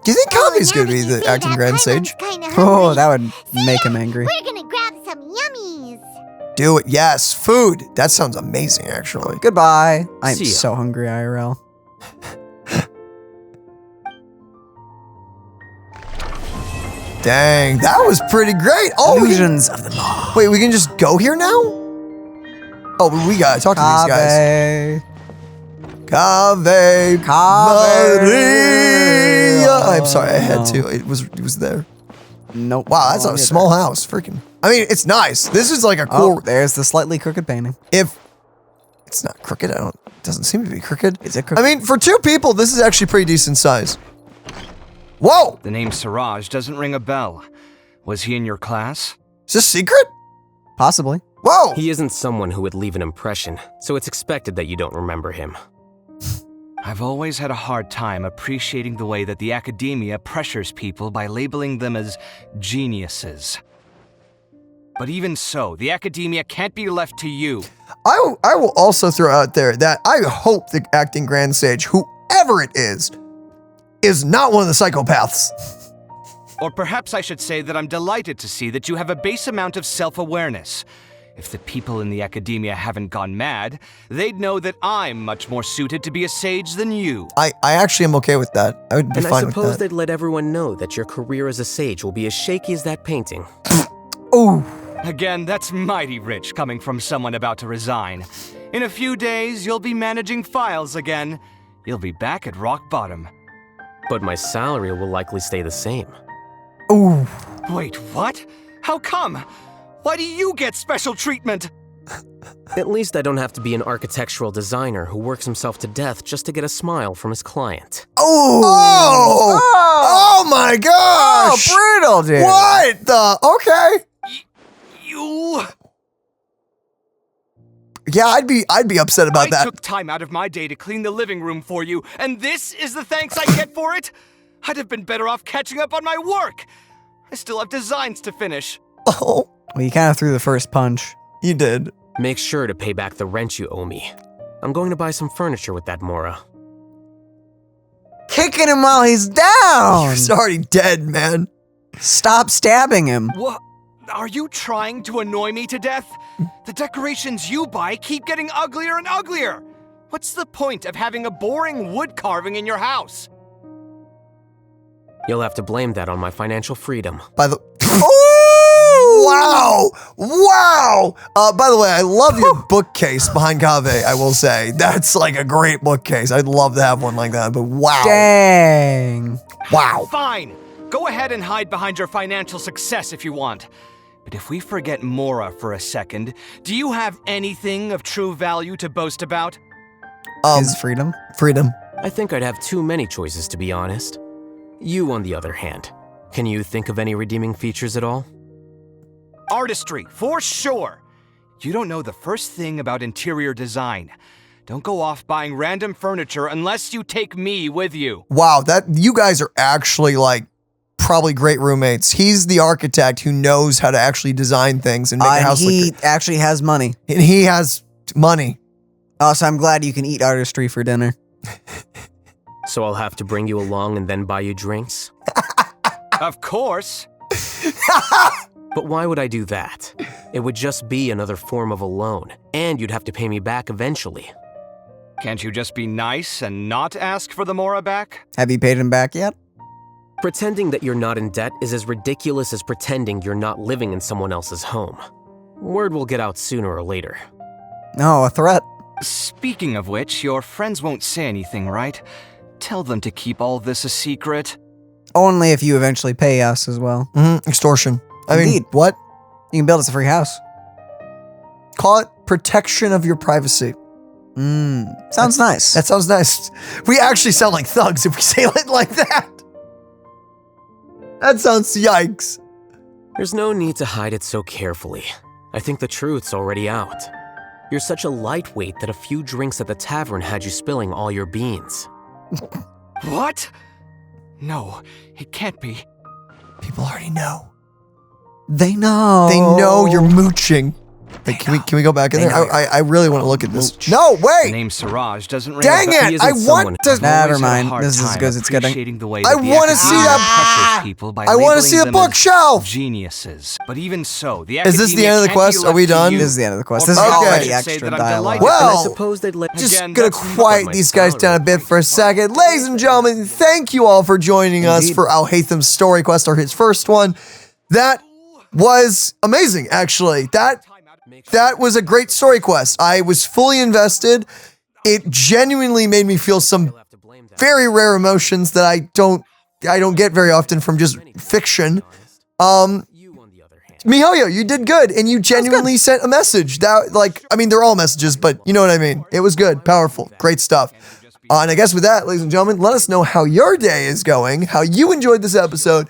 Do you think Kavi's gonna be the acting Grand Sage? Oh, that would make him angry. We're gonna grab some yummies. Do it, yes. Food. That sounds amazing, actually. Goodbye. I'm See ya. so hungry, IRL. Dang, that was pretty great. Oh, Illusions of the Maw. Wait, we can just go here now? Oh, we gotta talk to these guys. Cave. Maria. I'm sorry, I had to. It was there. Nope. Wow, that's a small house. Freaking. I mean, it's nice. This is like a cool. Oh, there's the slightly crooked painting. If it's not crooked, it doesn't seem to be crooked. Is it crooked? I mean, for two people, this is actually pretty decent size. Whoa! The name Siraj doesn't ring a bell. Was he in your class? Is this secret? Possibly. Whoa! He isn't someone who would leave an impression, so it's expected that you don't remember him. I've always had a hard time appreciating the way that the Academia pressures people by labeling them as geniuses. But even so, the Academia can't be left to you. I will also throw out there that I hope the acting Grand Sage, whoever it is not one of the psychopaths. Or perhaps I should say that I'm delighted to see that you have a base amount of self-awareness. If the people in the Academia haven't gone mad, they'd know that I'm much more suited to be a sage than you. I actually am okay with that. I would be And fine I with suppose that. they'd let everyone know that your career as a sage will be as shaky as that painting. Ooh. Again, that's mighty rich coming from someone about to resign. In a few days, you'll be managing files again. You'll be back at rock bottom. But my salary will likely stay the same. Ooh. Wait, what? How come? Why do you get special treatment? At least I don't have to be an architectural designer who works himself to death just to get a smile from his client. Oh my gosh! Oh, brutal, dude. What the? Okay. You... Yeah, I'd be upset about that. I took time out of my day to clean the living room for you, and this is the thanks I get for it? I'd have been better off catching up on my work. I still have designs to finish. Oh. Well, you kind of threw the first punch. You did. Make sure to pay back the rent you owe me. I'm going to buy some furniture with that Mora. Kicking him while he's down. He's already dead, man. Stop stabbing him. What? Are you trying to annoy me to death? The decorations you buy keep getting uglier and uglier. What's the point of having a boring wood carving in your house? You'll have to blame that on my financial freedom. By the... Wow! Wow! By the way, I love your bookcase behind Cave, I will say. That's like a great bookcase. I'd love to have one like that, but wow. Dang. Wow. Fine. Go ahead and hide behind your financial success if you want. But if we forget Mora for a second, do you have anything of true value to boast about? His freedom? Freedom. I think I'd have too many choices, to be honest. You, on the other hand, can you think of any redeeming features at all? Artistry, for sure. You don't know the first thing about interior design. Don't go off buying random furniture unless you take me with you. Wow, that you guys are actually like probably great roommates. He's the architect who knows how to actually design things and make a house he look actually has money. And he has money. Oh, so I'm glad you can eat artistry for dinner. So I'll have to bring you along and then buy you drinks? Of course. But why would I do that? It would just be another form of a loan, and you'd have to pay me back eventually. Can't you just be nice and not ask for the Mora back? Have you paid him back yet? Pretending that you're not in debt is as ridiculous as pretending you're not living in someone else's home. Word will get out sooner or later. No, a threat. Speaking of which, your friends won't say anything, right? Tell them to keep all this a secret. Only if you eventually pay us as well. Extortion. I Indeed. mean, what? You can build us a free house. Call it protection of your privacy. Sounds nice. That sounds nice. We actually sound like thugs if we say it like that. That sounds yikes. There's no need to hide it so carefully. I think the truth's already out. You're such a lightweight that a few drinks at the tavern had you spilling all your beans. What? No, it can't be. People already know. They know. They know you're mooching. Wait, can we go back in there? I really want to look at this. No, The wait! name Siraj doesn't ring Dang a bell. it! I want to. Never mind. This is as good as it's getting. I want to see that. I want to see the bookshelf. Geniuses, but even so, the Is this the end of the quest? Are we done? This is the end of the quest. This is already extra dialogue. Well, I suppose they'd let just Again, gonna that's quiet these guys down a bit for a second. Ladies and gentlemen, thank you all for joining us Indeed. for Alhaitham's story quest, or his first one. That was amazing, actually. That was a great story quest. I was fully invested. It genuinely made me feel some very rare emotions that I don't get very often from just fiction. miHoYo, you did good, and you genuinely sent a message. That, like, I mean, they're all messages, but you know what I mean. It was good, powerful, great stuff. And I guess with that, ladies and gentlemen, let us know how your day is going, how you enjoyed this episode,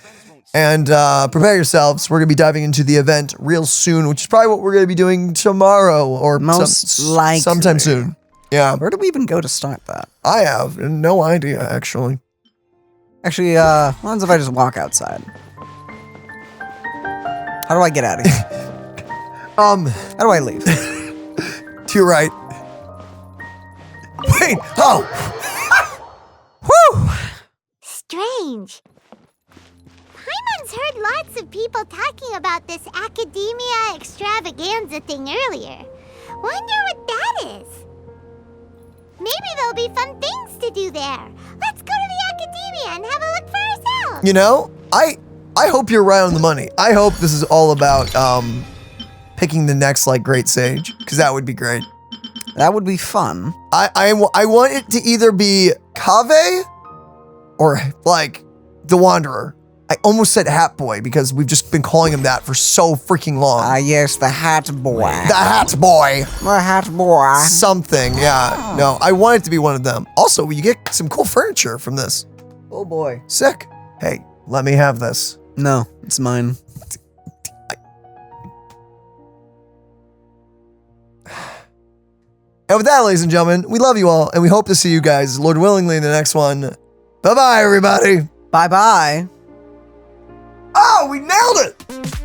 and prepare yourselves. We're going to be diving into the event real soon, which is probably what we're going to be doing tomorrow or sometime soon. Yeah. Where do we even go to start that? I have no idea, actually. Actually, what happens if I just walk outside? How do I get out of here? How do I leave? To your right. Wait! Oh! Whew! Strange. Paimon's heard lots of people talking about this academia extravaganza thing earlier. Wonder what that is. Maybe there'll be fun things to do there. Let's go to the academia and have a look for ourselves. You know, I hope you're right on the money. I hope this is all about picking the next like great sage, because that would be great. That would be fun. I want it to either be Kave or like the Wanderer. I almost said Hat Boy because we've just been calling him that for so freaking long. Ah, yes, the Hat Boy. The Hat Boy. The Hat Boy. Something, yeah. No, I want it to be one of them. Also, you get some cool furniture from this. Oh boy. Sick. Hey, let me have this. No, it's mine. And with that, ladies and gentlemen, we love you all, and we hope to see you guys, Lord willingly, in the next one. Bye-bye, everybody. Bye-bye. Oh, we nailed it!